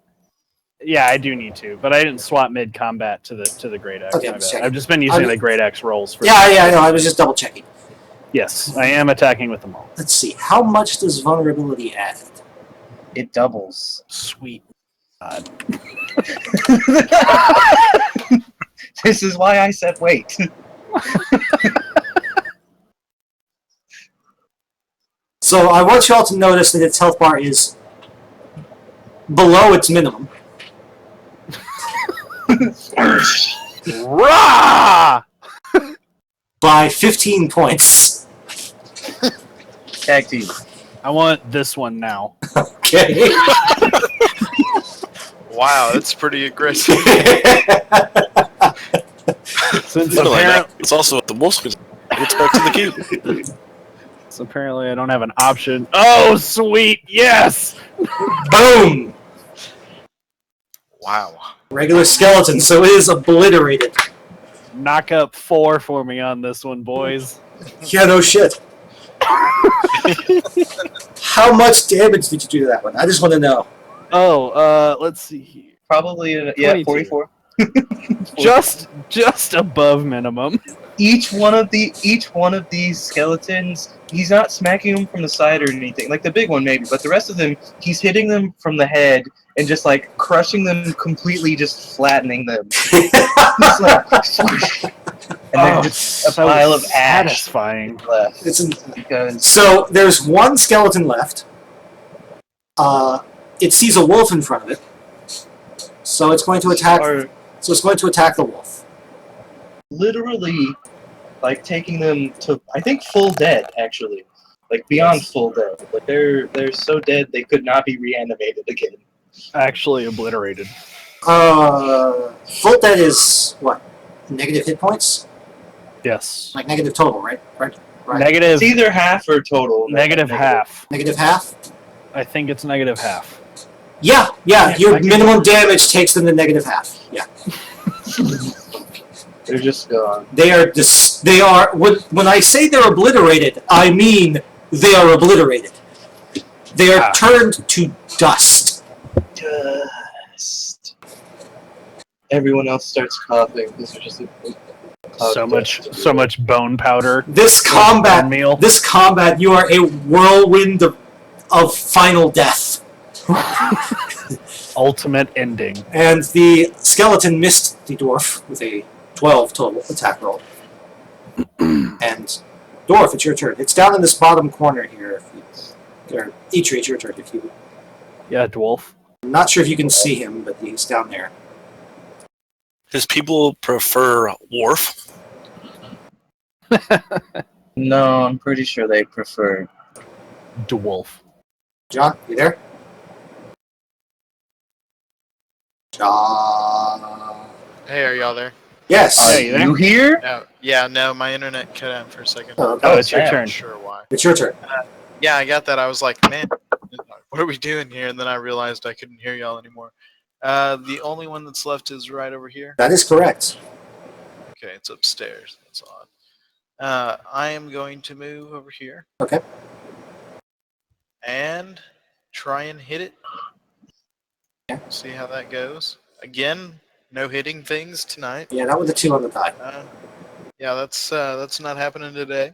yeah, I do need to, but I didn't swap mid combat to the great axe. Okay, my I'm bad. checking. I've just been using I'm- the great axe rolls for. Yeah, I know. I was just double-checking. Yes, I am attacking with them all. Let's see. How much does vulnerability add? It doubles. Sweet. God. This is why I said wait. So I want you all to notice that its health bar is below its minimum. Rah! By 15 points. Tag team. I want this one now. Okay. Wow, that's pretty aggressive. Since Not only that, apparently, it's also the wolf gets back to the cube. I don't have an option. Oh, sweet, yes! Boom! Wow. Regular skeleton, so it is obliterated. Knock up 4 for me on this one, boys. Yeah, no shit. How much damage did you do to that one? I just want to know. Oh, let's see here. Probably, 22. 44. Just above minimum. Each one of these skeletons, he's not smacking them from the side or anything. Like the big one maybe, but the rest of them, he's hitting them from the head and just like crushing them completely, just flattening them. It's like, and then just a so pile of ash satisfying. left. It's an, Because so there's one skeleton left. It sees a wolf in front of it. So it's going to attack. are So it's going to attack the wolf. literally like taking them to, I think, full dead actually, like beyond full dead. Like they're so dead they could not be reanimated again. Actually obliterated. Full dead is what? Negative hit points? Yes. Like negative total, right? Right. Negative. It's either half or total. Negative half. Negative half? I think it's negative half. Yeah. Yeah, Your I can- minimum damage takes them to negative half. Yeah. They're just gone. They are they are when I say they're obliterated, I mean they are obliterated. They are Ah. turned to dust. Dust. Everyone else starts coughing. This is just a cloud So of much dust. bone powder. This Bone combat, meal. you are a whirlwind of final death. Ultimate ending. And the skeleton missed the dwarf with a 12 total attack roll. And dwarf, it's your turn. It's down in this bottom corner here. Or Eitri, it's your turn. If you, Yeah, dwarf. I'm not sure if you can see him, but he's down there. His people prefer Worf. No, I'm pretty sure they prefer. Dwarf. John, you there? John. Hey, are y'all there? Yes. Are you there? you here? Oh, yeah, no, my internet cut out for a second. Oh, Oh, it's your Sam. turn. Not sure why. it's your turn. Yeah, I got that. I was like, man, what are we doing here? And then I realized I couldn't hear y'all anymore. The only one that's left is right over here. That is correct. Okay, it's upstairs. That's odd. I am going to move over here. Okay. And try and hit it. Yeah. See how that goes. Again, no hitting things tonight. Yeah, not with the 2 on the die. Yeah, that's not happening today.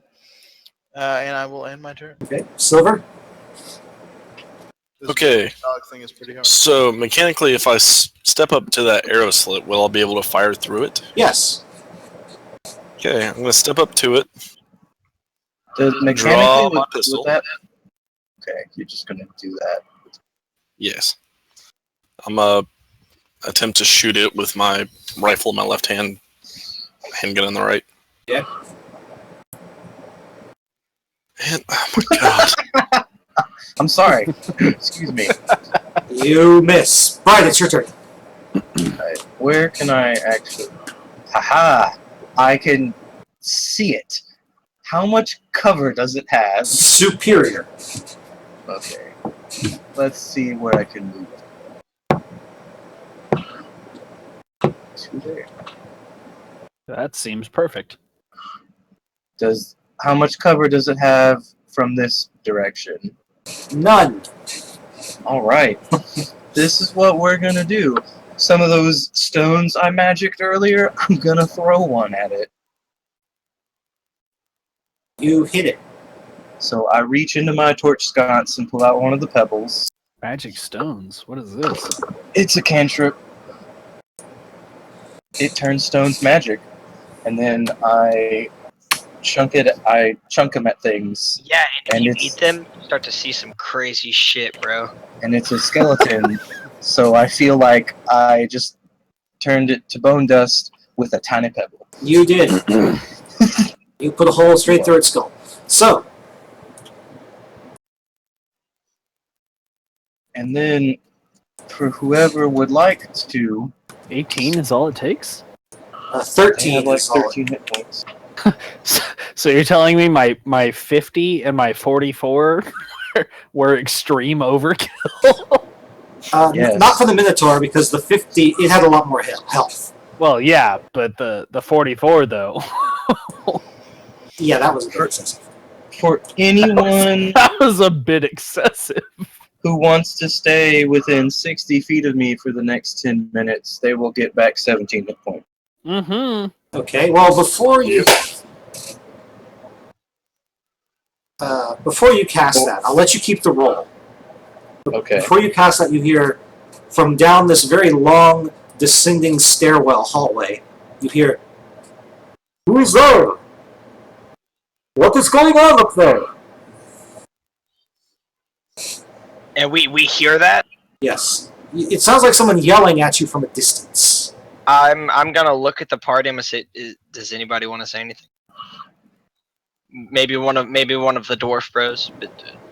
And I will end my turn. Okay. Silver? This Okay. dog thing is pretty hard. So mechanically, if I step up to that arrow slit, will I be able to fire through it? Yes. Okay, I'm gonna step up to it. Does Draw mechanically my with pistol. that? Okay, you're just gonna do that. Yes. I'm gonna attempt to shoot it with my rifle in my left hand, handgun in the right. Yeah. And, oh my god. I'm sorry. Excuse me. You miss. Brian, it's your turn. Right, where can I actually? Haha! I can see it. How much cover does it have? Superior. Okay. Let's see where I can move it. To there. That seems perfect. How much cover does it have from this direction? None. Alright. This is what we're gonna do. Some of those stones I magicked earlier, I'm gonna throw one at it. You hit it. So I reach into my torch sconce and pull out one of the pebbles. Magic stones. What is this? It's a cantrip. it turns stones magic, and then I chunk them at things, Yeah, and And you it's- eat them, you start to see some crazy shit, bro. and it's a skeleton. So I feel like I just turned it to bone dust with a tiny pebble. You did. You put a hole straight through its skull. So, And then, for whoever would like to, 18 is all it takes. I 13 have like is all. 13 hit points. So you're telling me my 50 and my 44 were extreme overkill? Yes. Not for the Minotaur, because the 50, it had a lot more health. Well, yeah, but the 44 though. Yeah, that was very excessive. For anyone That was a bit excessive. who wants to stay within 60 feet of me for the next 10 minutes, they will get back 17 hit points. Mm-hmm. Okay, well, before you cast that, I'll let you keep the roll. Okay. Before you cast that, you hear from down this very long, descending stairwell hallway, you hear, "Who's there? What is going on up there?" And we hear that. Yes. It sounds like someone yelling at you from a distance. I'm gonna look at the party. I'm gonna say, does anybody want to say anything? Maybe one of the dwarf bros,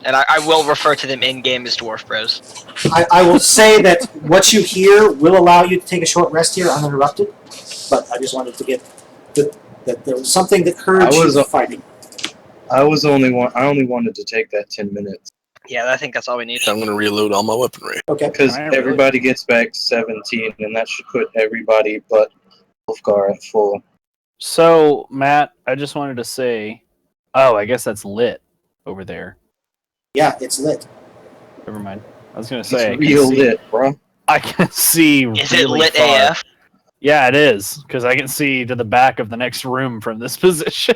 and I will refer to them in game as dwarf bros. I will say that what you hear will allow you to take a short rest here uninterrupted, but I just wanted to get that there was something that heard I was you fighting. I only wanted to take that 10 minutes Yeah, I think that's all we need. I'm gonna reload all my weaponry. Okay. because Can I really? everybody gets back 17, and that should put everybody but Wolfgar at full. So, Matt, I just wanted to say, oh, I guess that's lit over there. Yeah, it's lit. Never mind. I was gonna It's say, real lit, bro. I can see. Is it really lit far. AF? Yeah, it is because I can see to the back of the next room from this position.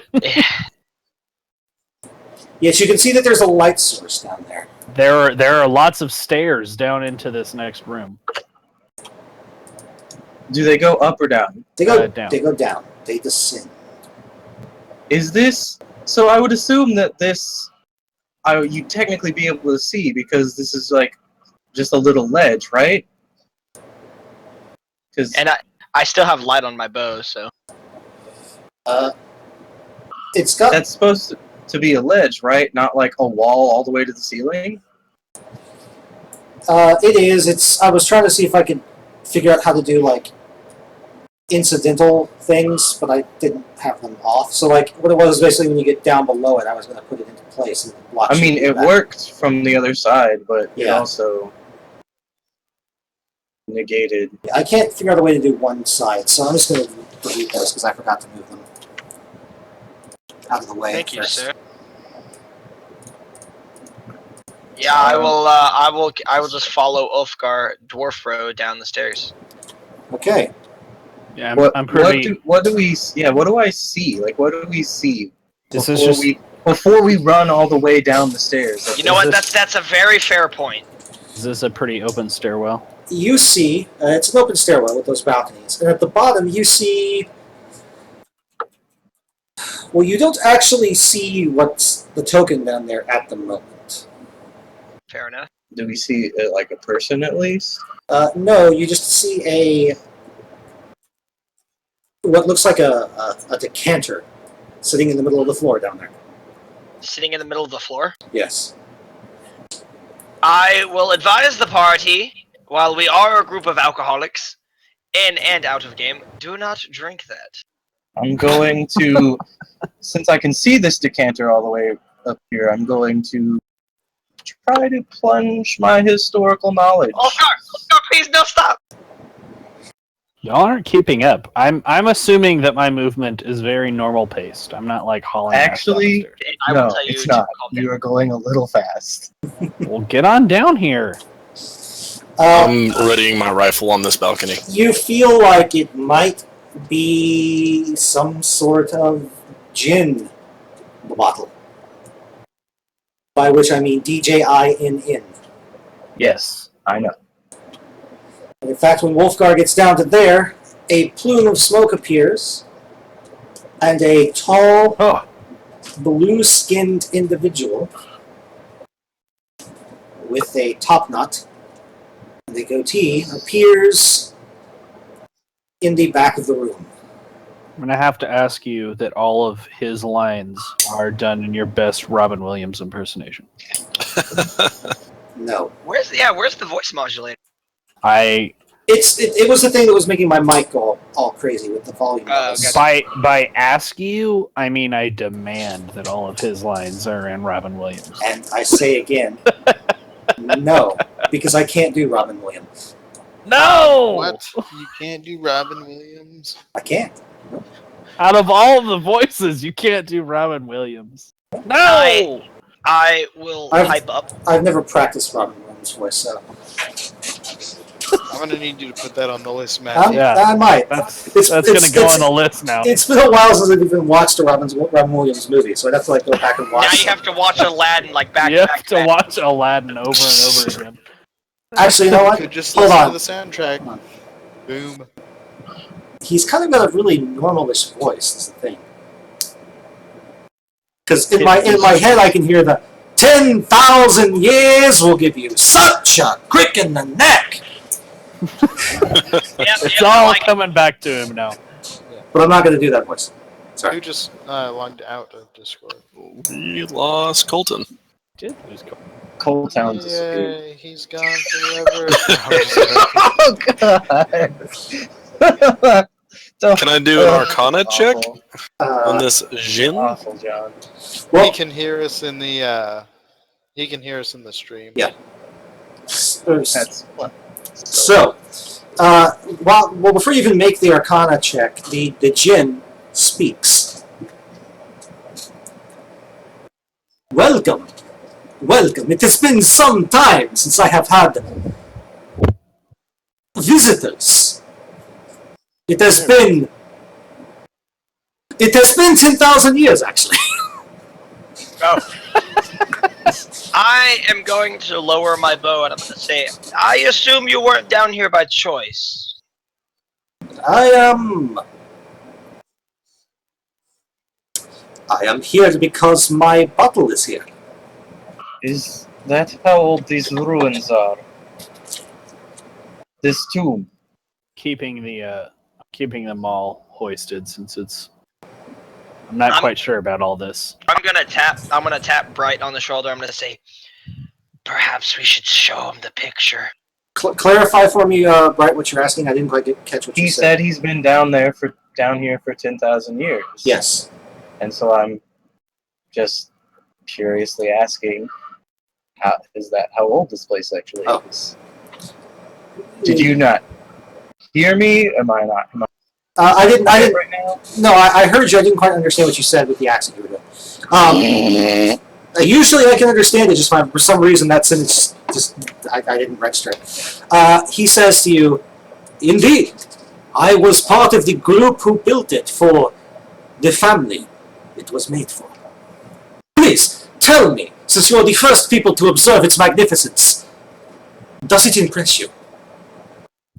Yes, you can see that there's a light source down there. There are lots of stairs down into this next room. Do they go up or down? They go Down. They go down. They descend. Is this so? I would assume that this, you'd technically be able to see because this is like just a little ledge, right? Because And I still have light on my bow, so It's got that's supposed to be a ledge, right? Not like a wall all the way to the ceiling. It is. It's. I was trying to see if I could figure out how to do like incidental things, but I didn't have them off. So like, what it was basically when you get down below it, I was going to put it into place and watch. I mean, you do it that. worked from the other side, but it Yeah. also negated. I can't figure out a way to do one side, so I'm just going to delete those because I forgot to move them out of the way. thank you, first. sir. Yeah, I will just follow Ulfgar Dwarfro down the stairs. Okay. Yeah, I'm What pretty. what do we? Yeah, what do I see? Like, what do we see This is just. before we run all the way down the stairs? Like, You know what? That's a very fair point. Is this a pretty open stairwell? You see, it's an open stairwell with those balconies, and at the bottom you see. Well, you don't actually see what's the token down there at the moment. Fair enough. do we see like a person at least? No, you just see what looks like a decanter sitting in the middle of the floor down there. Sitting in the middle of the floor. Yes. I will advise the party, while we are a group of alcoholics, in and out of game, do not drink that. I'm going to, since I can see this decanter all the way up here, I'm going to try to plunge my historical knowledge. Ulfgar, please, no, stop! Y'all aren't keeping up. I'm assuming that my movement is very normal paced. I'm not like hauling ass Actually, down I no, will tell you it's to not. calm down. You are going a little fast. the stairs. Well, get on down here. I'm readying my rifle on this balcony. You feel like it might be some sort of gin bottle. By which I mean DJINN. Yes. I know. And in fact, when Wolfgar gets down to there, a plume of smoke appears, and a tall, Oh, blue-skinned individual with a top knot and a goatee appears in the back of the room. I'm gonna have to ask you that all of his lines are done in your best Robin Williams impersonation. No. Where's the voice modulator? It was the thing that was making my mic go all crazy with the volume. Gotcha. By ask you, I mean I demand that all of his lines are in Robin Williams. And I say again, no, because I can't do Robin Williams. No! What? You can't do Robin Williams? I can't. Out of all of the voices, you can't do Robin Williams. No! I will I've- hype up. I've never practiced Robin Williams' voice, so I'm gonna need you to put that on the list, Matt. Yeah. I might. That's It's- gonna go it's- on the list now. It's been a while since I've even watched a Robin Williams movie, so I'd have to go back and watch. Now you have to watch Aladdin back You to have back. to watch Aladdin over and over again. Actually, you know what? Could just Hold listen on. to the soundtrack. Hold on. Boom. He's kind of got a really normalish voice. Is the thing. Because in my head, I can hear the 10,000 years will give you such a crick in the neck. It's all coming back to him now. But I'm not going to do that voice. Sorry. Who just logged out of Discord? We lost Colton. Did lose Cole. Cold Town disappeared. Yay, he's gone forever. Oh god! Can I do an Arcana check on Uh, this Jin? Awful, John. He well, can hear us in the stream. Yeah. That's what. so, well, before you even make the Arcana check, the Jinn speaks. Welcome. Welcome. It has been some time since I have had visitors. It has been 10,000 years, actually. I am going to lower my bow and I'm going to say, I assume you weren't down here by choice. I am here because my bottle is here. Is that how old these ruins are? This tomb. Keeping them all hoisted since it's. I'm not I'm- quite sure about all this. I'm gonna tap Bright on the shoulder. I'm gonna say, perhaps we should show him the picture. Clarify for me, Bright, what you're asking. I didn't quite catch what He you said he's been down here for 10,000 years. Yes. And so I'm just curiously asking, how old this place actually Oh. is? Did you not hear me? Am I not? I didn't. Right now? No, I heard you. I didn't quite understand what you said with the accent you were doing. Usually I can understand it, just fine. For some reason that sentence I didn't register it. He says to you, "Indeed, I was part of the group who built it for the family it was made for. Please tell me, since you're the first people to observe its magnificence, does it impress you?"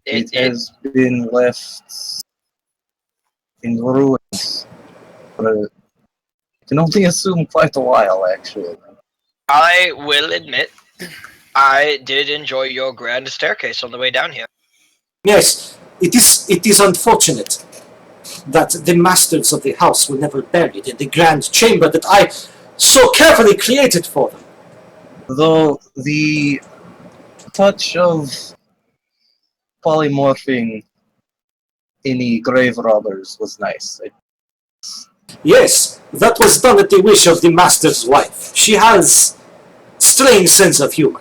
It has been left in ruins for I can only assume quite a while, actually. I will admit, I did enjoy your grand staircase on the way down here. Yes, it is unfortunate that the masters of the house were never buried in the grand chamber that I so carefully created for them. Though the touch of polymorphing any grave robbers was nice. Yes, that was done at the wish of the master's wife. She has strange sense of humor.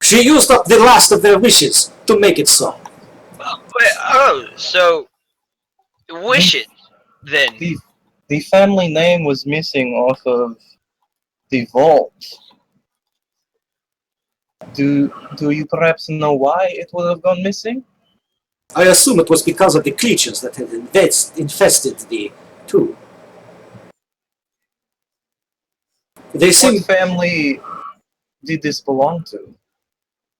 She used up the last of their wishes to make it so. So wish it then. The family name was missing off of the vault. Do you perhaps know why it would have gone missing? I assume it was because of the creatures that had infested the tomb. They seem What family did this belong to?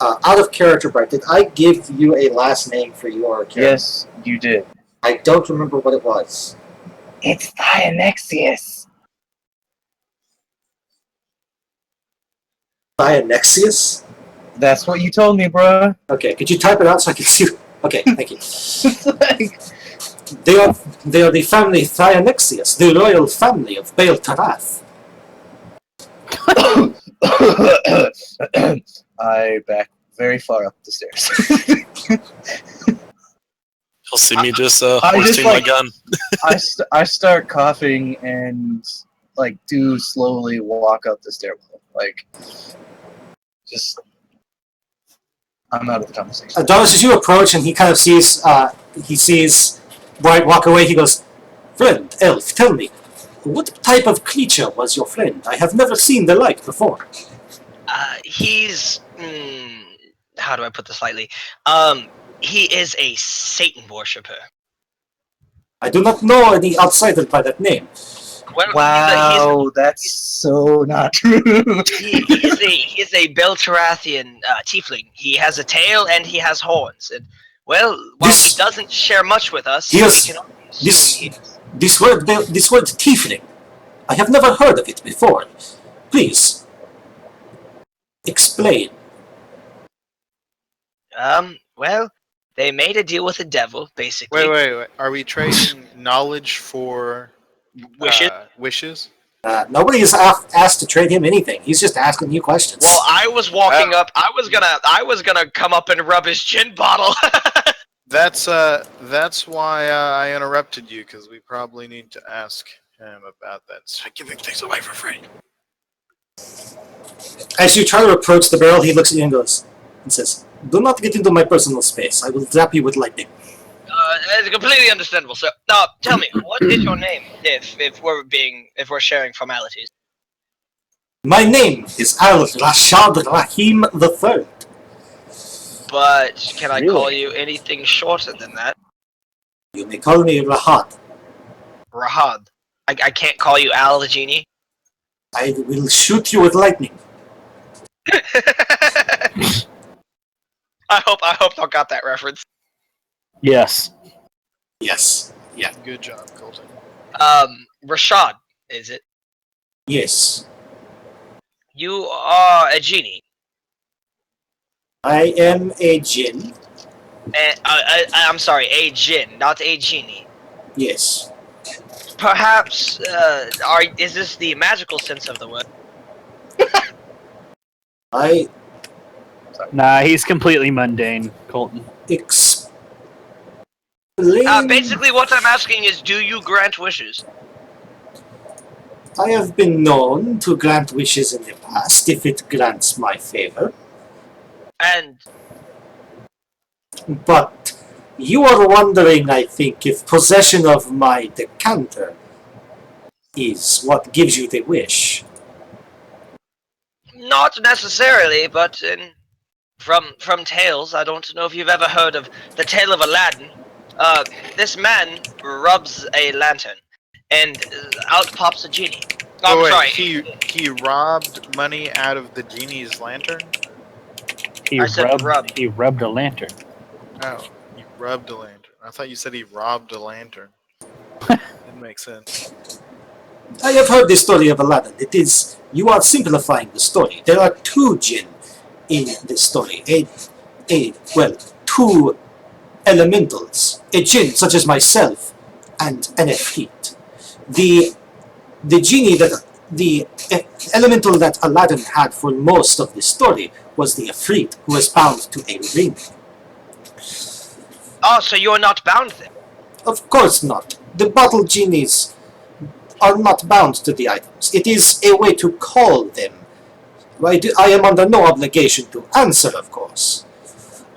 Out of character, Bright, did I give you a last name for your character? Yes, you did. I don't remember what it was. It's Dionysius. Dionysius? That's what you told me, bruh. Okay, could you type it out so I can see? Okay, thank you. It's like, They are the family Dionysius, the royal family of Baal Tarath. I back very far up the stairs. You'll see me just just, hoisting my like- gun. I start coughing and like do slowly walk up the stairwell. Like, just I'm out of the conversation. Adonis, as you approach and he kind of sees Bright walk away, he goes, "Friend, elf, tell me, what type of creature was your friend? I have never seen the like before." He's how do I put this lightly? He is a Satan worshipper. I do not know any outsider by that name. Well, Wow, that's so not true. he's a Beltarathian tiefling. He has a tail and he has horns. And well, while This- he doesn't share much with us, Yes, we can only this- assume he- This word tiefling, I have never heard of it before. Please, explain. Well, they made a deal with the devil, basically. Wait. Are we trading knowledge for Wishes? Wishes? Nobody is asked to trade him anything. He's just asking you questions. Well, I was walking up. I was gonna come up and rub his gin bottle. That's why I interrupted you, because we probably need to ask him about that. So giving things away for free. As you try to approach the barrel, he looks at you and goes, and says, "Do not get into my personal space. I will zap you with lightning." It's completely understandable. So, now tell me, what is your name? If we're sharing formalities. My name is Al Rashad Rahim III. But can I call Really? you anything shorter than that? You may call me Rahad. Rahad. I can't call you Al the Genie. I will shoot you with lightning. I hope I got that reference. Yes. Yes. Yeah. Good job, Colton. Rashad, is it? Yes. You are a genie. I am a jinn. And I'm sorry, a jinn, not a genie. Yes. Perhaps is this the magical sense of the word? I Nah, he's completely mundane, Colton. explain. Basically, what I'm asking is, do you grant wishes? I have been known to grant wishes in the past if it grants my favor. And But you are wondering, I think, if possession of my decanter is what gives you the wish. not necessarily, but from tales, I don't know if you've ever heard of the Tale of Aladdin. This man rubs a lantern, and out pops a genie. Oh, wait, sorry. he robbed money out of the genie's lantern? He I said rub. He rubbed a lantern. Oh, he rubbed a lantern. I thought you said he robbed a lantern. Didn't make sense. I have heard the story of Aladdin. It is, you are simplifying the story. There are two jinn in this story. Two elementals. A jinn such as myself and an efreet. The genie that, the elemental that Aladdin had for most of the story was the efreet, who was bound to a ring. Oh, so you're not bound then? Of course not. The bottle genies are not bound to the items. It is a way to call them. I am under no obligation to answer, of course.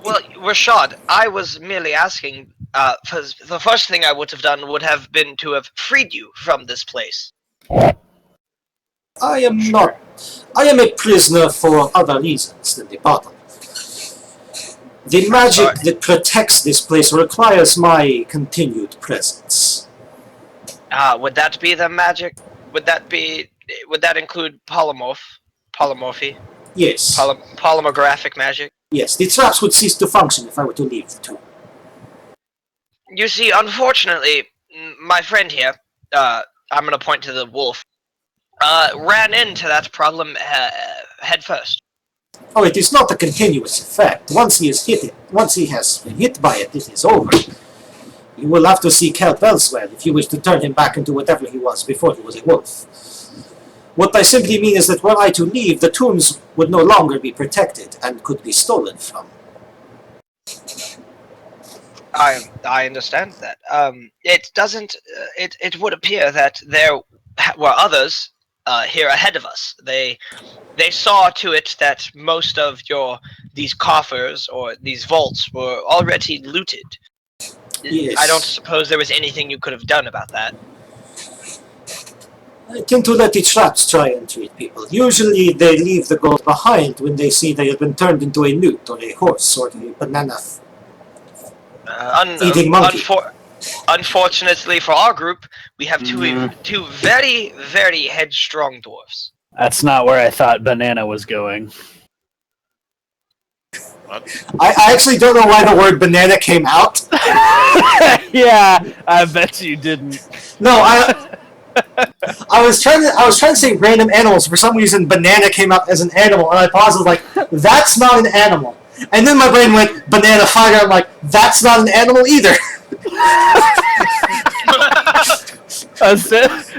Well, Rashad, I was merely asking. The first thing I would have done would have been to have freed you from this place. I am not. I am a prisoner for other reasons than the bottle. The magic that protects this place requires my continued presence. Would that be the magic? Would that include polymorphy? Yes. Polymorphic magic? Yes, the traps would cease to function if I were to leave the tomb. You see, unfortunately, my friend here, I'm gonna point to the wolf, ran into that problem head first. Oh, it is not a continuous effect. Once he has been hit by it, it is over. You will have to seek help elsewhere if you wish to turn him back into whatever he was before he was a wolf. What I simply mean is that were I to leave, the tombs would no longer be protected and could be stolen from. I understand that. It doesn't. It would appear that there were others here ahead of us. They saw to it that most of these coffers or these vaults were already looted. Yes. I don't suppose there was anything you could have done about that. I tend to let the traps try and treat people. Usually they leave the gold behind when they see they have been turned into a newt or a horse or a banana eating monkey. Unfortunately for our group, we have two very, very headstrong dwarves. That's not where I thought banana was going. I actually don't know why the word banana came out. Yeah, I bet you didn't. No, I was trying to say random animals. For some reason, banana came out as an animal, and I paused. I was like, "That's not an animal." And then my brain went banana fire. I'm like, "That's not an animal either." I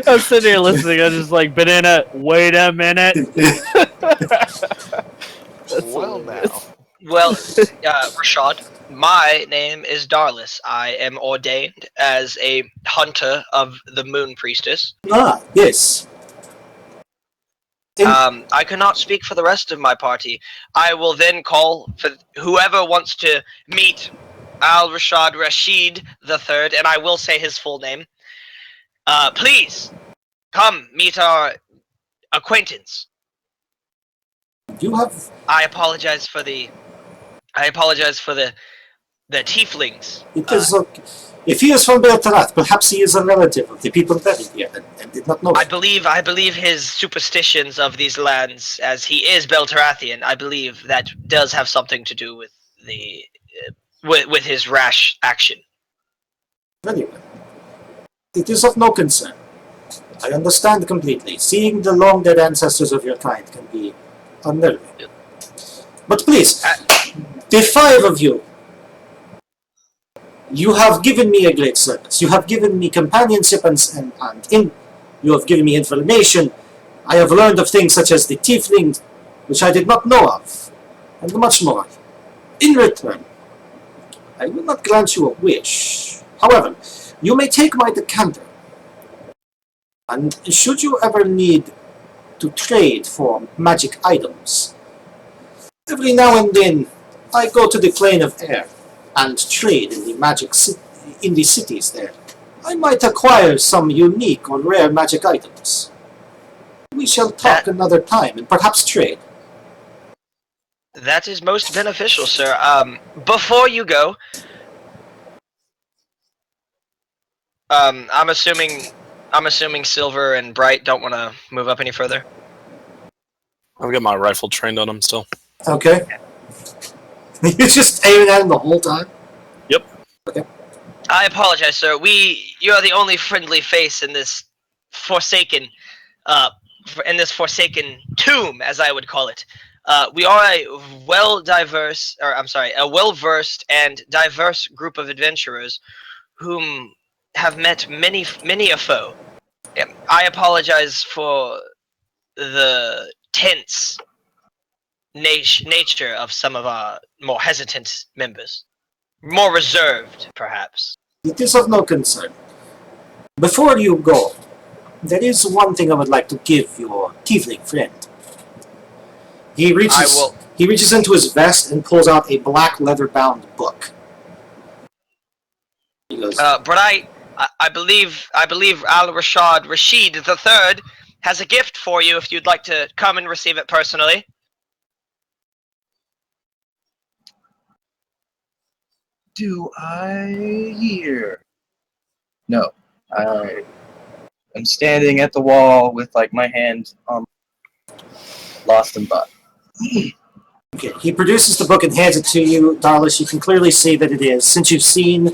was sitting here listening. I was just like, banana. Wait a minute. Well, now. Well, Rashad, my name is Darlis. I am ordained as a hunter of the Moon Priestess. Ah, yes. I cannot speak for the rest of my party. I will then call for whoever wants to meet Al-Rashad Rashid III, and I will say his full name. Please, come meet our acquaintance. You have. I apologize for the tieflings. It is okay. If he is from Beltarat, perhaps he is a relative of the people buried here and did not know. I believe his superstitions of these lands, as he is Beltarathian, I believe that does have something to do with the with his rash action. Very well. It is of no concern. I understand completely. Seeing the long-dead ancestors of your kind can be unnerving. But please, the five of you, you have given me a great service. You have given me companionship you have given me information. I have learned of things such as the tiefling, which I did not know of, and much more. In return, I will not grant you a wish. However, you may take my decanter, and should you ever need to trade for magic items, every now and then I go to the plane of air and trade in the cities there. I might acquire some unique or rare magic items. We shall talk another time and perhaps trade. That is most beneficial, sir. Before you go, I'm assuming Silver and Bright don't want to move up any further. I've got my rifle trained on him still. Okay. You're just aiming at him the whole time? Yep. Okay. I apologize, sir. You are the only friendly face in this forsaken tomb, as I would call it. We are a well-versed and diverse group of adventurers whom have met many a foe. I apologize for the tense nature of some of our more hesitant members. More reserved, perhaps. It is of no concern. Before you go, there is one thing I would like to give your tiefling friend. He reaches into his vest and pulls out a black leather-bound book. He goes, But I believe Al-Rashad Rashid III has a gift for you if you'd like to come and receive it personally. Do I hear? No. I am standing at the wall with like my hand lost in thought. Okay, he produces the book and hands it to you, Darlis. You can clearly see that it is. Since you've seen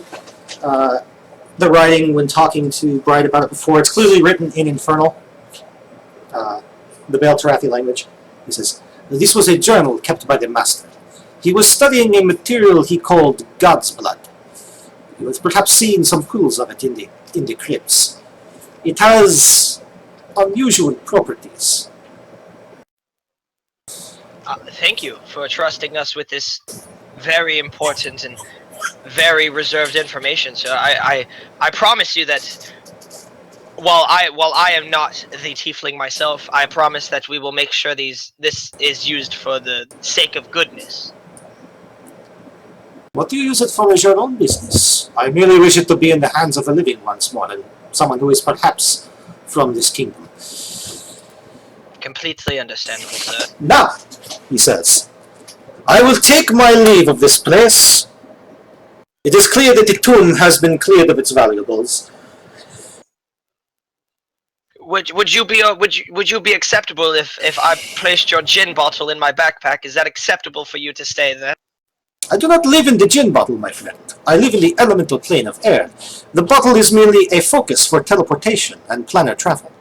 the writing when talking to Bright about it before, it's clearly written in Infernal, the Beltarathi language. He says, "This was a journal kept by the Master. He was studying a material he called God's blood. You have perhaps seen some pools of it in the crypts. It has unusual properties." Thank you for trusting us with this very important and very reserved information. So I promise you that while I am not the tiefling myself, I promise that we will make sure this is used for the sake of goodness. What do you use it for as your own business? I merely wish it to be in the hands of a living once more, and someone who is perhaps from this kingdom. Completely understandable, sir. Now, he says, I will take my leave of this place. It is clear that the tomb has been cleared of its valuables. Would you be acceptable if I placed your gin bottle in my backpack? Is that acceptable for you to stay there? I do not live in the gin bottle, my friend. I live in the elemental plane of air. The bottle is merely a focus for teleportation and planar travel.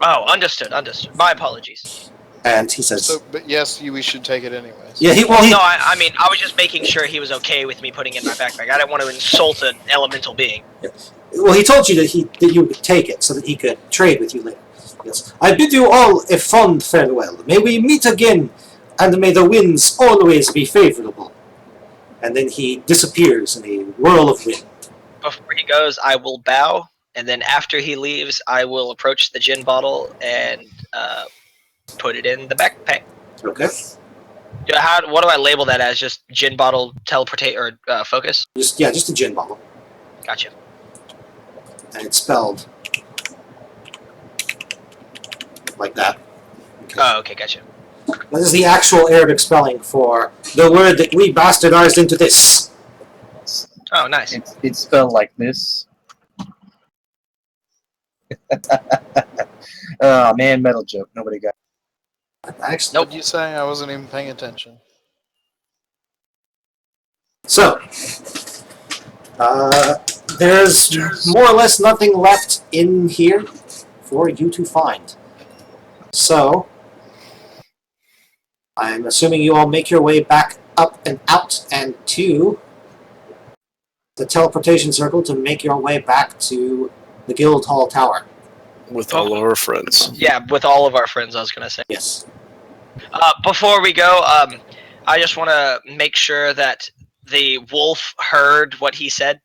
Oh, understood. My apologies. And he says, So, but yes, we should take it anyways. yeah, No, I mean, I was just making sure he was okay with me putting it in my backpack. I didn't want to insult an elemental being. well, he told you that you would take it so that he could trade with you later. Yes. I bid you all a fond farewell. May we meet again, and may the winds always be favorable. And then he disappears in a whirl of wind. Before he goes, I will bow, and then after he leaves, I will approach the gin bottle and put it in the backpack. Okay. Yeah, what do I label that as? Just gin bottle teleportate or focus? Just a gin bottle. Gotcha. And it's spelled like that. Okay. Oh, okay, gotcha. That is the actual Arabic spelling for the word that we bastardized into this. Oh, nice. It's spelled like this. Oh man, metal joke. Nobody got. Actually, What did you say? I wasn't even paying attention. so, there's more or less nothing left in here for you to find. So, I'm assuming you all make your way back up and out and to the teleportation circle to make your way back to the Guildhall Tower. With all of our friends. Yeah, with all of our friends, I was gonna say. Yes. Before we go, I just want to make sure that the wolf heard what he said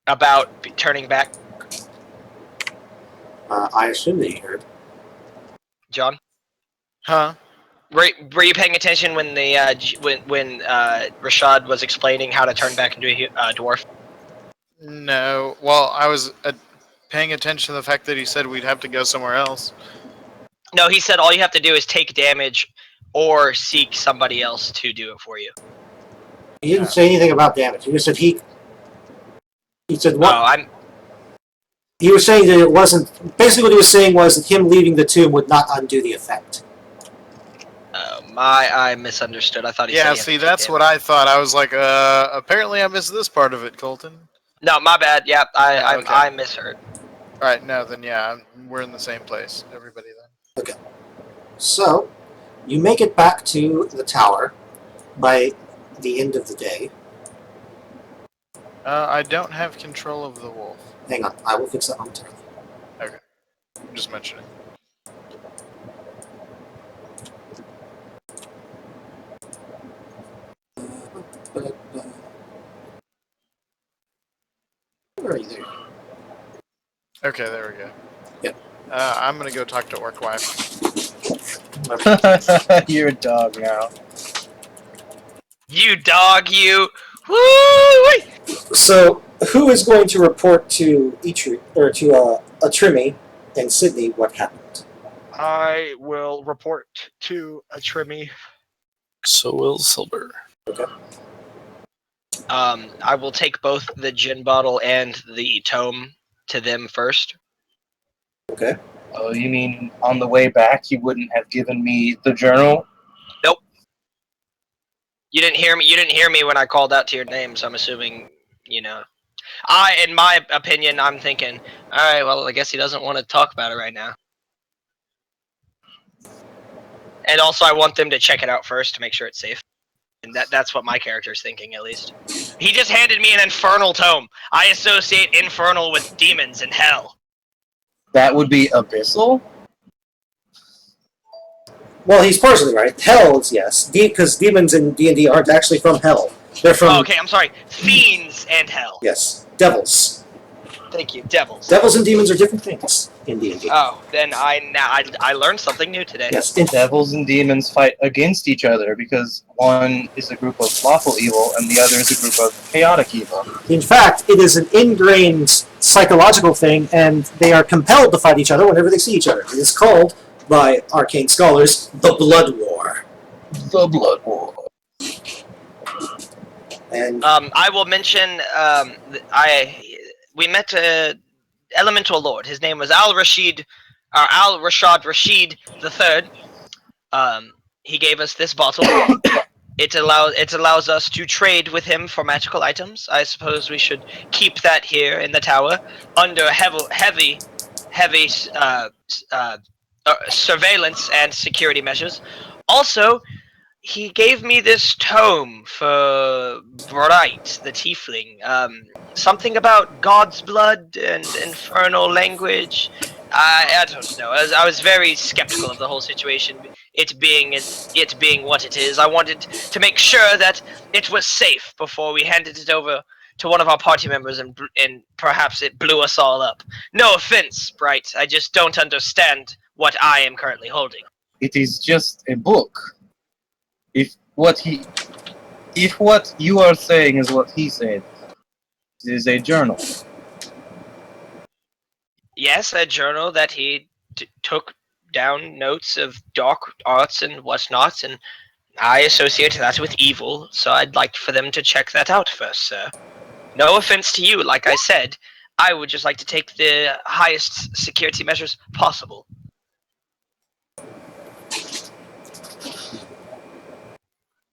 about turning back. I assume that you heard. John, Huh? were you paying attention when the when Rashad was explaining how to turn back into a dwarf? No. Well, I was paying attention to the fact that he said we'd have to go somewhere else. No, he said all you have to do is take damage or seek somebody else to do it for you. He didn't say anything about damage. He just said he said what? Oh, He was saying that it wasn't. Basically, what he was saying was that him leaving the tomb would not undo the effect. I misunderstood. I thought he said Yeah, he had see, to take that's damage. what I thought. I was like, apparently I missed this part of it, Colton. No, my bad. Yeah, Oh, okay. I misheard. Alright, no, then yeah, we're in the same place. Everybody then. So, you make it back to the tower by the end of the day. I don't have control of the wolf. Hang on, I will fix that momentarily. I'm just mentioning. Where are you there? Okay, there we go. Yep. I'm gonna go talk to Orc Wife. You're a dog now. You dog, you. Woo! So, who is going to report to Eitri, or to Atrimi and Sydney what happened? I will report to Atrimi. So will Silver. I will take both the gin bottle and the tome to them first. Okay. Oh, you mean on the way back you wouldn't have given me the journal? You didn't hear me. You didn't hear me when I called out to your name, so I'm assuming, you know. In my opinion, I'm thinking, all right, well, I guess he doesn't want to talk about it right now. And also, I want them to check it out first to make sure it's safe. And that's what my character's thinking, at least. He just handed me an infernal tome. I associate infernal with demons and hell. That would be abyssal? Well, he's partially right. Hell is yes, because demons in D&D aren't actually from hell. They're from Oh, okay, I'm sorry. Fiends and hell. yes, devils. Thank you, devils. Devils and demons are different things in D&D. Oh, then I learned something new today. Yes, Devils and demons fight against each other because one is a group of lawful evil and the other is a group of chaotic evil. in fact, it is an ingrained psychological thing, and they are compelled to fight each other whenever they see each other. It is called, by arcane scholars, the Blood War. The Blood War. And I will mention. We met a elemental lord. His name was Al Rashad Rashid III. He gave us this bottle. It allows us to trade with him for magical items. I suppose we should keep that here in the tower under heavy surveillance and security measures. Also, he gave me this tome for Bright, the tiefling. Something about God's blood and infernal language. I don't know. I was very skeptical of the whole situation. It being what it is. I wanted to make sure that it was safe before we handed it over to one of our party members, and perhaps it blew us all up. No offense, Bright. I just don't understand what I am currently holding. It is just a book. If what you are saying is what he said, it is a journal. Yes, a journal that he took down notes of dark arts and whatnot, and I associate that with evil, so I'd like for them to check that out first, sir. No offense to you, like I said, I would just like to take the highest security measures possible.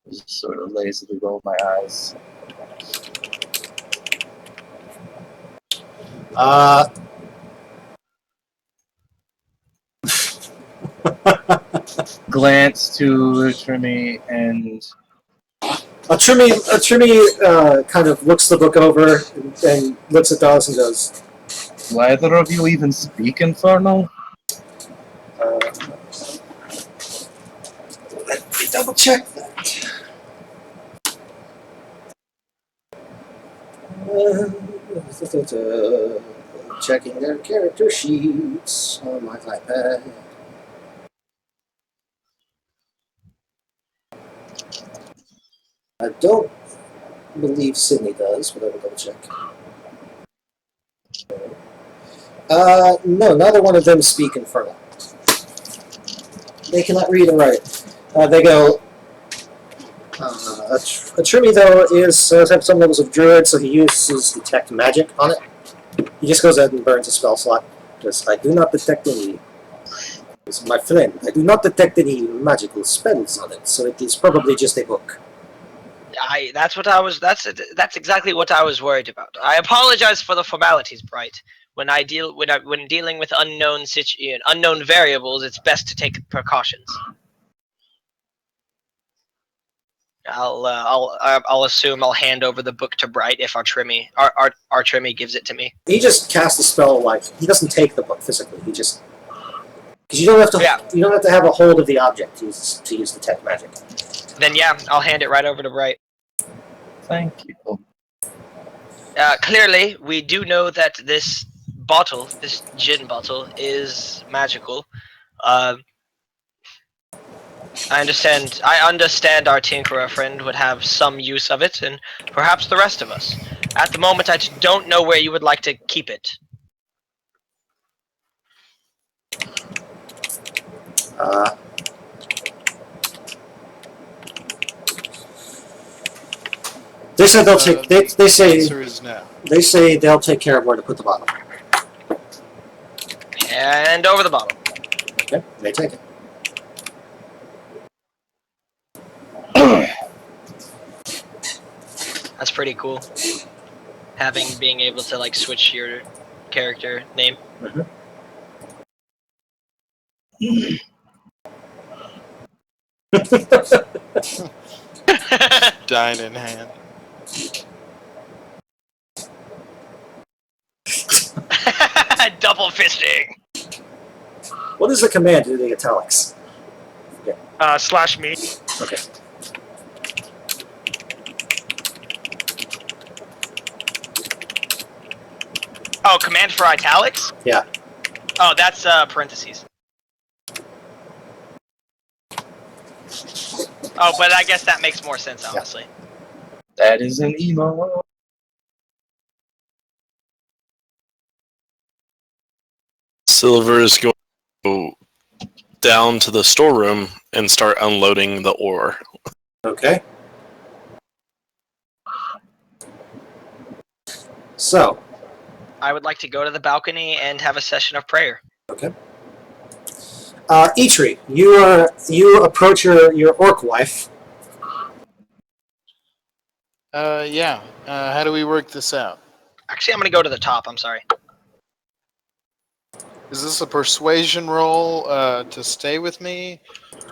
Just sort of lazily roll my eyes. Glance to Trimmy and Trimmy kind of looks the book over and looks at Dallas and goes, do either of you even speak Infernal? let me double check that. Checking their character sheets on my iPad. I don't believe Sydney does, but I will double check. No, neither one of them speak Infernal. They cannot read and write. They go. A Trimmy, though, has some levels of Druid, so he uses Detect Magic on it. He just goes ahead and burns a spell slot. Because I do not detect any. This is my friend. I do not detect any magical spells on it, so it is probably just a book. That's exactly what I was worried about. I apologize for the formalities, Bright. When dealing with unknown variables, it's best to take precautions. I'll assume I'll hand over the book to Bright if our Trimmy gives it to me. He just casts a spell like he doesn't take the book physically. He just because you don't have to have a hold of the object to use Detect Magic. Then yeah, I'll hand it right over to Bright. Thank you. Clearly, we do know that this gin bottle, is magical. I understand our Tinkerer friend would have some use of it, and perhaps the rest of us. At the moment, I just don't know where you would like to keep it. They said they'll take. They say answer is no. they say they'll take care of where to put the bottle. And over the bottle. Okay, they take it. That's pretty cool. Being able to like switch your character name. Dine in hand. Double fisting. What is the command to the italics? /me. Okay. Oh, command for italics? Yeah. Oh, that's parentheses. Oh, but I guess that makes more sense, honestly. That is an emo. Silver is going to go down to the storeroom and start unloading the ore. Okay. So, I would like to go to the balcony and have a session of prayer. okay. Eitri, you approach your orc wife. Yeah. How do we work this out? Actually, I'm going to go to the top. I'm sorry. Is this a persuasion roll to stay with me,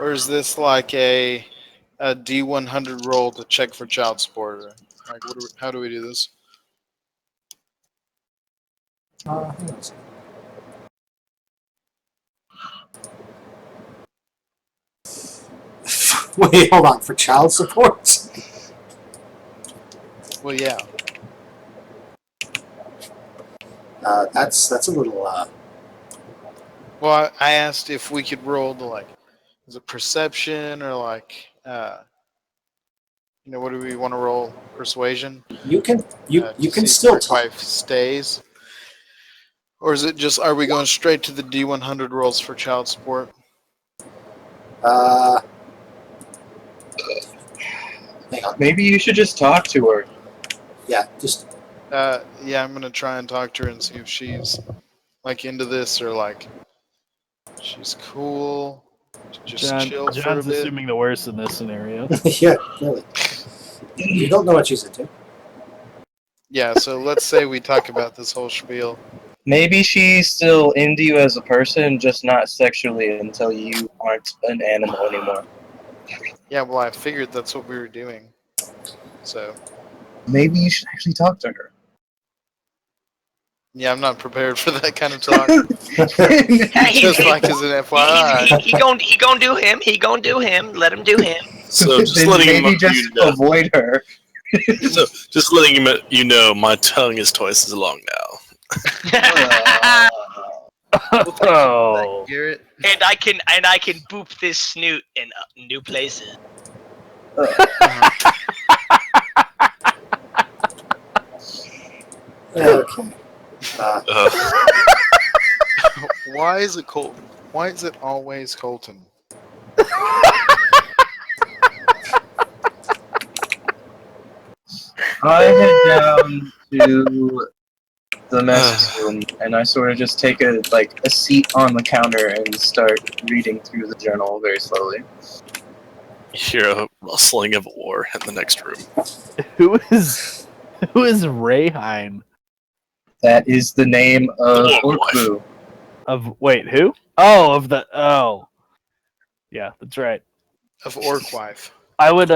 or is this like a D100 roll to check for child support? Like, how do we do this? Hang on a second. Wait, hold on. For child support? Well, yeah. That's a little. Well, I asked if we could roll to like, is it perception or like, what do we want to roll? Persuasion. You can To you can see still if talk. my wife stays, or is it just? Are we going straight to the D100 rolls for child support? Hang on. Maybe you should just talk to her. Yeah, just Yeah, I'm gonna try and talk to her and see if she's like into this or like she's cool. Just chill for a John's bit. assuming the worst in this scenario. yeah, really. You don't know what she's into. Yeah, so let's say we talk about this whole spiel. Maybe she's still into you as a person, just not sexually until you aren't an animal anymore. Yeah, well, I figured that's what we were doing. So, Maybe you should actually talk to her. yeah, I'm not prepared for that kind of talk. Hey, Just like as an FYI. he gon' do him. He gon' do him. Let him do him. So just Then letting maybe you just know, avoid her. so just letting you know, my tongue is twice as long now. Oh. Garrett. And I can boop this snoot in new places. Okay. Why is it Colton? Why is it always Colton? I head down to the mess room and I sort of just take a seat on the counter and start reading through the journal very slowly. You hear a rustling of ore in the next room. Who is Rayheim? That is the name of Oh, Orkbu. Who? Yeah, that's right. Of Orc Wife. I would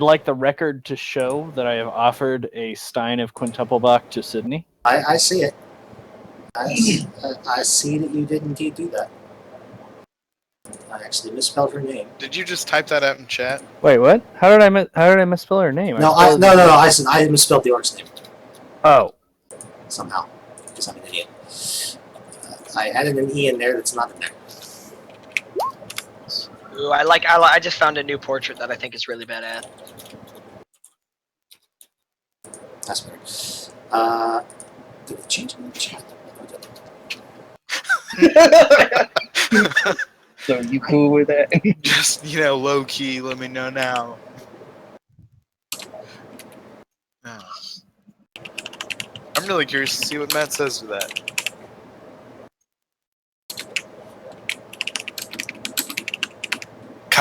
like the record to show that I have offered a stein of quintuple Bach to Sydney. I see it. I see that you did indeed do that. I actually misspelled her name. Did you just type that out in chat? Wait, what? How did I misspell her name? No, I misspelled the orc's name Oh, somehow because I'm an idiot. I added an E in there that's not in there. Ooh, I just found a new portrait that I think is really badass. That's weird. Did it change in the chat? So you cool with that? Just, low key, let me know now. Oh. I'm really curious to see what Matt says to that.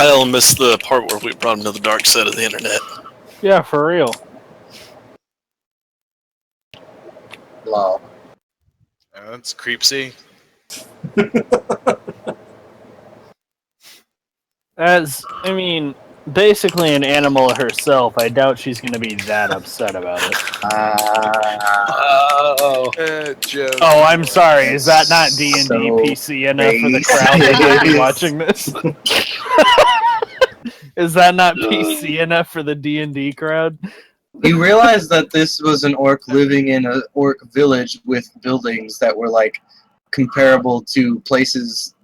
Kyle missed the part where we brought him to the dark side of the internet. Yeah, for real. Lol. That's creepsy. Basically an animal herself. I doubt she's going to be that upset about it. Oh. Joe. Oh, I'm sorry. Is that not D&D So PC enough for the crowd that might be watching this? Is that not PC enough for the D&D crowd? You realize that this was an orc living in an orc village with buildings that were like comparable to places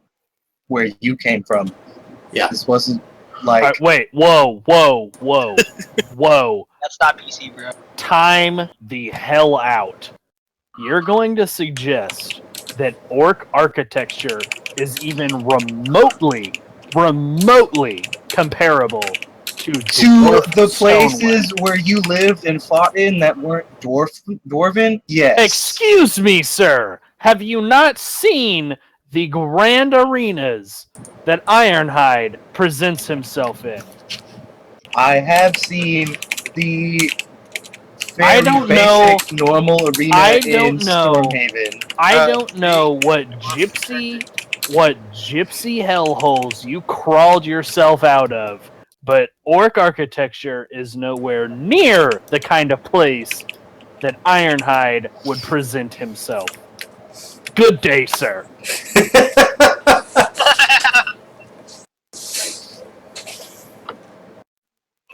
where you came from. Yeah. This wasn't like Wait, whoa. That's not PC, bro. Time the hell out. You're going to suggest that orc architecture is even remotely comparable to the places where you lived and fought in that weren't dwarven? Yes. Excuse me, sir. Have you not seen the grand arenas that Ironhide presents himself in? I have seen the I don't know. normal arena I don't in know. Stormhaven. I don't know what gypsy hellholes you crawled yourself out of, but orc architecture is nowhere near the kind of place that Ironhide would present himself. Good day, sir.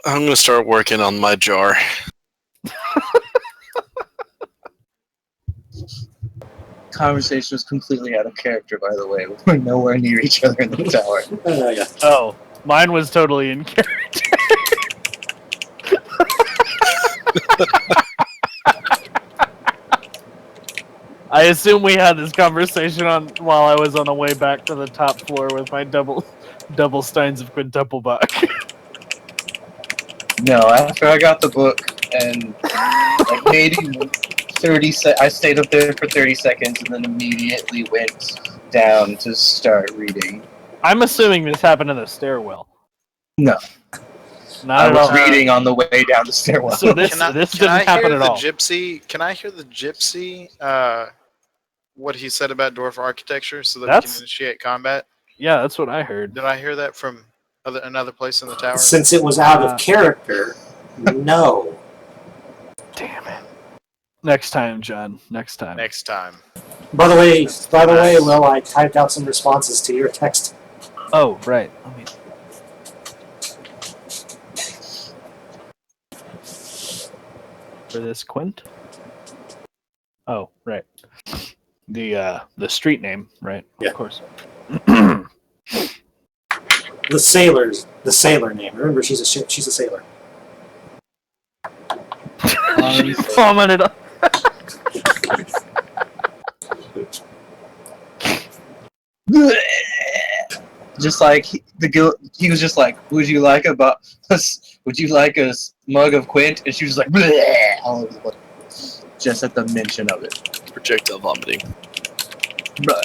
I'm gonna start working on my jar. Conversation was completely out of character, by the way. We're nowhere near each other in the tower. Yeah. Oh, mine was totally in character. I assume we had this conversation while I was on the way back to the top floor with my double steins of quintuple buck. No, after I got the book and like maybe 30 I stayed up there for 30 seconds and then immediately went down to start reading. I'm assuming this happened in the stairwell. No. Not I at was all. reading on the way down the stairwell. So this Can I didn't happen hear at the all. gypsy? Can I hear the gypsy? What he said about dwarf architecture, so that we That's- can initiate combat. Yeah, that's what I heard. Did I hear that from another place in the tower? Since it was out of character, no. Damn it. Next time, John. Next time. Next time. By the way, Will, I typed out some responses to your text. Oh, right. Let me... For this Quint? Oh, right. The street name, right? Yeah. Of course. The sailor name. Remember, she's a sailor. She commented on... Just like he was just like, would you like a mug of Quint? And she was like, bleh, all over the place. Just at the mention of it. Projectile vomiting. Bleh,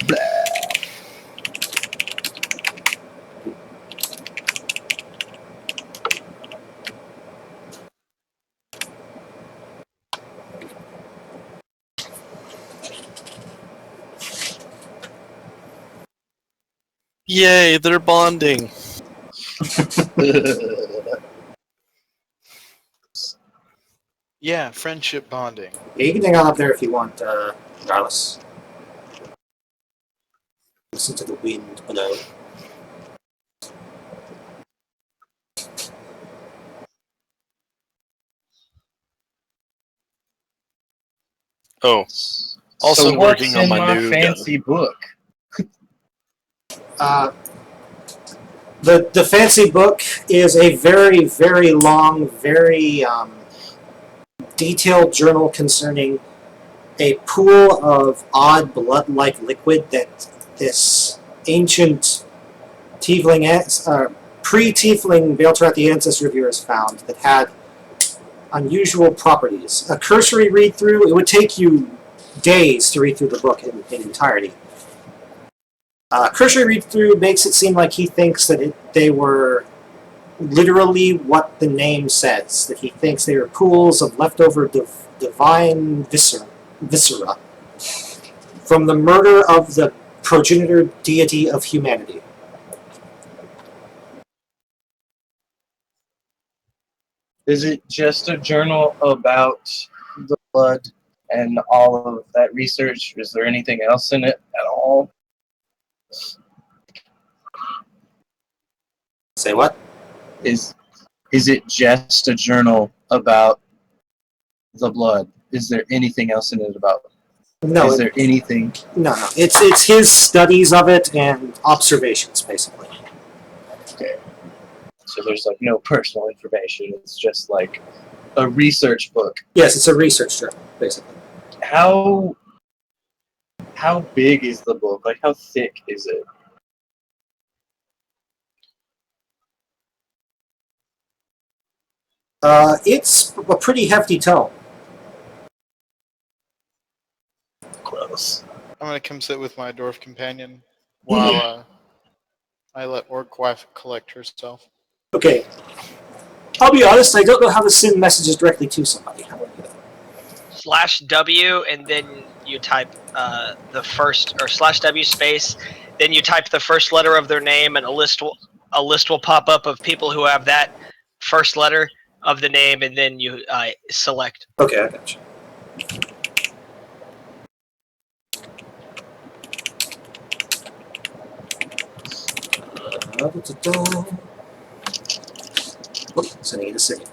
bleh. Yay, they're bonding. Yeah, friendship bonding. Yeah, you can hang out up there if you want, regardless. Listen to the wind below. Oh, also So what's working on in my new fancy book. The fancy book is a very, very long, very detailed journal concerning a pool of odd blood-like liquid that this ancient tiefling, pre-tiefling Veiltrath Ancestor reviewers found that had unusual properties. A cursory read-through, it would take you days to read through the book in entirety. Cursory read through makes it seem like he thinks that they were literally what the name says. That he thinks they are pools of leftover divine viscera from the murder of the progenitor deity of humanity. Is it just a journal about the blood and all of that research? Is there anything else in it at all? Say what? Is it just a journal about the blood? Is there anything else in it about? No, Is there anything? no. It's his studies of it and observations, basically. Okay. So there's like no personal information. It's just like a research book. Yes, it's a research journal, basically. How big is the book? Like how thick is it? It's a pretty hefty tome. Gross. I'm gonna come sit with my dwarf companion while I let Orc Wife collect herself. Okay. I'll be honest, I don't know how to send messages directly to somebody. How about you? /W and then you type the first or /W space, then you type the first letter of their name and a list will pop up of people who have that first letter of the name, and then you select. Okay, I got you. Oops, sending it a city.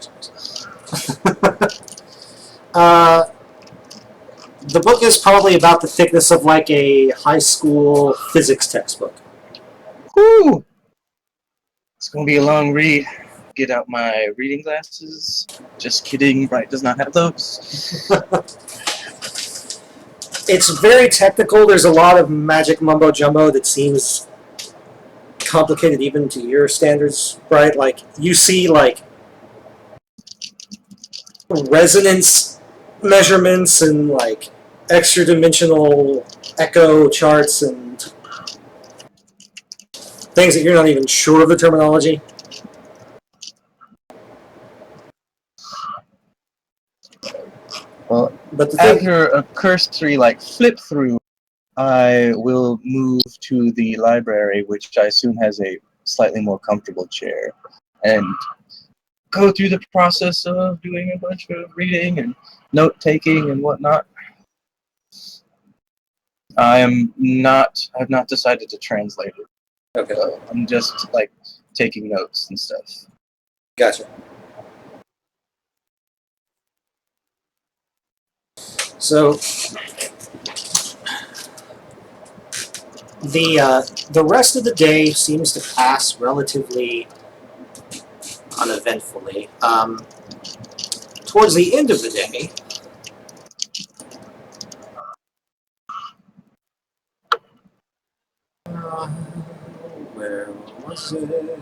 The book is probably about the thickness of like a high school physics textbook. Whew. It's gonna be a long read. Get out my reading glasses. Just kidding. Bright does not have those. It's very technical. There's a lot of magic mumbo jumbo that seems complicated even to your standards, right? Like you see like resonance measurements and like extra dimensional echo charts and things that you're not even sure of the terminology. Well, But the thing, after a cursory like flip through, I will move to the library, which I assume has a slightly more comfortable chair, and go through the process of doing a bunch of reading and note taking and whatnot. I've not decided to translate it. okay, I'm just like taking notes and stuff. gotcha. So the rest of the day seems to pass relatively uneventfully. Towards the end of the day, where was it?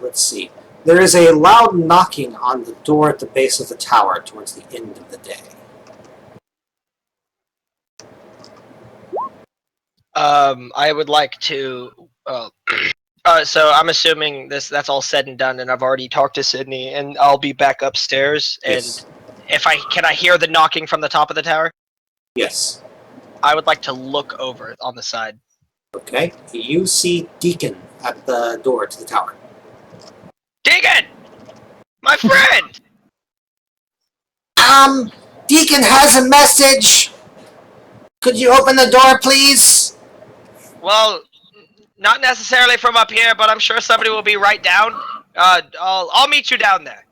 Let's see. There is a loud knocking on the door at the base of the tower towards the end of the day. I would like to. So I'm assuming that's all said and done, and I've already talked to Sydney, and I'll be back upstairs. Yes. And can I hear the knocking from the top of the tower? Yes. I would like to look over on the side. Okay. You see Deacon at the door to the tower. Deacon, my friend. Deacon has a message. Could you open the door, please? Well, not necessarily from up here, but I'm sure somebody will be right down. I'll meet you down there.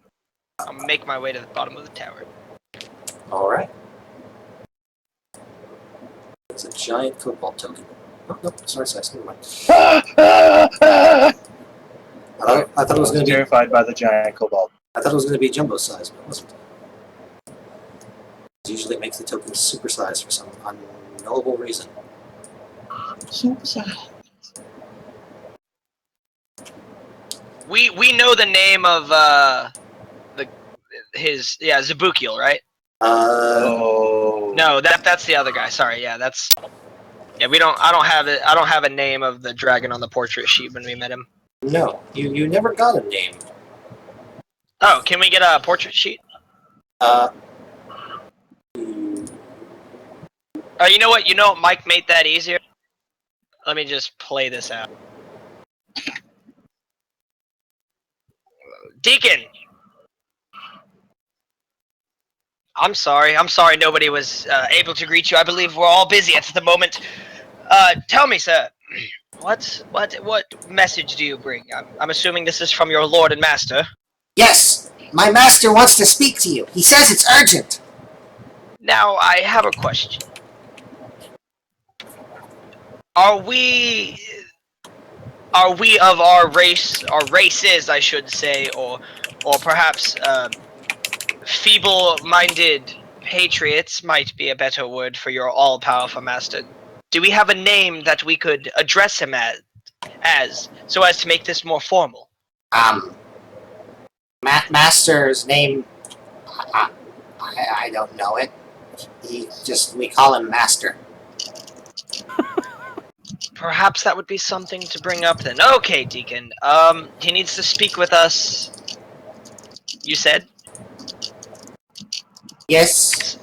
I'll make my way to the bottom of the tower. All right. It's a giant football token. Oh, no, sorry, never mind. I thought it was going to be. terrified by the giant cobalt. I thought it was going to be jumbo size, but it wasn't. It usually makes the token super size for some unknowable reason. Super size. we know the name of Zabukiel, right? Oh. No, that's the other guy. Sorry, yeah, that's we don't. I don't have it. I don't have a name of the dragon on the portrait sheet when we met him. No, you never got a name. Oh, can we get a portrait sheet? You know what? You know, Mike made that easier. Let me just play this out. Deacon! I'm sorry nobody was able to greet you. I believe we're all busy at the moment. Tell me, sir, what message do you bring? I'm assuming this is from your lord and master. Yes, my master wants to speak to you. He says it's urgent. Now, I have a question. Are we of our race, or races, I should say, or perhaps feeble-minded patriots might be a better word for your all-powerful master? Do we have a name that we could address him as so as to make this more formal? Master's name, I don't know it. We call him Master. Perhaps that would be something to bring up then. Okay, Deacon. He needs to speak with us. You said? Yes.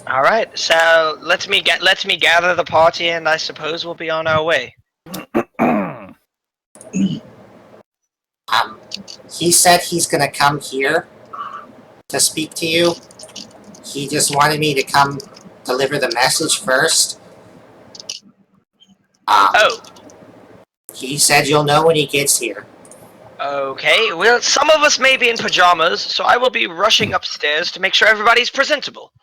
All right. So let me gather the party, and I suppose we'll be on our way. He said he's gonna come here to speak to you. He just wanted me to come deliver the message first. Oh. He said you'll know when he gets here. Okay. Well, some of us may be in pajamas, so I will be rushing upstairs to make sure everybody's presentable.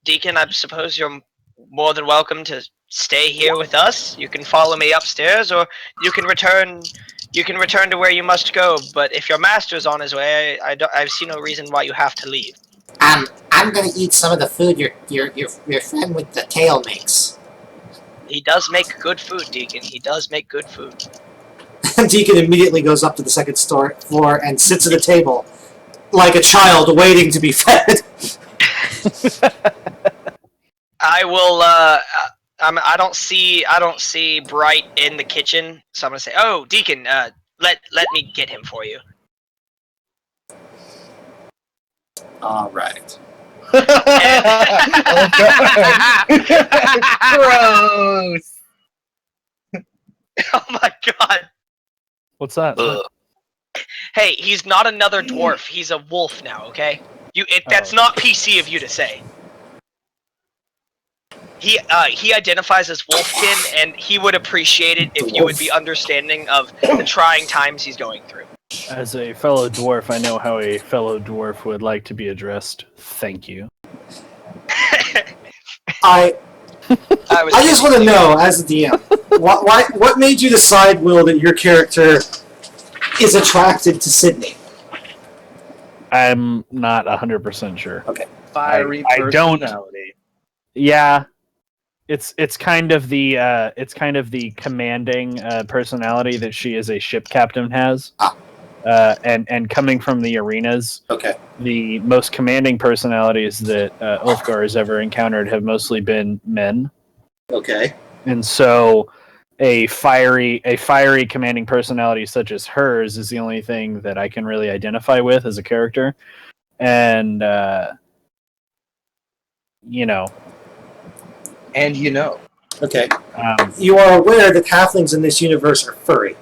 Deacon, I suppose you're more than welcome to stay here with us. You can follow me upstairs, or you can return to where you must go. But if your master's on his way, I see no reason why you have to leave. I'm gonna eat some of the food your friend with the tail makes. He does make good food, Deacon. He does make good food. Deacon immediately goes up to the second floor and sits at a table, like a child waiting to be fed. I will. I don't see Bright in the kitchen, so I'm gonna say, "Oh, Deacon, let me get him for you." All right. Oh, God. Gross. Oh my god! What's that? Hey, he's not another dwarf. He's a wolf now. Okay, that's not PC of you to say. He identifies as Wolfkin, and he would appreciate it if you would be understanding of the trying times he's going through. As a fellow dwarf, I know how a fellow dwarf would like to be addressed. Thank you. I just want to know, as a DM, what made you decide, Will, that your character is attracted to Sydney? I'm not 100% sure. Okay. Fiery I don't- personality. Yeah, it's kind of the commanding personality that she as a ship captain has. And coming from the arenas, Okay. the most commanding personalities that Ulfgar has ever encountered have mostly been men. Okay. And so a fiery commanding personality such as hers is the only thing that I can really identify with as a character. And And you know. Okay. You are aware that halflings in this universe are furry.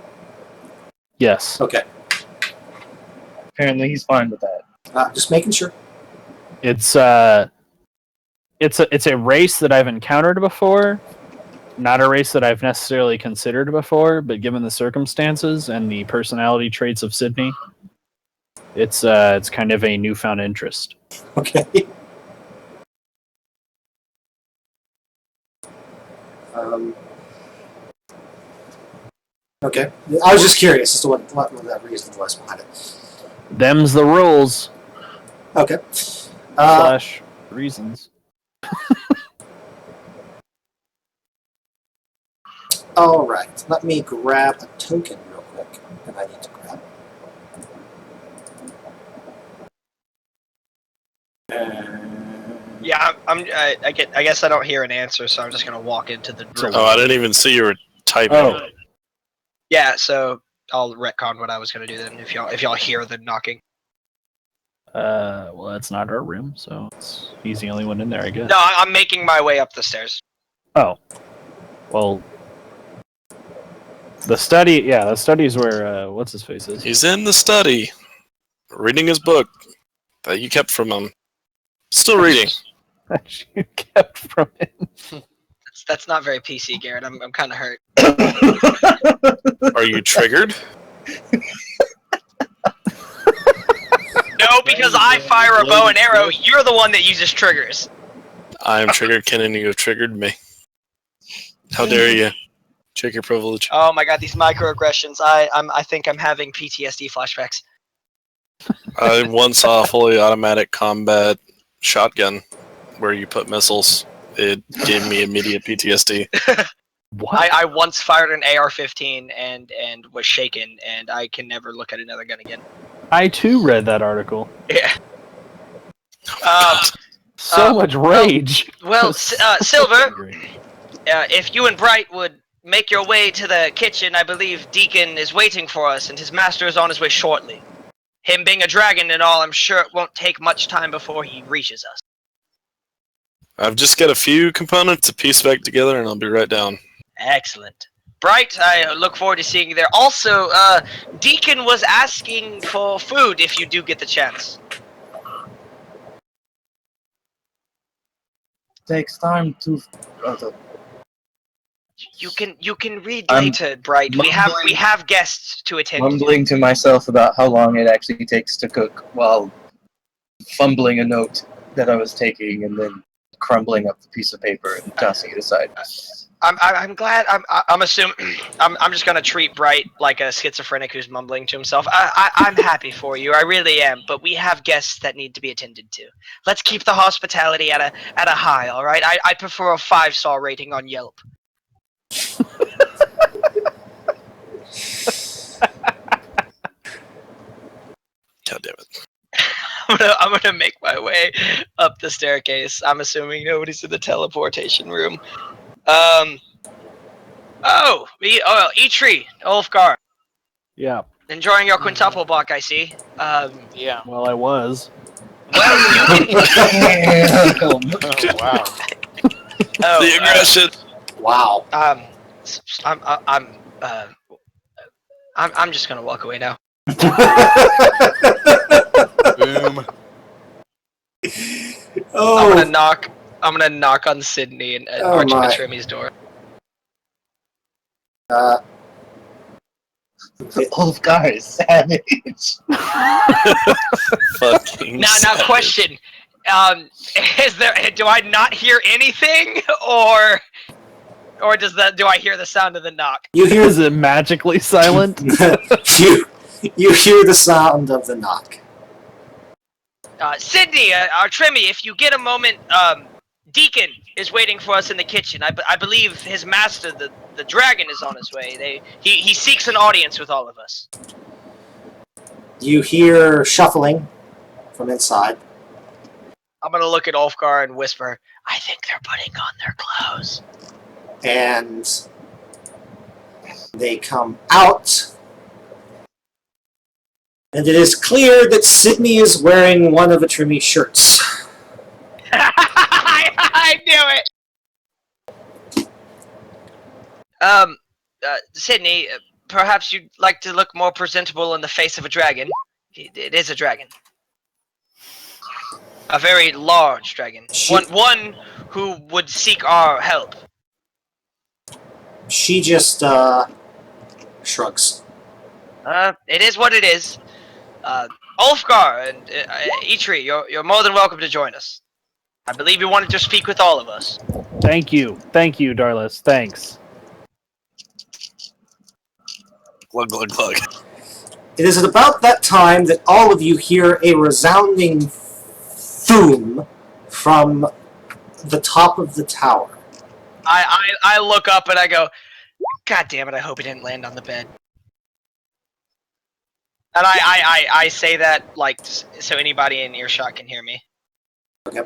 yes. Okay. Apparently he's fine with that. Just making sure. It's a race that I've encountered before, not a race that I've necessarily considered before, but given the circumstances and the personality traits of Sydney, it's kind of a newfound interest. Okay. Okay. I was just curious as to what that reason was behind it. Them's the rules Okay. / reasons. All right. Let me grab a token real quick. that I need to grab. Yeah, I guess I don't hear an answer, so I'm just gonna walk into the room. Oh, I didn't even see you were typing. Oh. Yeah, so I'll retcon what I was gonna do then. If y'all hear the knocking. Well, that's not our room, so he's the only one in there, I guess. No, I'm making my way up the stairs. Oh. Well, the study is where, what's his face is. He's in the study, reading his book that you kept from him. Still reading. That you kept from him. That's not very PC, Garrett. I'm kind of hurt. Are you triggered? No, because I fire a bow and arrow. You're the one that uses triggers. I am triggered, Ken, and you have triggered me. How dare you? Check your privilege. Oh my god, these microaggressions. I think I'm having PTSD flashbacks. I once saw a fully automatic combat shotgun where you put missiles. It gave me immediate PTSD. What? I once fired an AR-15 and was shaken, and I can never look at another gun again. I too read that article. Yeah. So much rage. Well, Silver, if you and Bright would make your way to the kitchen, I believe Deacon is waiting for us, and his master is on his way shortly. Him being a dragon and all, I'm sure it won't take much time before he reaches us. I've just got a few components to piece back together, and I'll be right down. Excellent. Bright, I look forward to seeing you there. Also, Deacon was asking for food if you do get the chance. Takes time to. You can read I'm later, Bright. We have guests to attend. Mumbling to myself about how long it actually takes to cook while fumbling a note that I was taking and then crumbling up the piece of paper and tossing it aside. I'm glad. I'm assuming. I'm just gonna treat Bright like a schizophrenic who's mumbling to himself. I'm happy for you. I really am. But we have guests that need to be attended to. Let's keep the hospitality at a high. All right. I prefer a 5-star rating on Yelp. God damn it. I'm gonna make my way up the staircase. I'm assuming nobody's in the teleportation room. Eitri, Ulfgar. Yeah. Enjoying your quintuple block, I see. Yeah. Well, I was. Well, you can. Oh wow. The aggression. Wow. I'm just gonna walk away now. Boom. Oh, I'm gonna knock on Sydney and Oh my. Archimistry's door. Ulfgar is savage. Fucking Now, savage. question. Do I not hear anything, or do I hear the sound of the knock? you hear Is it magically silent? you hear the sound of the knock. Sydney, Trimmy, if you get a moment, Deacon is waiting for us in the kitchen. I believe his master, the dragon, is on his way. He seeks an audience with all of us. You hear shuffling from inside. I'm gonna look at Ulfgar and whisper, I think they're putting on their clothes. And they come out. And it is clear that Sydney is wearing one of Atrimi's shirts. I knew it! Sydney, perhaps you'd like to look more presentable in the face of a dragon. It is a dragon. A very large dragon. One who would seek our help. She just shrugs. It is what it is. Ulfgar and Eitri, you're more than welcome to join us. I believe you wanted to speak with all of us. Thank you, Darlis. Thanks. Glug, glug, glug. It is at about that time that all of you hear a resounding thoom from the top of the tower. I look up and I go, God damn it, I hope he didn't land on the bed. And I say that like so anybody in earshot can hear me. Okay.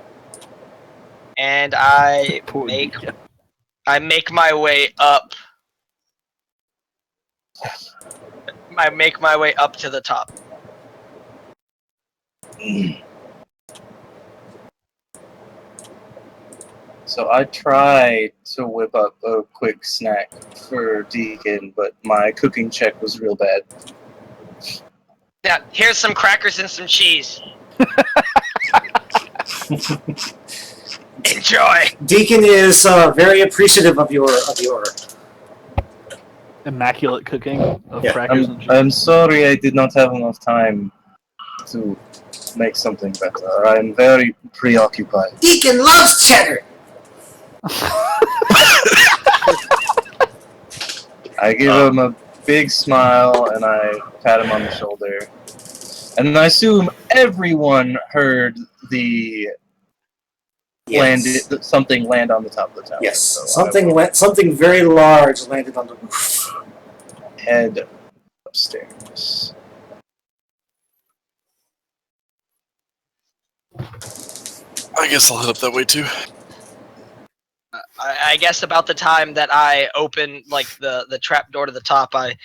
And I Poor make Deacon. my way up. I make my way up to the top. So I tried to whip up a quick snack for Deacon, but my cooking check was real bad. Yeah, here's some crackers and some cheese. Enjoy. Deacon is very appreciative of your Immaculate cooking of Yeah, crackers and cheese. I'm sorry I did not have enough time to make something better. I'm very preoccupied. Deacon loves cheddar. I give him a big smile and I pat him on the shoulder. And I assume everyone heard the something land on the top of the tower. Yes, So something very large landed on the roof. head upstairs. I guess I'll head up that way too. I guess about the time that I open like the trap door to the top, I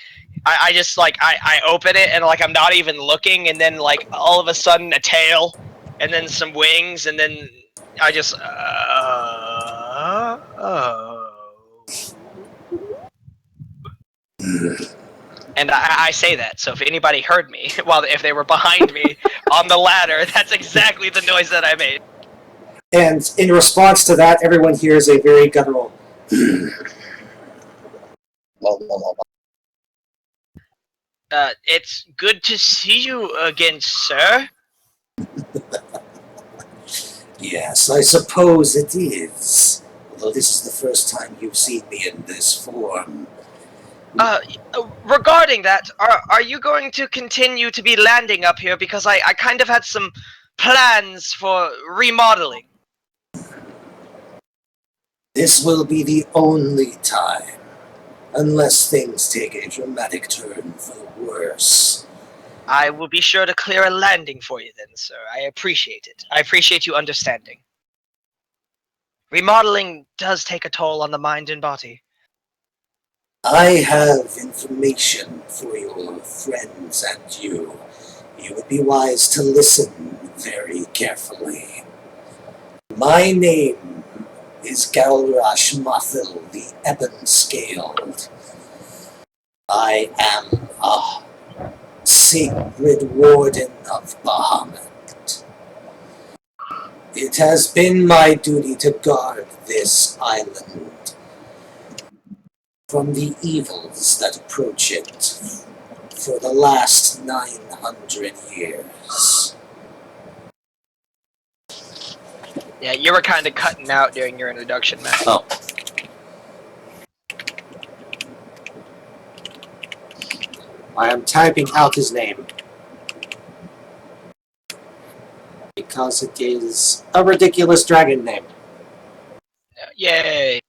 just like I open it and like I'm not even looking, and then like all of a sudden a tail, and then some wings, and then I just And I say that, so if anybody heard me, if they were behind me on the ladder, that's exactly the noise that I made. And in response to that, everyone hears a very guttural. It's good to see you again, sir. Yes, I suppose it is. Although this is the first time you've seen me in this form. Regarding that, are you going to continue to be landing up here? Because I kind of had some plans for remodeling. This will be the only time, unless things take a dramatic turn for the worse. I will be sure to clear a landing for you then, sir. I appreciate it. I appreciate you understanding. Remodeling does take a toll on the mind and body. I have information for your friends and you. You would be wise to listen very carefully. My name is Galrash Mothil, the Ebon-Scaled. I am a sacred warden of Bahamut. It has been my duty to guard this island from the evils that approach it for the last 900 years. Yeah, you were kind of cutting out during your introduction, Matt. Oh. I am typing out his name. Because it is a ridiculous dragon name. Yay!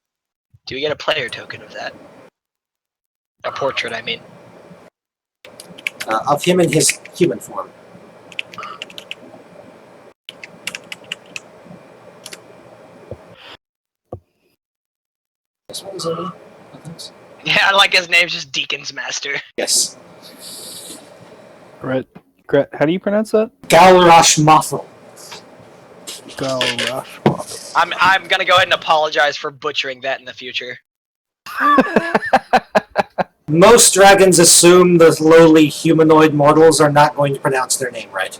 Do we get a player token of that? A portrait, I mean. Of him in his human form. This one's a... Yeah, I like his name's just Deacon's Master. Yes. Gret, how do you pronounce that? Galrash Mothil. Galrash. I'm gonna go ahead and apologize for butchering that in the future. Most dragons assume the lowly humanoid mortals are not going to pronounce their name right.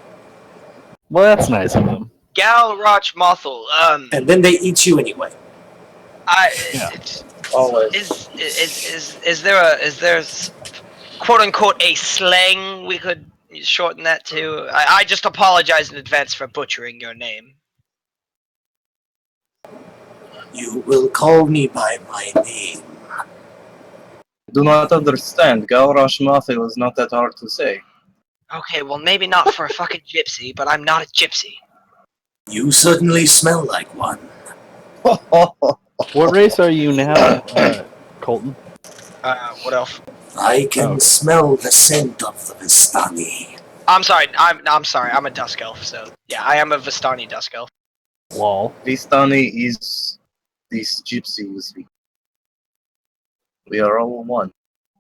Well, that's nice of them. Galroch Mothel, And then they eat you anyway. Yeah. Always. Is there quote unquote a slang we could shorten that to? I just apologize in advance for butchering your name. You will call me by my name. Do not understand. Galrash Mothil is not that hard to say. Okay, well maybe not for a fucking gypsy, but I'm not a gypsy. You certainly smell like one. What race are you now, Colton? What else? I can Okay. smell the scent of the Vistani. I'm sorry. I'm sorry. I'm a dusk elf. So yeah, I am a Vistani dusk elf. Lol. Vistani is these gypsies. We are all one.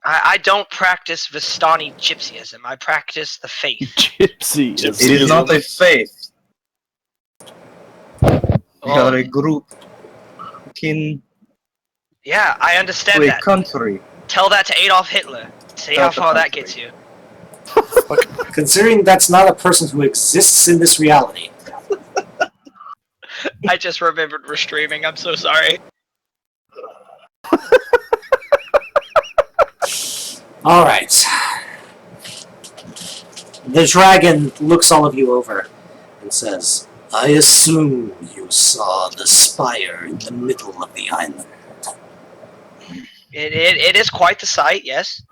I don't practice Vistani gypsyism. I practice the faith. Gypsy. Gypsy. It is not a faith. We Well, are a group akin yeah, I to understand a that. country. Tell that to Adolf Hitler. See how Not the far that country. gets you. Considering that's not a person who exists in this reality. I just remembered we're streaming. I'm so sorry. Alright. The dragon looks all of you over and says, I assume you saw the spire in the middle of the island. It is quite the sight, yes.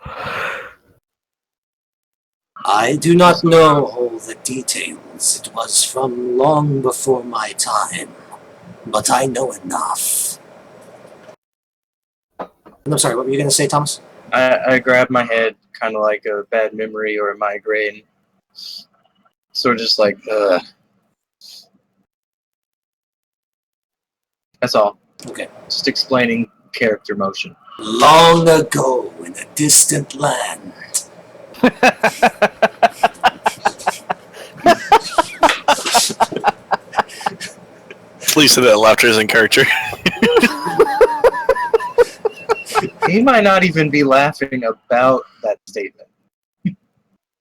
I do not know all the details. It was from long before my time, but I know enough. I'm sorry, what were you going to say, Thomas? I grab my head, kind of like a bad memory or a migraine. Sort of just like, That's all. Okay. Just explaining character motion. Long ago in a distant land, Please say that laughter is in character. He might not even be laughing about that statement.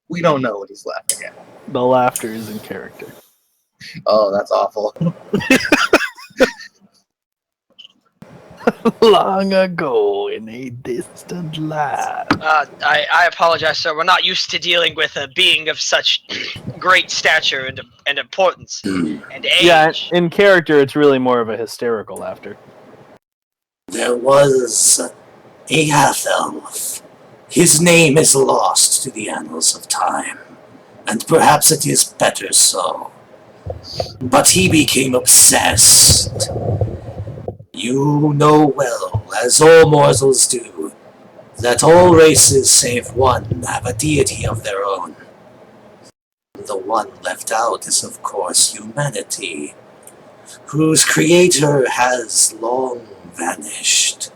We don't know what he's laughing at. The laughter is in character. Oh, that's awful. Long ago in a distant land. I apologize, sir. We're not used to dealing with a being of such great stature and importance and age. Yeah, in character, it's really more of a hysterical laughter. there was a half-elf. His name is lost to the annals of time, and perhaps it is better so. But he became obsessed. You know well, as all mortals do, that all races save one have a deity of their own. The one left out is, of course, humanity, whose creator has long vanished.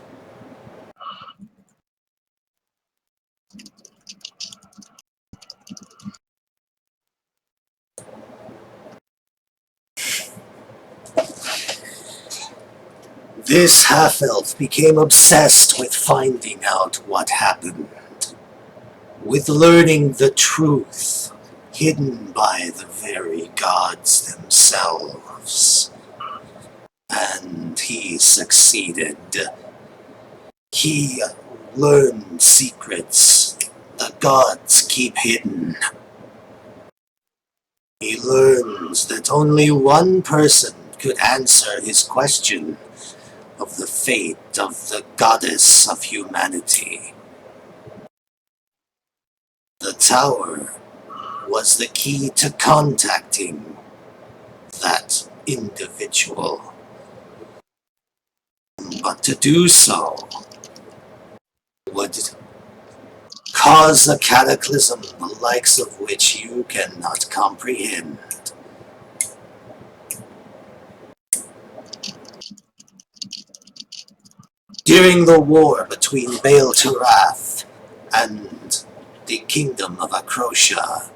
This half-elf became obsessed with finding out what happened, with learning the truth hidden by the very gods themselves. And he succeeded. He learned secrets the gods keep hidden. He learns that only one person could answer his question of the fate of the goddess of humanity. The tower was the key to contacting that individual. But to do so would cause a cataclysm the likes of which you cannot comprehend. During the war between Baal Turath and the kingdom of Akrosha,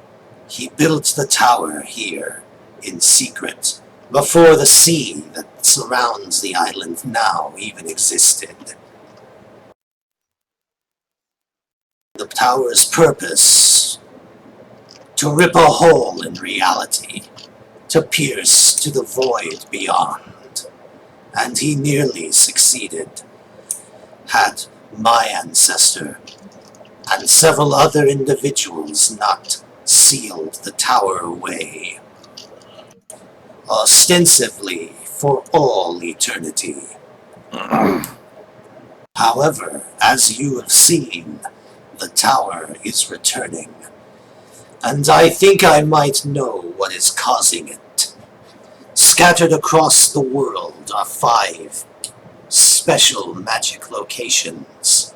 he built the tower here in secret, before the sea that surrounds the island now even existed. The tower's purpose: to rip a hole in reality, to pierce to the void beyond. And he nearly succeeded. Had my ancestor and several other individuals not sealed the tower away, ostensibly for all eternity. However, as you have seen, the tower is returning, and I think I might know what is causing it. Scattered across the world are 5 special magic locations.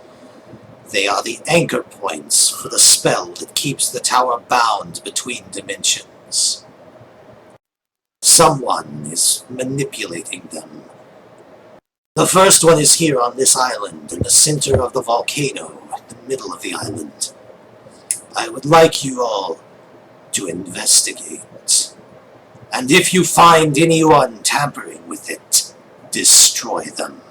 They are the anchor points for the spell that keeps the tower bound between dimensions. Someone is manipulating them. The first one is here on this island, in the center of the volcano, in the middle of the island. I would like you all to investigate. And if you find anyone tampering with it, destroy them.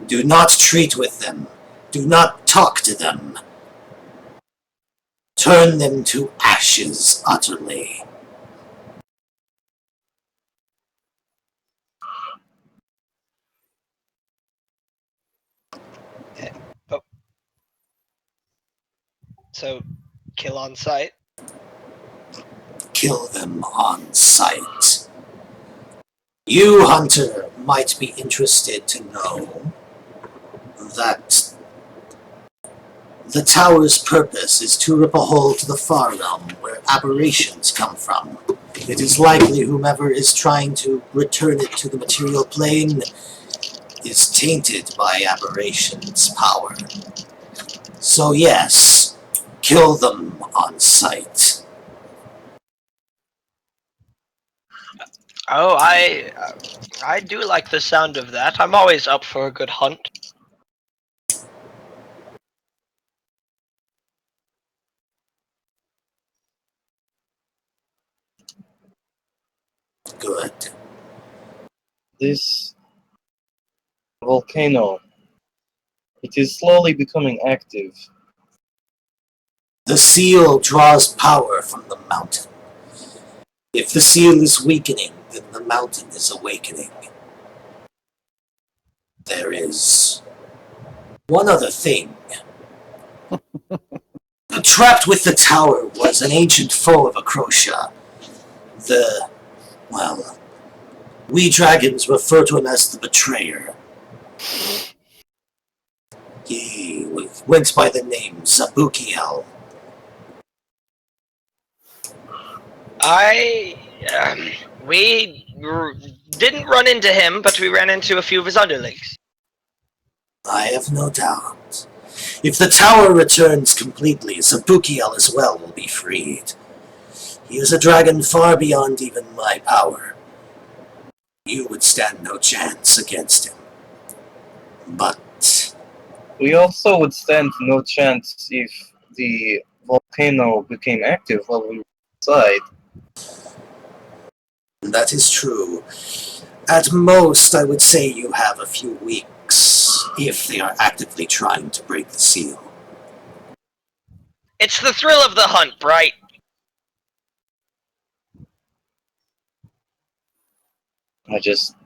Do not treat with them. Do not talk to them. Turn them to ashes utterly. So, kill on sight. Kill them on sight. You, Hunter, might be interested to know that the tower's purpose is to rip a hole to the far realm where aberrations come from. It is likely whomever is trying to return it to the material plane is tainted by aberration's power. So yes, kill them on sight. Oh, I do like the sound of that. I'm always up for a good hunt. Good. This volcano, it is slowly becoming active. The seal draws power from the mountain. If the seal is weakening, then the mountain is awakening. There is one other thing. Trapped with the tower was an ancient foe of Acrocia. We dragons refer to him as the Betrayer. He went by the name Zabukiel. We didn't run into him, but we ran into a few of his underlings. I have no doubt. If the tower returns completely, Zabukiel as well will be freed. He is a dragon far beyond even my power. You would stand no chance against him. But We also would stand no chance if the volcano became active while we were inside. that is true. At most, I would say you have a few weeks, if they are actively trying to break the seal. It's the thrill of the hunt, Bright.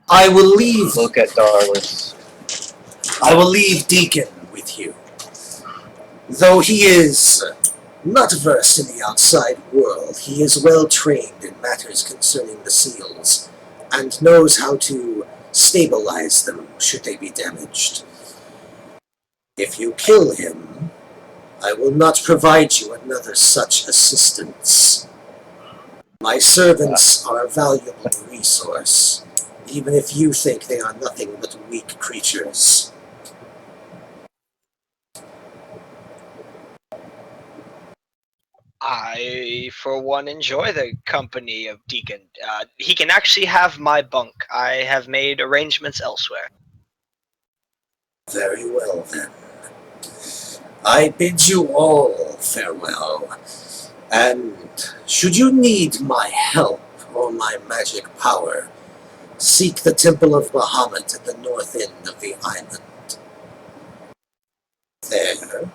I will leave Look at Darlis. I will leave Deacon with you. Though he is not versed in the outside world, he is well trained in matters concerning the seals, and knows how to stabilize them should they be damaged. If you kill him, I will not provide you another such assistance. My servants are a valuable resource, even if you think they are nothing but weak creatures. I, for one, enjoy the company of Deacon. He can actually have my bunk. I have made arrangements elsewhere. Very well, then. I bid you all farewell, and should you need my help or my magic power, seek the Temple of Bahamut at the north end of the island. There,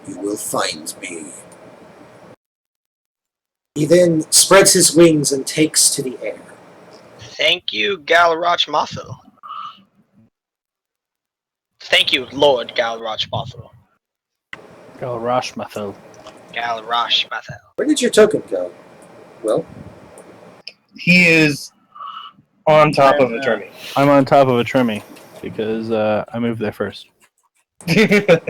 you will find me. He then spreads his wings and takes to the air. Thank you, Galroch Mothel. Thank you, Lord Galroch Mothel. Galrashmathel. Galroch Mothel. Where did your token go? Well, He is on top of a Termi. I'm on top of a Trimmy because I moved there first. Because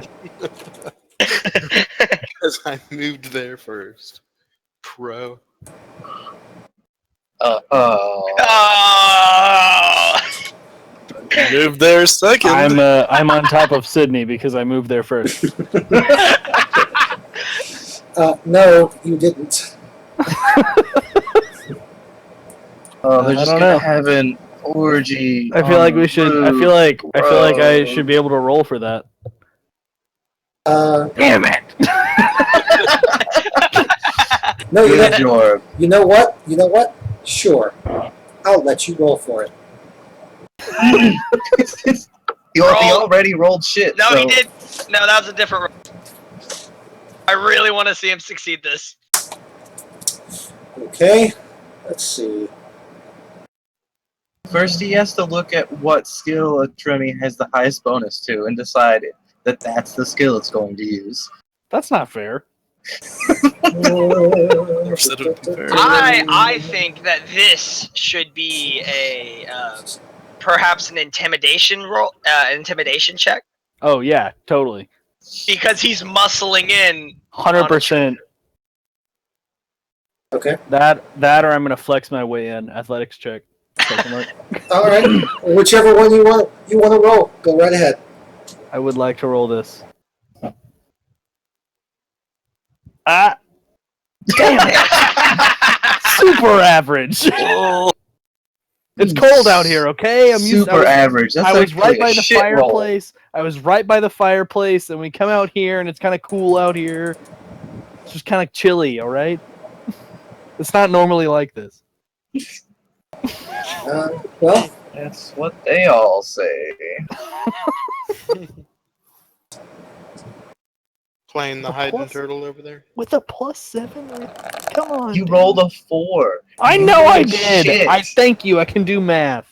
I moved there first. Pro. Oh! Moved there second. I'm on top of Sydney because I moved there first. No, you didn't. Oh, they're I just don't gonna know. have an orgy. I feel on like we the should. I roof, feel like I bro. should be able to roll for that. Damn it! No, Good job. you know what? You know what? Sure. I'll let you roll for it. He already rolled shit. No, so. he did. No, that was a different roll. I really want to see him succeed this. Okay. Let's see. First, he has to look at what skill a Tremmy has the highest bonus to and decide that that's the skill it's going to use. That's not fair. I think that this should be a perhaps an intimidation roll, intimidation check, Oh yeah, totally. because he's muscling in. 100%. Okay. That or I'm gonna flex my way in. Athletics check. Question mark. All right. Whichever one you want to roll. Go right ahead. I would like to roll this. Ah. Damn it! Super average. It's cold out here, okay? Super average. That's I was right actually by a the shit roll. fireplace. I was right by the fireplace, and we come out here, and it's kind of cool out here. It's just kind of chilly, all right? It's not normally like this. Well, That's what they all say. Playing the A hiding plus? turtle over there. With a +7? Come on. You dude. rolled a 4. I You know I rolled did. shit. I thank you. I can do math.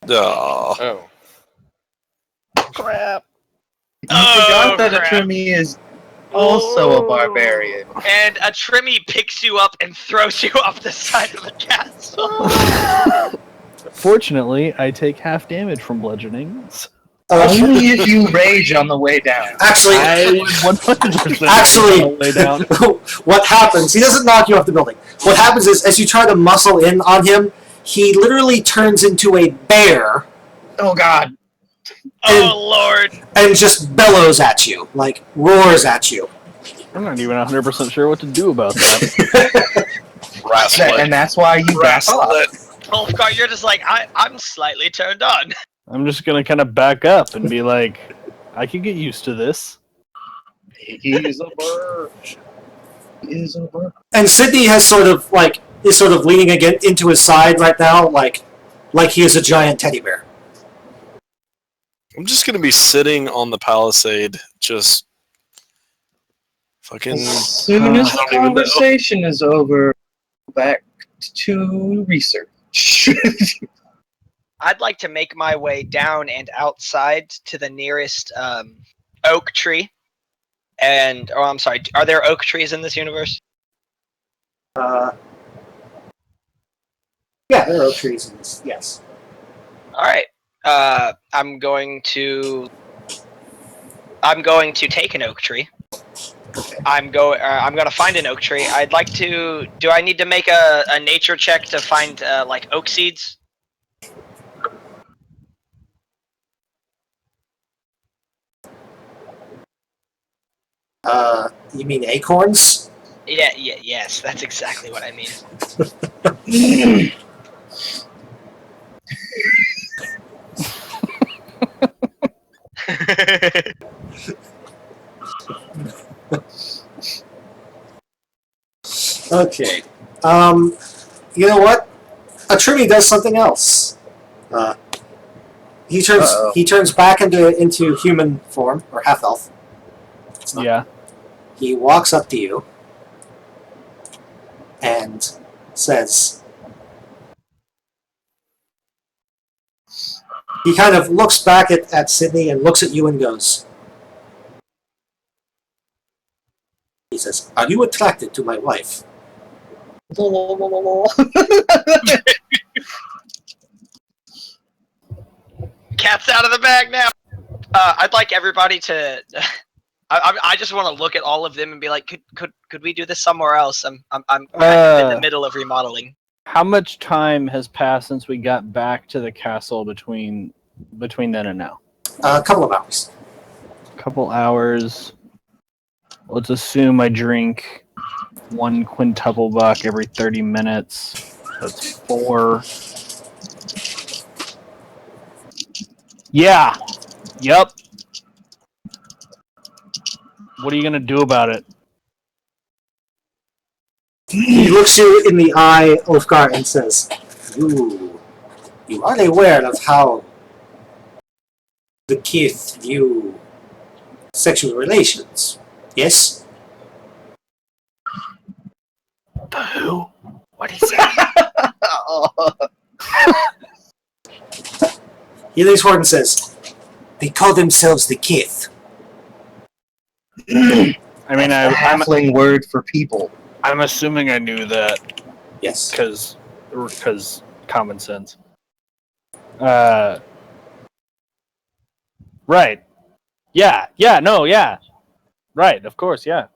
Oh. Crap. You Oh, forgot that crap. a Tremmy is also a barbarian. And a Trimmy picks you up and throws you off the side of the castle. Fortunately, I take half damage from bludgeoning. Only if you rage on the way down. actually, I would 100% Actually- lay down. what happens? He doesn't knock you off the building. What happens is, as you try to muscle in on him, he literally turns into a bear Oh god. Oh Lord! and just bellows at you, like roars at you. I'm not even 100% sure what to do about that. And that's why you back off. Wolfgar, you're just like I'm slightly turned on. I'm just gonna kind of back up and be like, I can get used to this. He's a bird. He is a bird. And Sydney has sort of leaning again into his side right now, like he is a giant teddy bear. I'm just gonna be sitting on the palisade, just fucking. As soon as I the don't even know. conversation is over, back to research. I'd like to make my way down and outside to the nearest oak tree. And I'm sorry, are there oak trees in this universe? Yeah, there are oak trees in this. Yes. All right. I'm going to take an oak tree. I'm going to find an oak tree. I'd like to. Do I need to make a nature check to find like oak seeds? You mean acorns? Yes, that's exactly what I mean. Okay. You know what? Atrumi does something else. He turns back into human form, or half elf. Yeah. He walks up to you and says, he kind of looks back at Sydney and looks at you and goes, he says, "Are you attracted to my wife?" Cat's out of the bag now. I'd like everybody to. I just want to look at all of them and be like, could we do this somewhere else? I'm in the middle of remodeling. How much time has passed since we got back to the castle between then and now? A couple of hours. Couple hours. Let's assume I drink 1 quintuple buck every 30 minutes. That's 4. Yeah. Yep. What are you gonna do about it? He looks you in the eye, Ulfgar, and says, You are aware of how the Kith view sexual relations, yes? The who? What is that? He leans forward and says, They call themselves the Kith. I mean, A halfling word for people. I'm assuming I knew that Yes. because common sense. Right. Yeah. Yeah. No. Yeah. Right. Of course. Yeah.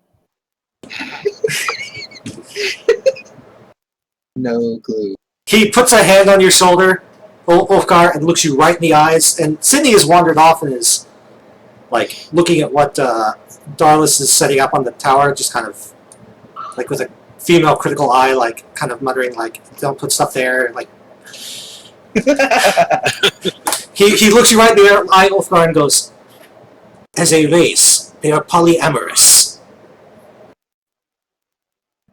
No clue. He puts a hand on your shoulder, Ulfgar, and looks you right in the eyes. And Sydney has wandered off and is, like, looking at what Darlis is setting up on the tower, just kind of, like, with a female critical eye, like, kind of muttering, like, don't put stuff there, like... he looks you right in the eye, Ulfgar, and goes, As a race, they are polyamorous.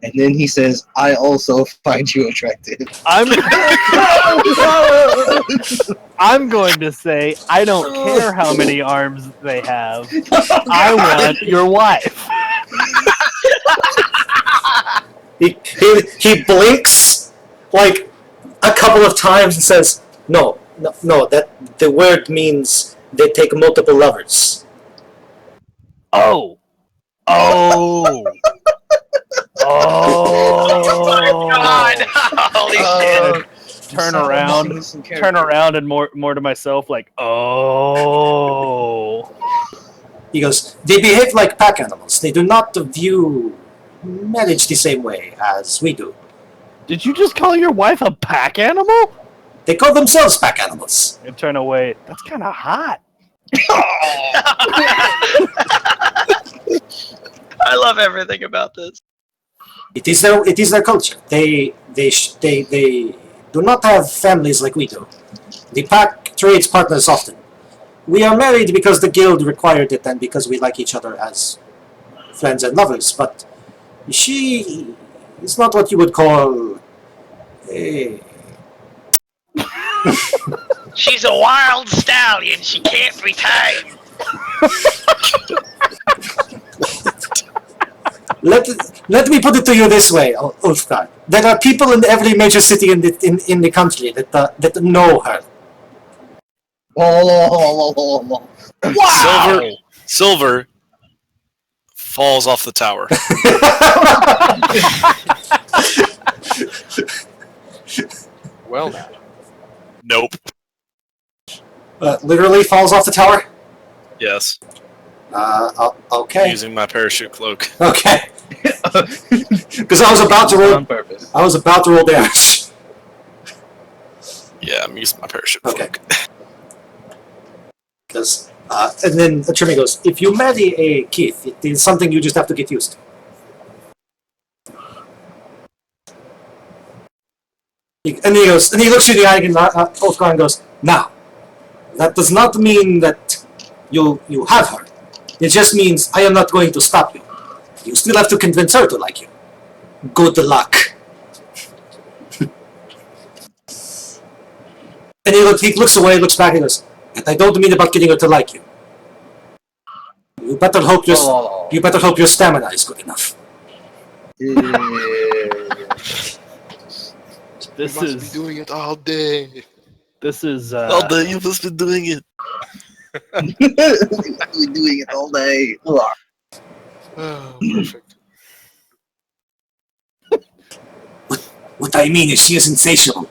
And then he says, I also find you attractive. I'm going to say I don't care how many arms they have. I want your wife. He blinks like a couple of times and says, No, that the word means they take multiple lovers. Oh. Oh. Oh. God! Holy shit! Turn around and more to myself like, oh. He goes, They behave like pack animals. They do not view marriage the same way as we do. Did you just call your wife a pack animal? They call themselves pack animals. And turn away. That's kind of hot. I love everything about this. It is their culture. They do not have families like we do. The pack trades partners often. We are married because the guild required it and because we like each other as friends and lovers, but she is not what you would call a... She's a wild stallion. She can't be tamed. Let me put it to you this way, Ulfgar. There are people in every major city in the country that know her. Wow! Silver falls off the tower. Well, now. Nope. Literally falls off the tower? Yes. Okay. Using my parachute cloak. Okay. Because I was about to roll. On purpose. I was about to roll damage. Yeah, I'm using my parachute Okay. cloak. Because and then Trimmy goes, if you marry a Keith, it is something you just have to get used to. And he goes, and he looks you in the eye again, Ulfgar, and goes, now, that does not mean that you have her. It just means I am not going to stop you. You still have to convince her to like you. Good luck. And he looks away, looks back, and goes, and I don't mean about getting her to like you. You better hope your stamina is good enough. This You must is be doing it all day. this is All day you've just been doing it. We're doing it all day. Oh, perfect. What I mean is she is insatiable.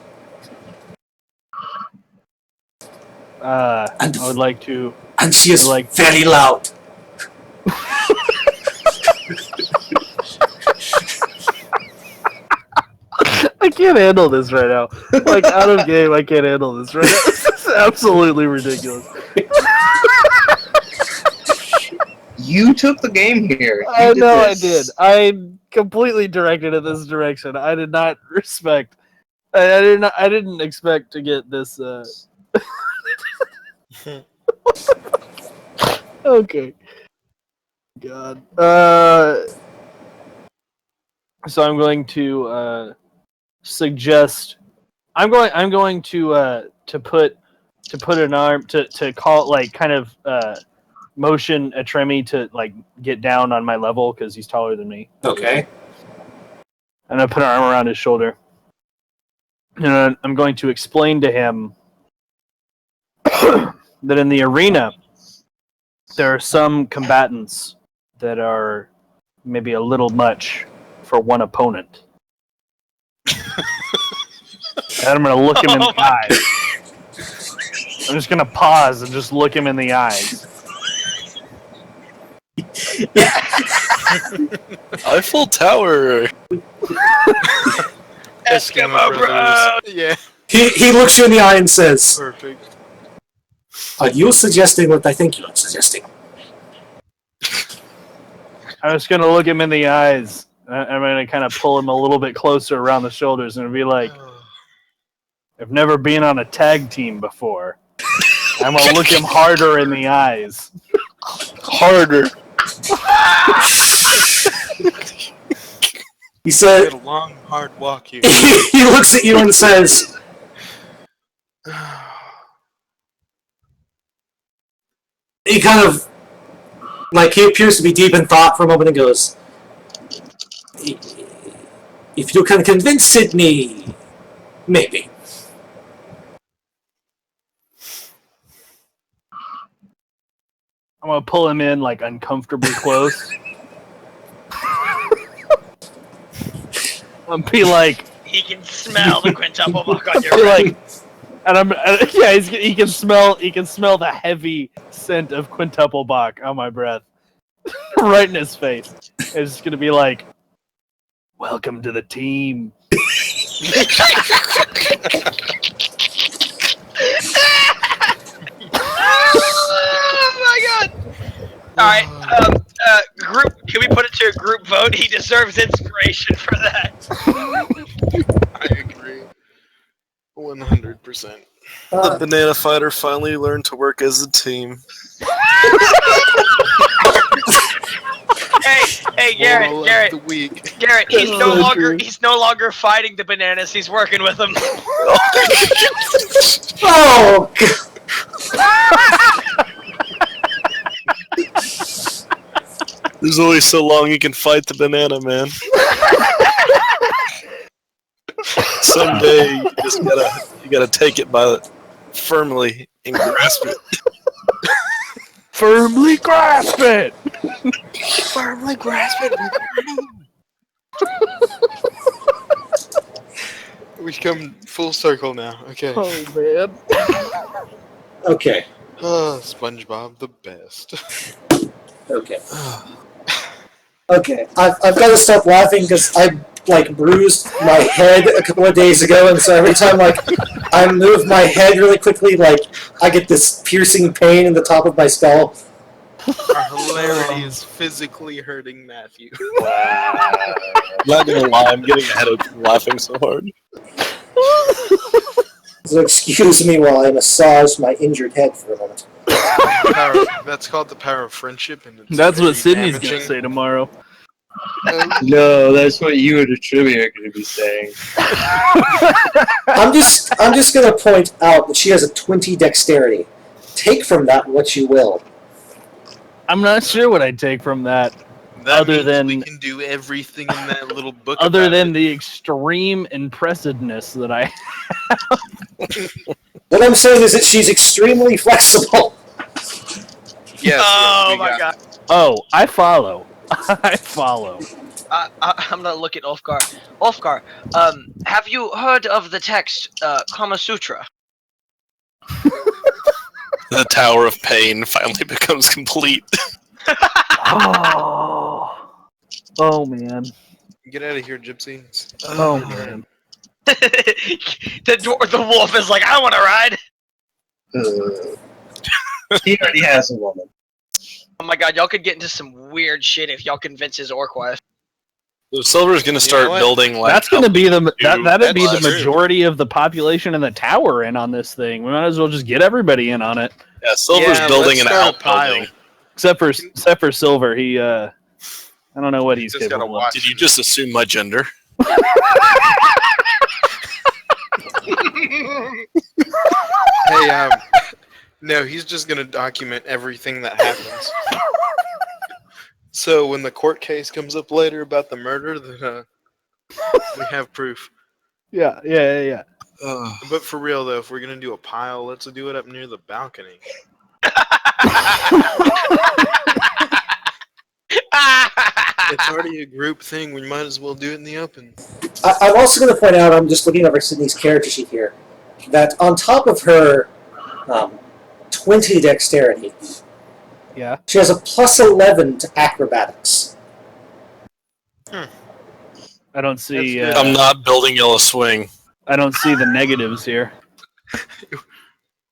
I would like to. And she is Like- very loud. I can't can't handle this right now. Like, out of game, I can't handle this right now. This is absolutely ridiculous. You took the game here. You I know this. I did. I completely directed it this direction. I did not respect. I didn't expect to get this. Okay. God. So I'm going to suggest. I'm going to put an arm to call, like, kind of motion Atremi to, like, get down on my level because he's taller than me. Okay. And I put an arm around his shoulder. And I'm going to explain to him that in the arena there are some combatants that are maybe a little much for one opponent. And I'm going to look him in the eyes. I'm just going to pause and just look him in the eyes. Eiffel Tower. Eskimo bro. Yeah, He looks you in the eye and says, perfect. "Are you suggesting what I think you're suggesting?" I'm just going to look him in the eyes. I'm going to kind of pull him a little bit closer around the shoulders and be like, I've never been on a tag team before. I'm going to look him harder in the eyes. Harder. He said, Get a long, hard walk here. he looks at you and says, he kind of, like, he appears to be deep in thought for a moment and goes, "If you can convince Sydney, maybe." I'm going to pull him in, like, uncomfortably close. I'm be like, He can smell the quintuple buck on your be right. like, and yeah, he can smell the heavy scent of quintuple Bach on my breath, right in his face. It's just gonna be like, "Welcome to the team." Oh my god! Alright, group, can we put it to a group vote? He deserves inspiration for that. I agree. 100%. The Banana Fighter finally learned to work as a team. Hey, Garrett, Moral of Garrett, the week. Garrett, he's That's no so longer true. he's no longer fighting the bananas, he's working with them. Oh, God. There's only so long you can fight the banana, man. Someday you gotta take it firmly and grasp it. Firmly grasp it. Firmly grasp it. We come full circle now. Okay. Oh man. Okay. Oh, SpongeBob, the best. Okay. Okay. I've got to stop laughing because I, like, bruised my head a couple of days ago, and so every time, like, I move my head really quickly, like, I get this piercing pain in the top of my skull. Our hilarity is physically hurting Matthew. Not gonna lie, I'm getting a headache from laughing so hard. So excuse me while I massage my injured head for a moment. That's called the power of friendship, and it's That's what very Sydney's damaging. gonna say tomorrow. No, that's what you and Atremi are going to be saying. I'm just gonna point out that she has a 20 dexterity. Take from that what you will. I'm not sure what I'd take from that, That Other means than- we can do everything in that little book. other about than it. the extreme impressiveness that I. What I'm saying is that she's extremely flexible. Yes, Oh we my got- god. Oh, I follow. I follow. I'm gonna look at Ulfgar. Ulfgar, have you heard of the text Kama Sutra? The Tower of Pain finally becomes complete. Oh. Oh man. Get out of here, Gypsy. Oh man. the wolf is like, I want to ride. He already has a woman. Oh my god, y'all could get into some weird shit if y'all convince his Orquest. So Silver's gonna You start know what? building like. That's going to be that'd be the That's true. majority of the population in the tower in on this thing. We might as well just get everybody in on it, Yeah, Silver's Yeah, building let's an start a pile. outbuilding. except for Silver. He I don't know what he's Just gotta capable of. watch. Did you just assume my gender? Hey, no, he's just gonna document everything that happens. So when the court case comes up later about the murder, then we have proof. Yeah. But for real though, if we're gonna do a pile, let's do it up near the balcony. It's already a group thing. We might as well do it in the open. I'm also going to point out, I'm just looking over Sydney's character sheet here, that on top of her 20 dexterity, Yeah. she has a plus 11 to acrobatics. I don't see. That's good. I'm not building Yellow Swing. I don't see the negatives here.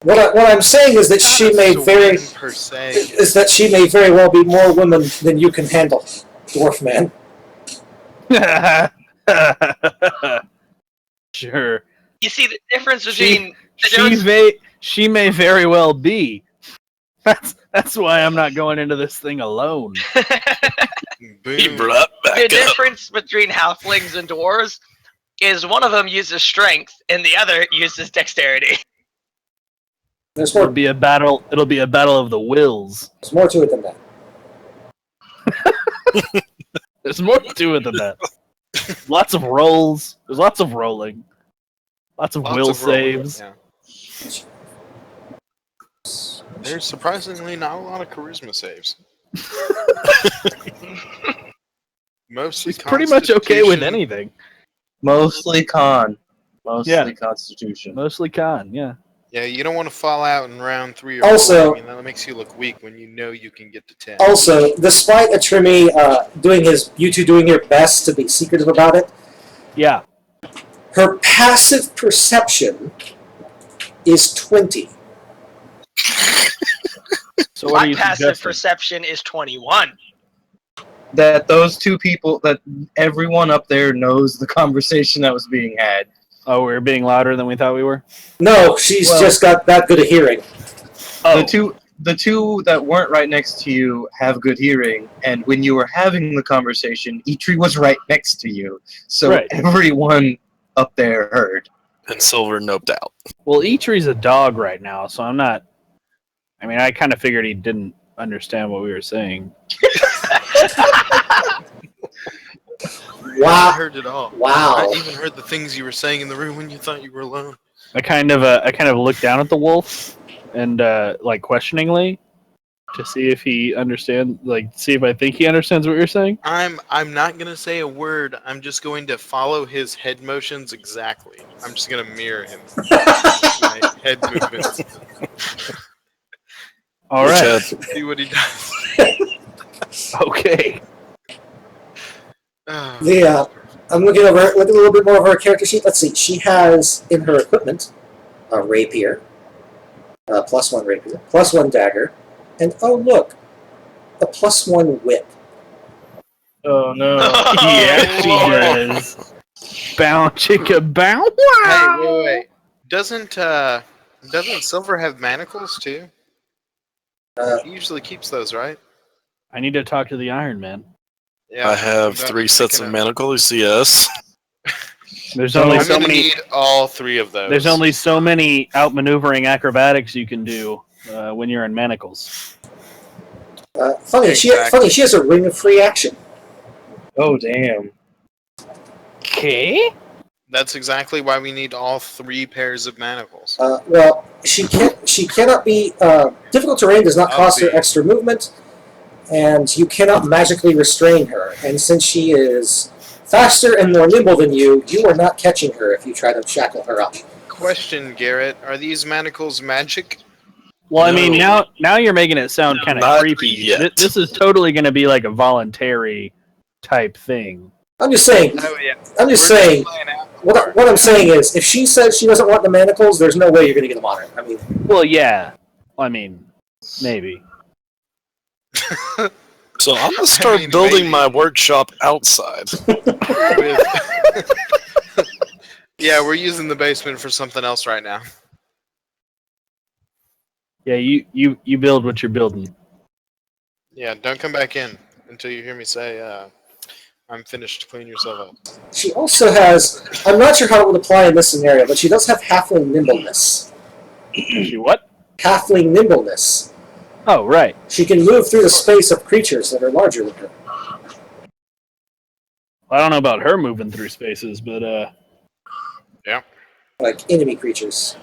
What I'm saying is that she may very per se. well be more woman than you can handle, dwarf man. Sure. You see the difference between the difference. She may very well be. That's why I'm not going into this thing alone. He Boom. brought back The up. difference between halflings and dwarves is one of them uses strength and the other uses dexterity. There's It'll more, be a battle. It'll be a battle of the wills. there's more to it than that. There's more to it than that. Lots of rolls. There's lots of rolling. Lots of Lots will of rolling, saves. yeah. There's surprisingly not a lot of charisma saves. Mostly She's pretty much okay with Constitution. anything. Mostly con. Mostly Yeah. Constitution. Mostly con, yeah. Yeah, you don't want to fall out in round 3 or Also- 4. I mean, that makes you look weak when you know you can get to 10. Also, despite Atrimi you two doing your best to be secretive about it, Yeah. her passive perception is 20. So what are My you passive suggesting? perception is 21. That those two people, that everyone up there knows the conversation that was being had. Oh, we're being louder than we thought we were? No, she's Well- just got that good a hearing. Oh. The two that weren't right next to you have good hearing, and when you were having the conversation, Eitri was right next to you. So Right. everyone up there heard. And Silver noped out. Well, Eitri's a dog right now, so I'm not... I mean, I kind of figured he didn't understand what we were saying. I Wow. heard it all. Wow. I even heard the things you were saying in the room when you thought you were alone. I kind of looked down at the wolf and like questioningly to see if he see if I think he understands what you're saying. I'm not gonna say a word. I'm just going to follow his head motions exactly. I'm just gonna mirror him. My head movements. All Which, right. See what he does. Okay. I'm looking a little bit more of her character sheet. Let's see. She has in her equipment a rapier, +1 rapier, +1 dagger, and oh look, a +1 whip. Oh no. Yeah, she Lord. does. Bow chicka bow Hey, wow. wait. Doesn't Silver have manacles too? He usually keeps those, right? I need to talk to the Iron Man. Yeah. I have I'm 3 sets of picking up. manacles, yes. There's I'm only so gonna many. need all 3 of those. There's only so many outmaneuvering acrobatics you can do when you're in manacles. Funny, she has a ring of free action. Oh damn. Okay. That's exactly why we need all 3 pairs of manacles. Well, she cannot be difficult terrain does not cost her extra movement, and you cannot magically restrain her. And since she is faster and more nimble than you, you are not catching her if you try to shackle her up. Question, Garrett: are these manacles magic? Well, I mean, No. now you're making it sound kind of Not creepy. yet. This is totally going to be like a voluntary type thing. I'm just saying. Oh yeah. I'm just We're saying. playing out. What I'm saying is, if she says she doesn't want the manacles, there's no way you're going to get them on her. I mean, Well, yeah. I mean, maybe. So I'm gonna start mean, building maybe. my workshop outside. Yeah, we're using the basement for something else right now. Yeah, you build what you're building. Yeah, don't come back in until you hear me say, I'm finished. Clean yourself up. she also has. I'm not sure how it would apply in this scenario, but she does have halfling nimbleness. She what? Halfling nimbleness. Oh, right. She can move through the space of creatures that are larger than her. I don't know about her moving through spaces, but Like enemy creatures.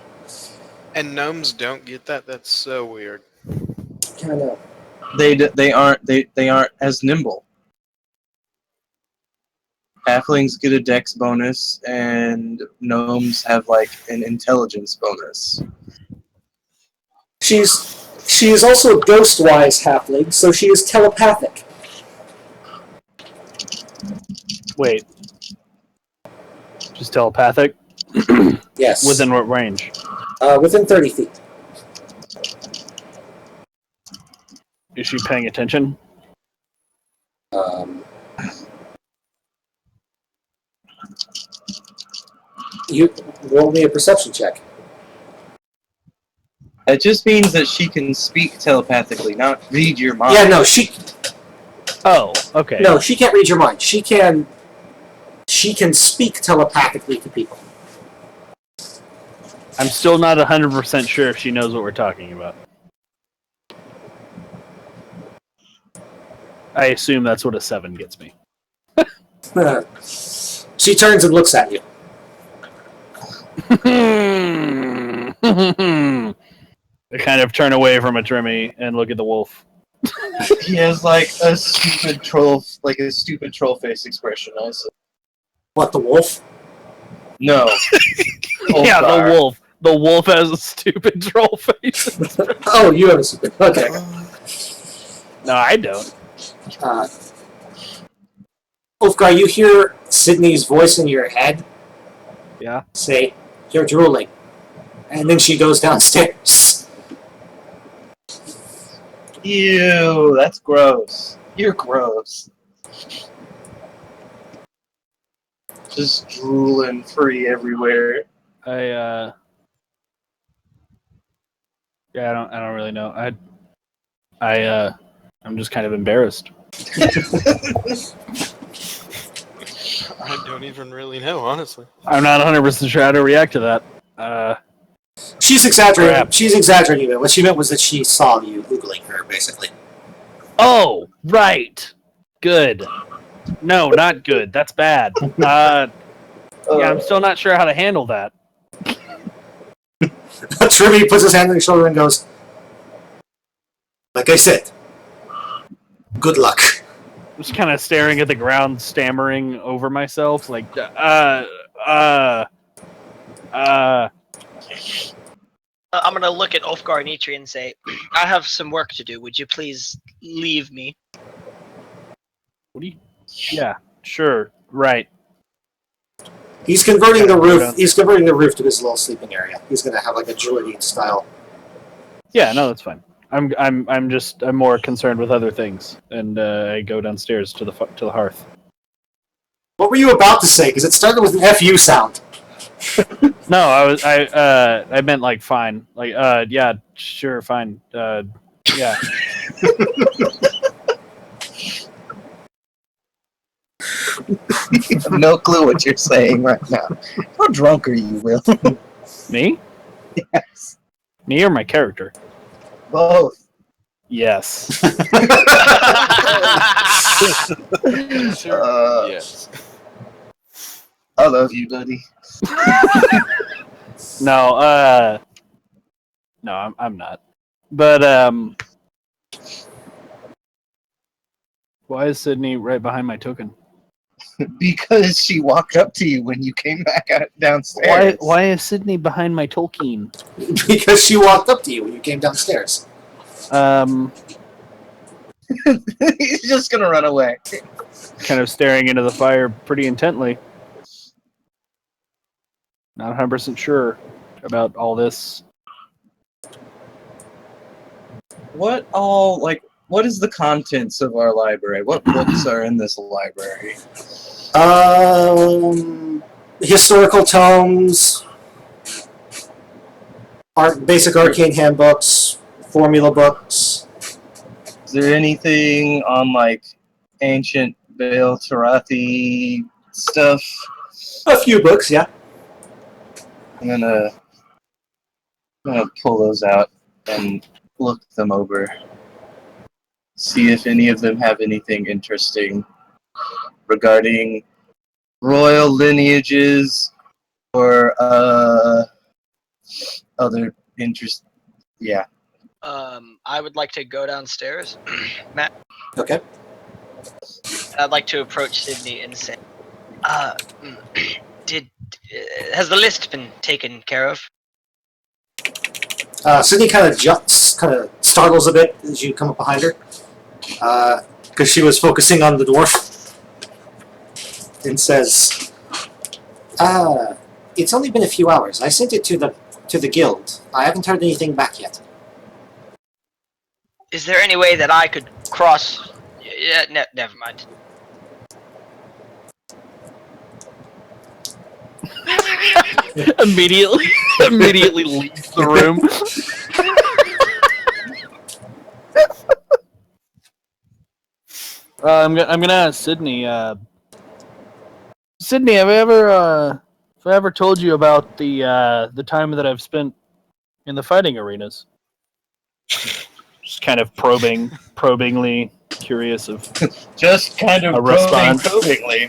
And gnomes don't get that? That's so weird. I know. They aren't as nimble. Halflings get a dex bonus, and gnomes have like an intelligence bonus. She is also a ghost-wise halfling, so she is telepathic. wait. She's telepathic? Yes. Within what range? Within 30 feet. Is she paying attention? You roll me a perception check. That just means that she can speak telepathically, not read your mind. Yeah, no, she Oh, okay. can't read your mind. She can speak telepathically to people. I'm still not 100% sure if she knows what we're talking about. I assume that's what a 7 gets me. She turns and looks at you. I kind of turn away from Atremi and look at the wolf. He has like a stupid troll face expression. Also, What, the wolf? no. Yeah, the Ulfgar. wolf. The wolf has a stupid troll face. Oh, you have a super. Okay. No, I don't. Ulfgar, you hear Sydney's voice in your head Yeah. say, "You're drooling." And then she goes downstairs. Ew, that's gross. You're gross. Just drooling free everywhere. Yeah, I don't really know. I'm just kind of embarrassed. I don't even really know, honestly. I'm not 100% sure how to react to that. She's exaggerating. Crap. She's exaggerating it. What she meant was that she saw you Googling her, basically. Oh, right. Good. No, not good. That's bad. Yeah, I'm still not sure how to handle that. Trimmy puts his hand on your shoulder and goes, "Like I said, good luck." I'm just kind of staring at the ground, stammering over myself, like, I'm gonna look at Ulfgar and Eitri and say, I have some work to do. Would you please leave me? what do you... Yeah, sure, right. He's converting the Yeah, roof. He's converting the roof to his little sleeping area. He's gonna have like a Druidian style. Yeah, no, that's fine. I'm more concerned with other things, and I go downstairs to the hearth. What were you about to say? Because it started with an "fu" sound. No, I meant like fine, like yeah, sure, fine, yeah. I have no clue what you're saying right now. How drunk are you, Will? Me? Yes. Me or my character? Both. Yes. Yes. I love you, buddy. No, no, I'm not. But why is Sydney right behind my token? Because she walked up to you when you came back out downstairs. Why is Sydney behind my Tolkien? Because she walked up to you when you came downstairs. He's just gonna run away. Kind of staring into the fire pretty intently. Not 100% sure about all this. What is the contents of our library? What books are in this library? Historical tomes, basic arcane handbooks, formula books. Is there anything on like ancient Baal Tarathi stuff? A few books, yeah. I'm gonna pull those out and look them over. See if any of them have anything interesting regarding royal lineages or other interest. Yeah. I would like to go downstairs, Matt. Okay. I'd like to approach Sydney and say, has the list been taken care of? Sydney kind of startles a bit as you come up behind her, because she was focusing on the dwarf, and says, "It's only been a few hours. I sent it to the guild. I haven't heard anything back yet." Is there any way that I could cross? Yeah, never mind. immediately leaves the room. I'm gonna ask Sydney. Sydney, have I ever told you about the time that I've spent in the fighting arenas? Just kind of probingly curious of Just kind of a response. probingly.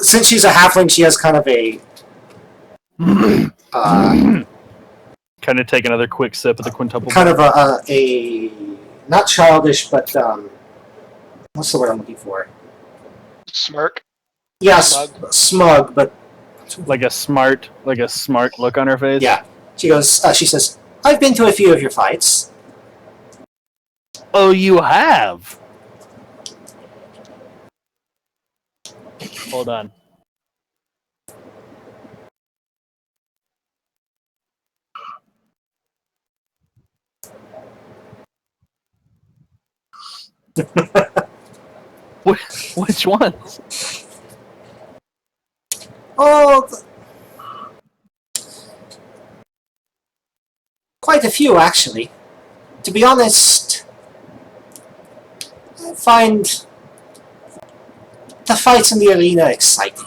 Since she's a halfling, she has kind of a kind of take another quick sip of the quintuple. kind of a not childish, but what's the word I'm looking for? Smirk. Yes, smug, but like a smart look on her face. yeah. She goes. She says, "I've been to a few of your fights." Oh, you have? Hold on. Which ones? Oh, quite a few actually. To be honest, I find the fights in the arena exciting.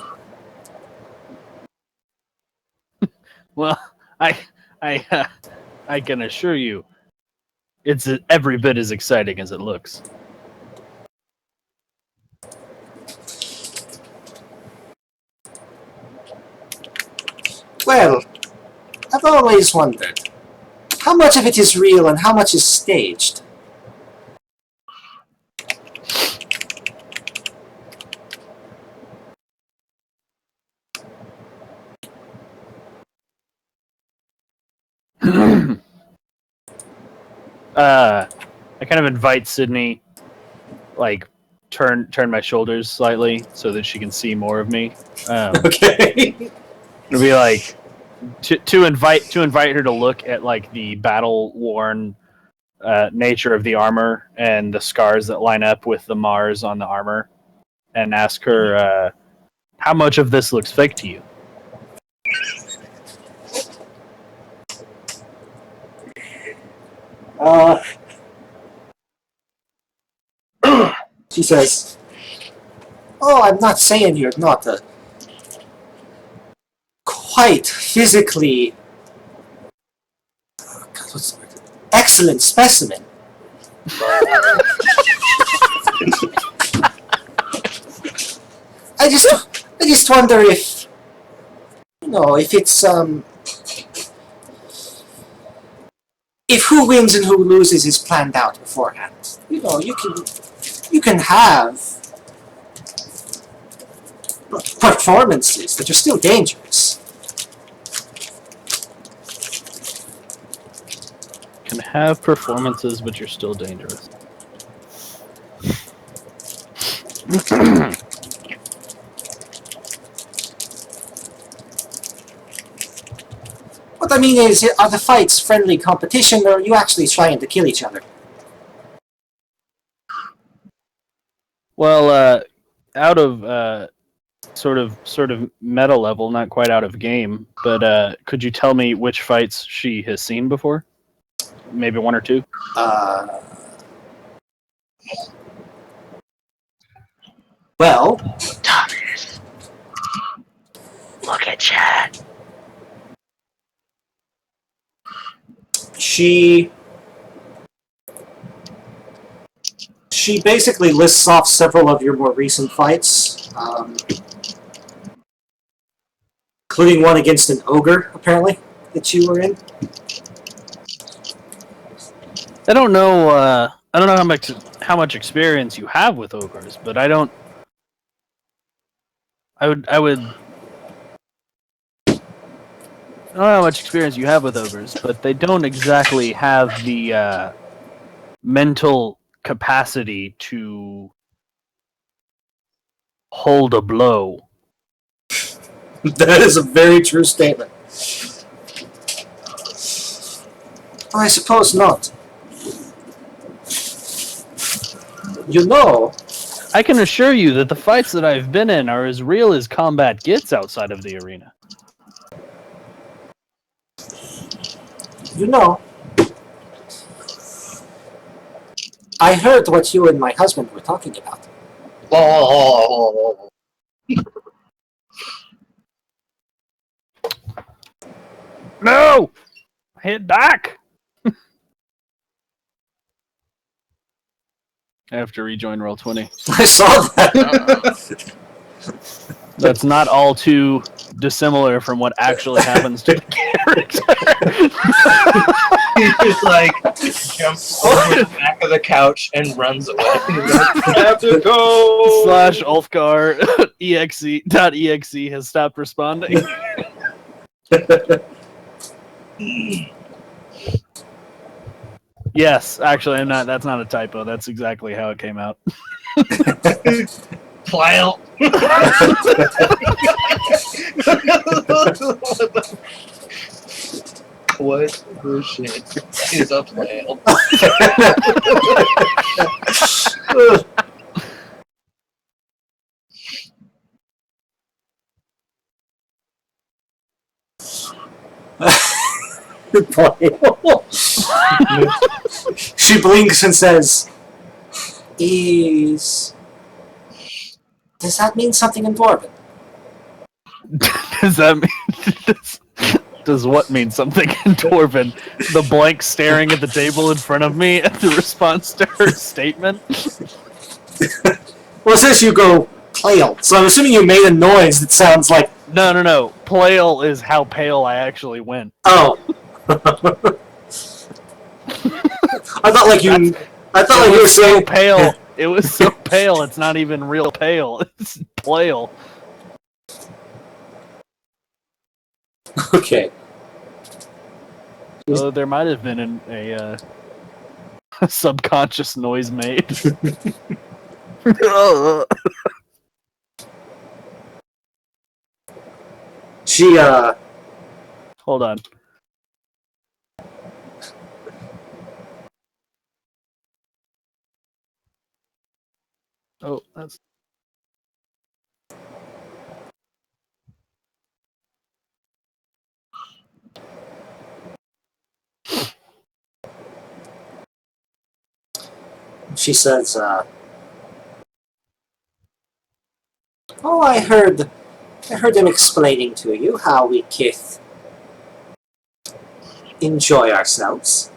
Well, I can assure you, it's every bit as exciting as it looks. Well, I've always wondered, how much of it is real and how much is staged? I kind of invite Sydney, like, turn my shoulders slightly so that she can see more of me. Okay. It'll be like to invite her to look at like the battle worn nature of the armor and the scars that line up with the Mars on the armor, and ask her how much of this looks fake to you. She says, "Oh, I'm not saying you're not a quite physically what's the word? Excellent specimen. I just wonder if if it's if who wins and who loses is planned out beforehand. You can have performances that are still dangerous. Can have performances, but you're still dangerous. What I mean is, are the fights friendly competition, or are you actually trying to kill each other? Well, out of sort of meta level, not quite out of game, but could you tell me which fights she has seen before? Maybe one or two. Well, Thomas, look at chat. she basically lists off several of your more recent fights, including one against an ogre, apparently, that you were in. I don't know how much experience you have with ogres, but I would I don't know how much experience you have with ogres, but they don't exactly have the mental capacity to hold a blow. That is a very true statement. I suppose not. You know, I can assure you that the fights that I've been in are as real as combat gets outside of the arena. I heard what you and my husband were talking about. Oh, No! Hit back! I have to rejoin Roll20. I saw that. That's not all too dissimilar from what actually happens to the character. he just like jumps over the back of the couch and runs away. Have to go. / Ulfgar exe.exe has stopped responding. Yes, actually, I'm not. That's not a typo. That's exactly how it came out. Flail. What the shit is a flail? She blinks and says, does that mean something in Dwarven? Does that mean? Does what mean something in Dwarven? The blank staring at the table in front of me at the response to her statement? Well, it says you go pale, so I'm assuming you made a noise that sounds like, No. Pale is how pale I actually went. oh. I thought like you were So saying pale. It was so pale, it's not even real pale. It's pale. Okay. So there might have been a subconscious noise made. She Hold on. Oh, that's... she says, oh, I heard him explaining to you how we Kith enjoy ourselves.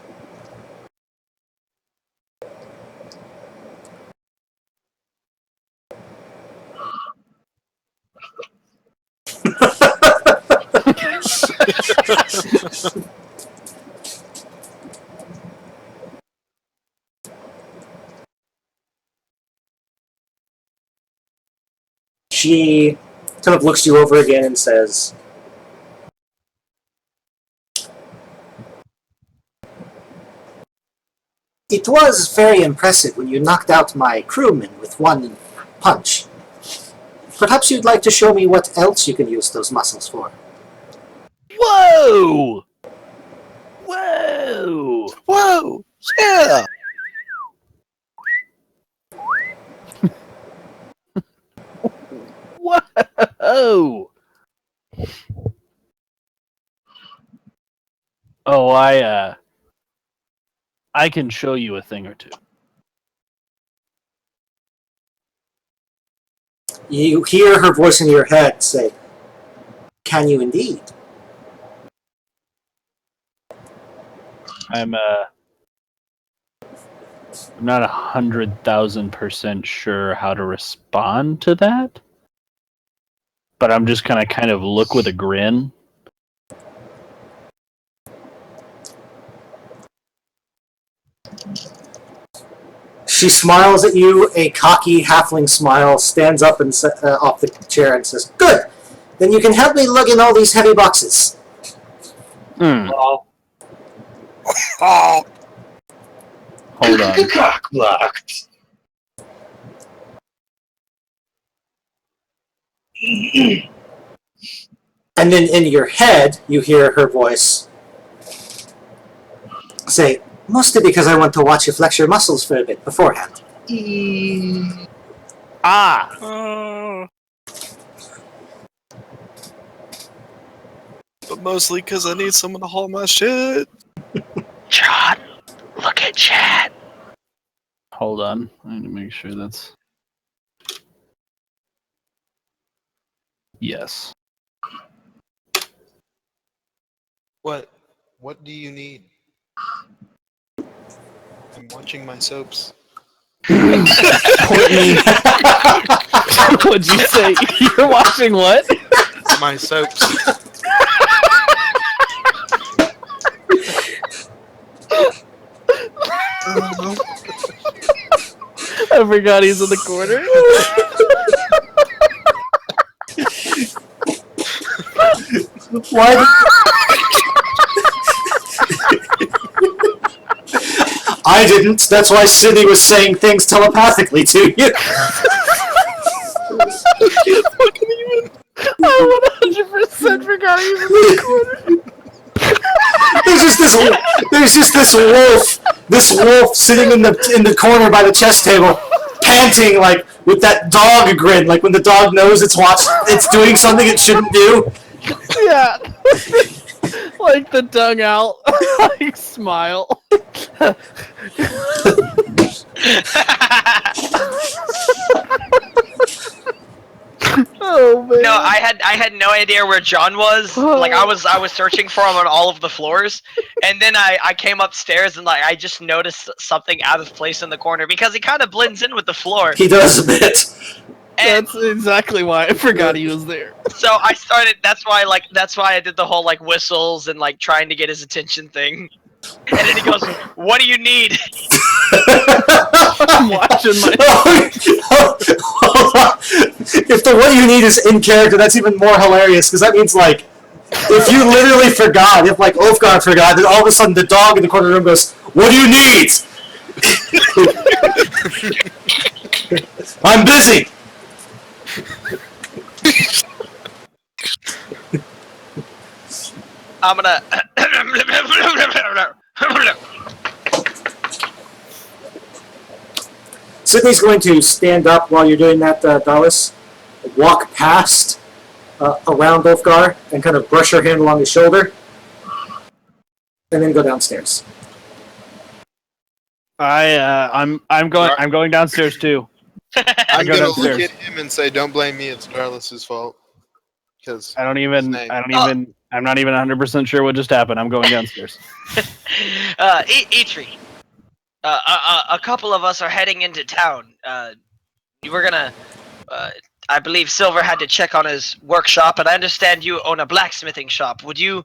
She kind of looks you over again and says, it was very impressive when you knocked out my crewman with one punch. Perhaps you'd like to show me what else you can use those muscles for. Whoa! Whoa! Whoa! Yeah! Whoa! Oh, I can show you a thing or two. You hear her voice in your head say, "Can you indeed?" I'm not 100,000% sure how to respond to that, but I'm just gonna kind of look with a grin. She smiles at you, a cocky halfling smile, stands up and off the chair and says, "Good! Then you can help me lug in all these heavy boxes." Hmm. Oh, Hold on. Cock blocked. And then in your head, you hear her voice say, "Mostly because I want to watch you flex your muscles for a bit beforehand." Ah! but mostly because I need someone to haul my shit. John, look at chat. Hold on. I need to make sure that's... Yes. What? What do you need? I'm watching my soaps. Courtney, what'd you say? You're watching what? My soaps. I forgot he's in the corner. Why? I didn't. That's why Sydney was saying things telepathically to you. I 100% forgot he was in the corner. There's just this wolf sitting in the corner by the chess table, panting like with that dog grin, like when the dog knows it's doing something it shouldn't do. Yeah. Like the tongue out, like smile. Oh man. No, I had no idea where John was. Like I was searching for him on all of the floors, and then I came upstairs and like I just noticed something out of place in the corner because he kind of blends in with the floor. He does a bit. And That's exactly why I forgot he was there. so I started. That's why I did the whole like whistles and like trying to get his attention thing. And then he goes, "What do you need?" I'm watching my. Hold on. If the what you need is in character, that's even more hilarious because that means like if you literally forgot, if like Ulfgar forgot, then all of a sudden the dog in the corner of the room goes, "What do you need?" I'm busy. I'm gonna. Sydney's going to stand up while you're doing that, Dallas. Walk past around Ulfgar and kind of brush her hand along his shoulder, and then go downstairs. I'm going downstairs too. I'm go gonna look downstairs. at him and say, "Don't blame me. It's Darlis's fault." Because I'm not even name. 100% sure what just happened. I'm going downstairs. Eitri, a couple of us are heading into town. We're gonna. I believe Silver had to check on his workshop, and I understand you own a blacksmithing shop. Would you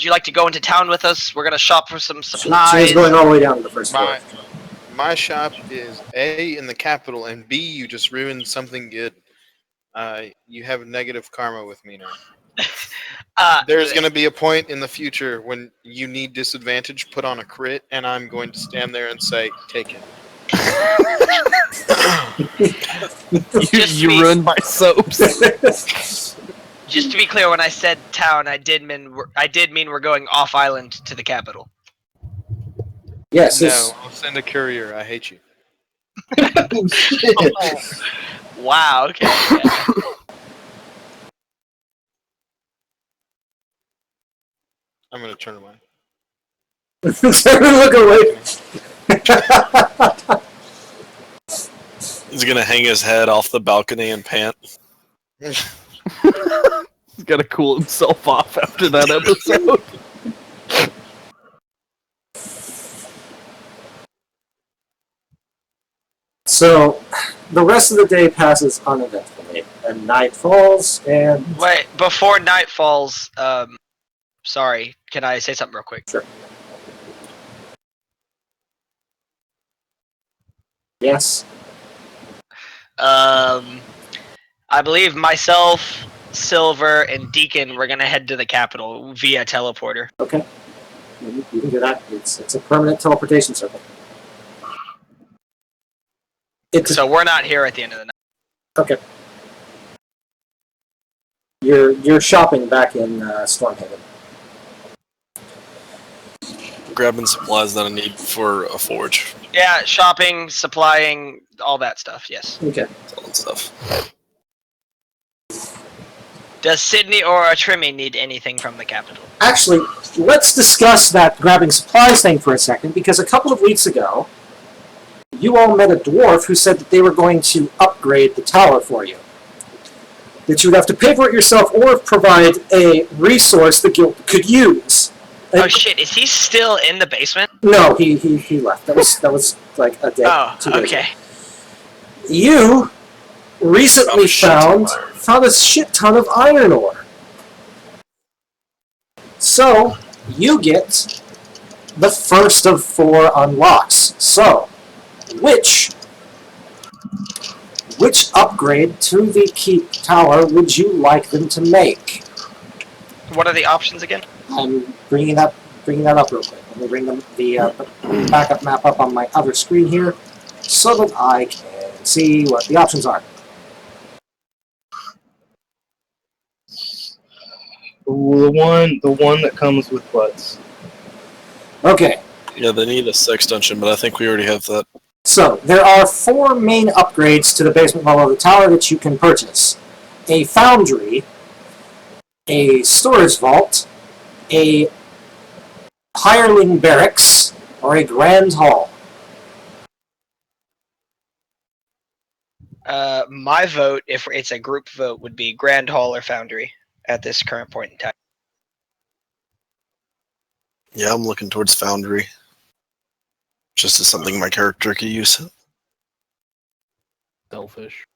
like to go into town with us? We're gonna shop for some supplies. She was going all the way down to the first floor. My shop is A, in the capital, and B, you just ruined something good. You have negative karma with me now. There's going to be a point in the future when you need disadvantage put on a crit, and I'm going to stand there and say, "Take it." Just you me. ruined my soaps. Just to be clear, when I said town, I did mean we're going off island to the capital. Yes. No, I'll send a courier. I hate you. Oh, shit. Wow. Okay. Yeah. I'm gonna turn away. Look away. He's gonna hang his head off the balcony and pant. He's got to cool himself off after that episode. So, the rest of the day passes uneventfully, and night falls, and Wait, before night falls, sorry, can I say something real quick? Sure. Yes. I believe myself, Silver, and Deacon were gonna head to the capital via teleporter. Okay. You can do that. It's a permanent teleportation circle. It's So we're not here at the end of the night. okay. You're shopping back in Stormhaven. Grabbing supplies that I need for a forge. Yeah, shopping, supplying, all that stuff. Yes. Okay. Selling stuff. Does Sydney or Trimmy need anything from the capital? Actually, let's discuss that grabbing supplies thing for a second, because a couple of weeks ago, you all met a dwarf who said that they were going to upgrade the tower for you. That you would have to pay for it yourself or provide a resource the guild could use. And- Oh shit! Is he still in the basement? No, he left. That was like a day. Oh, 2 days okay. ago. You recently found a shit ton of iron ore. So you get the first of 4 unlocks. So which upgrade to the keep tower would you like them to make? What are the options again? I'm bringing that up real quick. Let me bring the backup map up on my other screen here so that I can see what the options are. The one that comes with butts. Okay, Yeah, they need a sextension, but I think we already have that. so there are 4 main upgrades to the basement level of the tower that you can purchase. A foundry, a storage vault, a hireling barracks, or a grand hall. My vote, if it's a group vote, would be Grand Hall or Foundry at this current point in time. Yeah, I'm looking towards Foundry. Just as something my character could use. Selfish.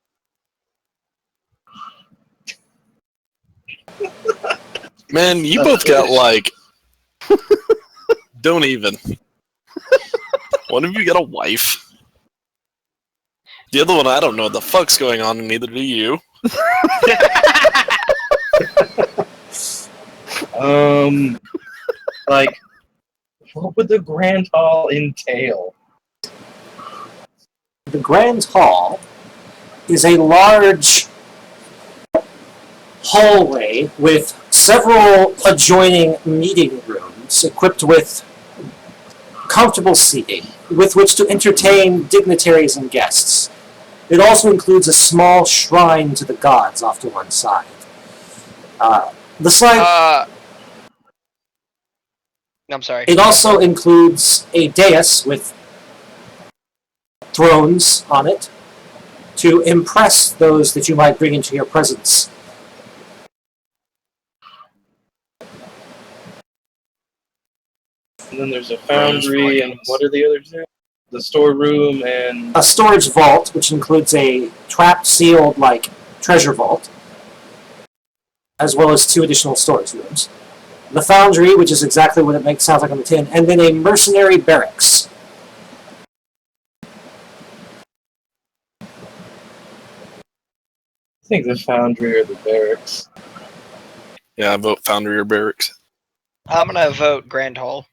Man, you both got like... Don't even. One of you got a wife. The other one, I don't know what the fuck's going on, and neither do you. Like, what would the Grand Hall entail? The grand hall is a large hallway with several adjoining meeting rooms equipped with comfortable seating with which to entertain dignitaries and guests. It also includes a small shrine to the gods off to one side. The slide. I'm sorry. It also includes a dais with thrones on it to impress those that you might bring into your presence. And then there's a foundry, and what are the other two? The storeroom and A storage vault, which includes a trapped, sealed, like, treasure vault, as well as 2 additional storage rooms. The foundry, which is exactly what it sounds like on the tin, and then a mercenary barracks. I think the foundry or the barracks. Yeah, I vote Foundry or Barracks. I'm gonna vote Grand Hall.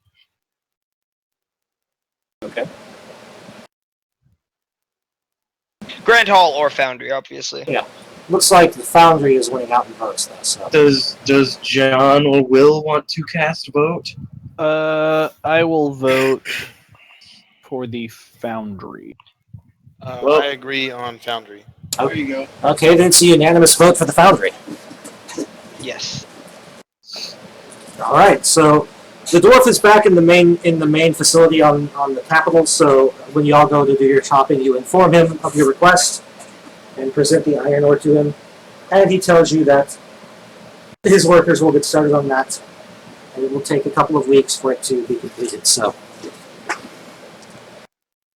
Grand Hall or Foundry, obviously. Looks like the Foundry is winning out in votes, though. So Does John or Will want to cast vote? I will vote for the Foundry. Well- I agree on Foundry. There you go. okay, then it's a unanimous vote for the Foundry. Yes. All right, so the dwarf is back in the main facility on the capital. So when you all go to do your shopping, you inform him of your request and present the iron ore to him, and he tells you that his workers will get started on that, and it will take a couple of weeks for it to be completed. So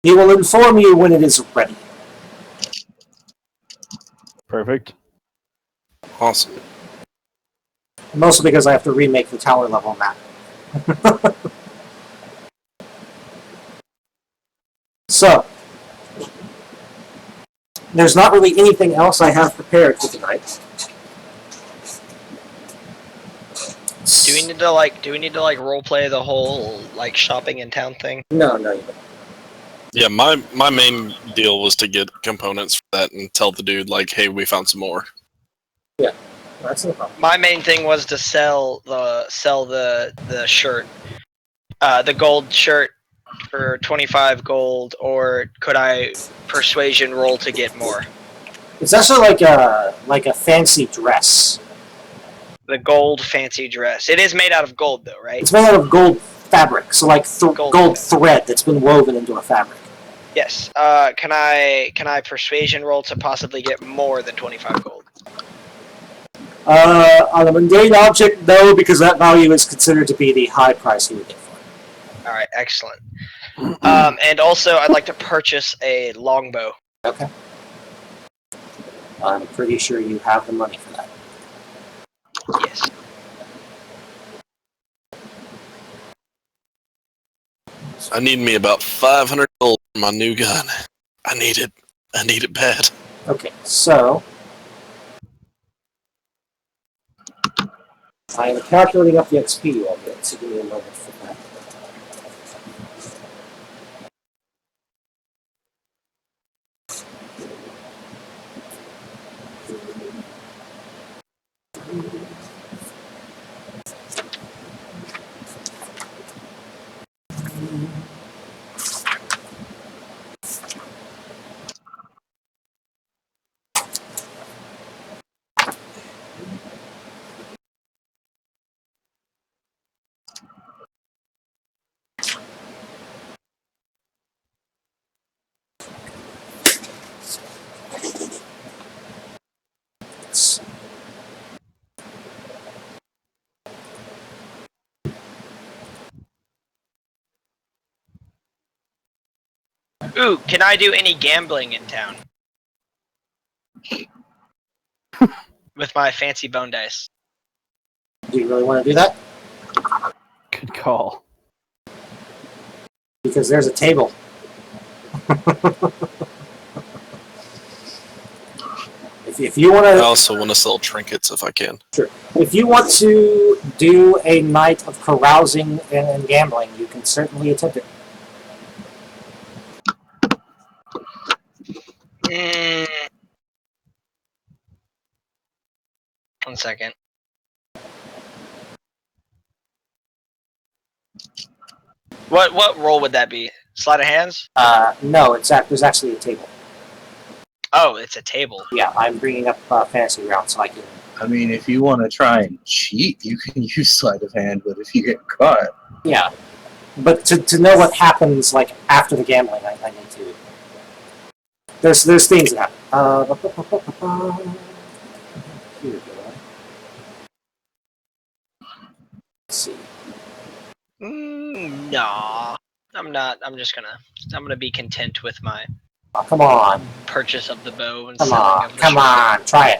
he will inform you when it is ready. Perfect. Awesome. Mostly because I have to remake the tower level map. So, there's not really anything else I have prepared for tonight. Do we need to like role play the whole like shopping in town thing? No, you don't. Yeah, my main deal was to get components for that and tell the dude like, hey, we found some more. That's no problem. My main thing was to sell the shirt, the gold shirt for 25 gold, or could I persuasion roll to get more? It's actually like a fancy dress. The gold fancy dress. It is made out of gold though, right? It's made out of gold fabric, so like gold thread that's been woven into a fabric. Yes. Can I persuasion roll to possibly get more than 25 gold? On a mundane object, no, because that value is considered to be the high price you would get for it. All right, excellent. And also, I'd like to purchase a longbow. Okay. I'm pretty sure you have the money for that. Yes. I need me about 500 gold for my new gun. I need it. I need it bad. Okay, so I am calculating up the XP you all get, so give me a moment for that. Ooh, can I do any gambling in town? With my fancy bone dice. Do you really want to do that? Good call. Because there's a table. If you want I to, also want to sell trinkets if I can. if you want to do a night of carousing and gambling, you can certainly attempt it. One second. What roll would that be? Sleight of hands? No, there's actually a table. Oh, it's a table. Yeah, I'm bringing up fantasy round so I can. I mean, if you want to try and cheat, you can use sleight of hand, but if you get caught, Yeah, but to know what happens like after the gambling, I need to. There's things that happen. Here we go. Let's see. Nah. I'm not. I'm gonna be content with my Oh, come on, purchase of the bow and come selling on, of the come shirt. on, try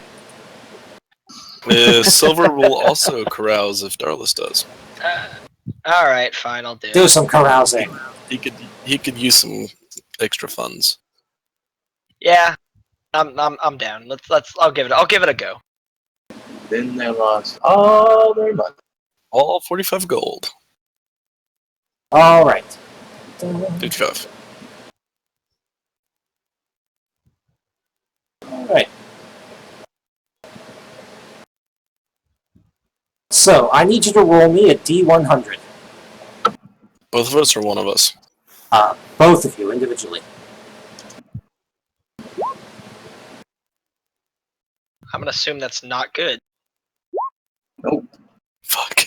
it. Silver will also carouse if Darlis does. All right, fine. I'll do Do it. some carousing. He could use some extra funds. Yeah, I'm down. I'll give it a go. then they lost all their money. All 45 gold. All right. 55. Alright. So, I need you to roll me a D100. Both of us or one of us? Both of you individually. I'm gonna assume that's not good. Fuck.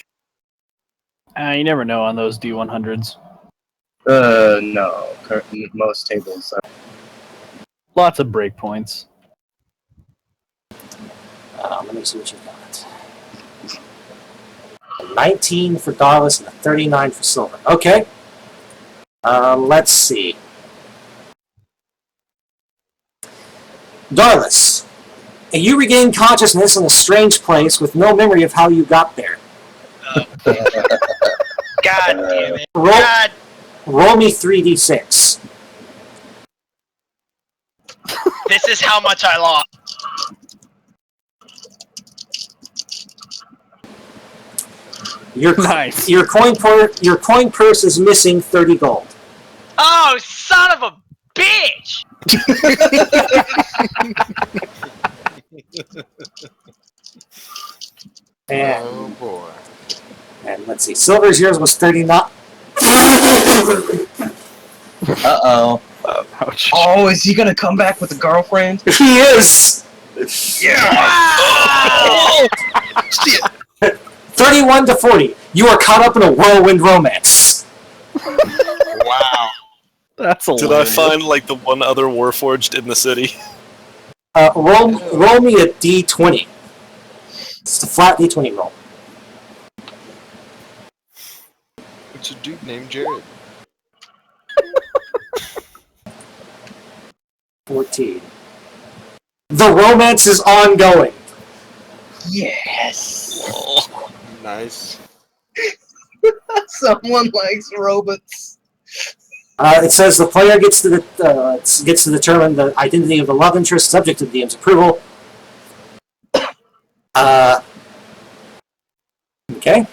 You never know on those D100s. No. Most tables are. Lots of breakpoints. Let me see what you've got. A 19 for Darlis and a 39 for Silver. Okay. Let's see. Darlis, you regain consciousness in a strange place with no memory of how you got there. God damn it. Roll, God. roll me 3d6. This is how much I lost. Nice. Your coin purse is missing 30 gold. Oh, son of a bitch! And, Oh boy. and let's see, Silver's yours was 39. Uh-oh. Ouch. Oh, is he gonna come back with a girlfriend? He is! Wow! 31 to 40. You are caught up in a whirlwind romance. Wow. That's a Did I find like the one other Warforged in the city? Roll me a d20. It's a flat d20 roll. It's a dude named Jared. 14. The romance is ongoing. Yes. Oh, Nice. Someone likes robots. It says the player gets to determine the identity of the love interest subject to the DM's approval. Okay,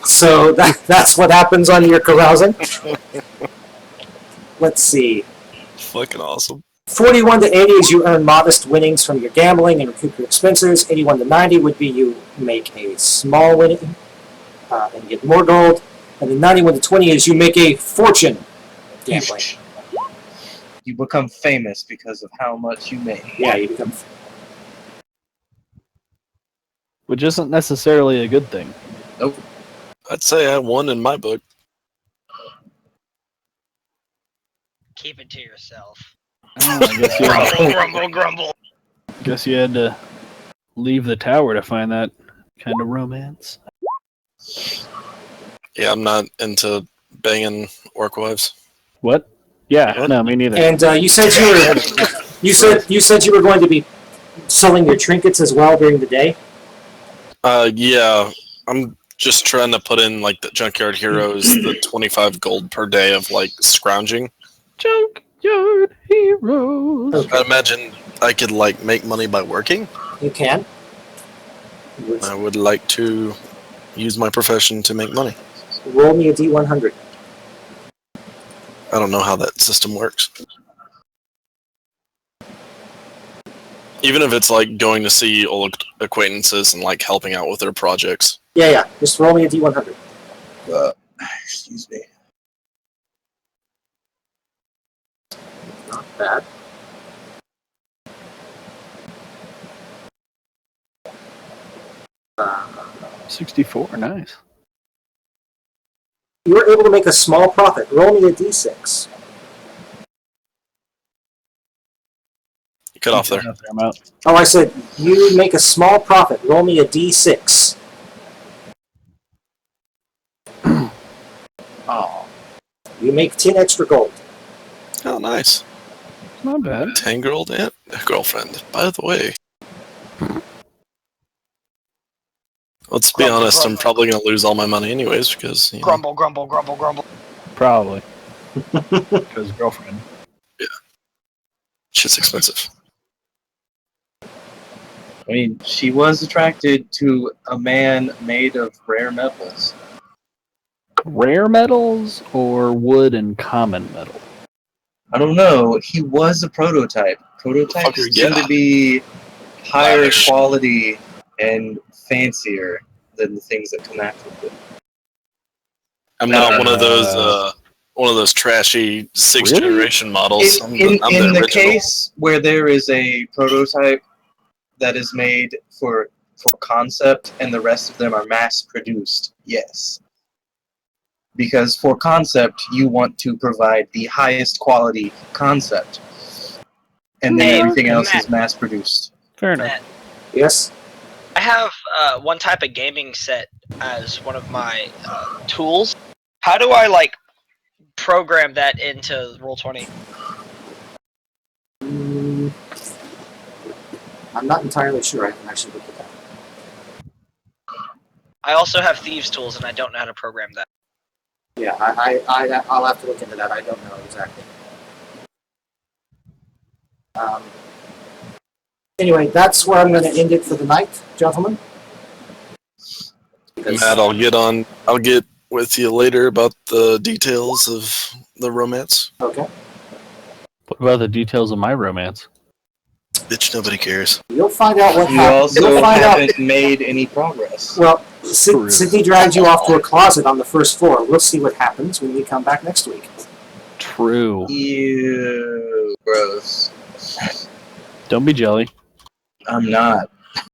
so that's what happens on your carousing. Let's see. fucking awesome. 41 to 80 is you earn modest winnings from your gambling and recoup your expenses. 81 to 90 would be you make a small winning and get more gold. And then 91 to 20 is you make a fortune gambling. You become famous because of how much you make. Yeah, you become. Which isn't necessarily a good thing. I'd say I won in my book. Keep it to yourself. I guess you had, Grumble, grumble, grumble. guess you had to leave the tower to find that kind of romance. Yeah, I'm not into banging orc wives. What? Yeah, What? no, me neither. And you said you said you were going to be selling your trinkets as well during the day. Yeah, I'm just trying to put in like the Junkyard Heroes, the 25 gold per day of like scrounging. Junkyard Heroes. Okay. I imagine I could like make money by working. You can. I would like to use my profession to make money. Roll me a d100. I don't know how that system works. Even if it's like going to see old acquaintances and like helping out with their projects. Yeah. Just roll me a d100. Excuse me. Not bad. Uh, 64, nice. you were able to make a small profit. Roll me a d6. Cut off there. I'm out. Oh, I said you make a small profit. Roll me a d6. Oh. You make 10 extra gold. Oh, nice. Not bad. 10 gold and a girlfriend. By the way. Let's be Grumble, honest, I'm grumble. probably going to lose all my money anyways because, you know, Grumble, grumble, grumble, grumble. Probably. Because girlfriend. shit's expensive. I mean, she was attracted to a man made of rare metals. Rare metals or wood and common metal? I don't know. He was a prototype. Prototypes Fucker, tend yeah. to be higher Lavish. quality and fancier than the things that come after them. I'm not one of those trashy sixth Really? generation models. I'm In the the original. case where there is a prototype that is made for concept and the rest of them are mass produced, yes. Because for concept, you want to provide the highest quality concept. And then Hey, everything else Matt. is mass produced. Fair enough. Matt, Yes. I have one type of gaming set as one of my tools. How do I like program that into Roll20? I'm not entirely sure. I can actually look at that. I also have thieves tools, and I don't know how to program that. Yeah, I'll have to look into that. I don't know exactly. Anyway, that's where I'm going to end it for the night, gentlemen. Because- Matt, I'll get with you later about the details of the romance. Okay. What about the details of my romance? Bitch, nobody cares. You'll find out what You happened. also You'll find out. haven't made any progress. Well, True. Sydney dragged you off to a closet on the first floor. We'll see what happens when we come back next week. True. Ew, gross. Don't be jelly. I'm not.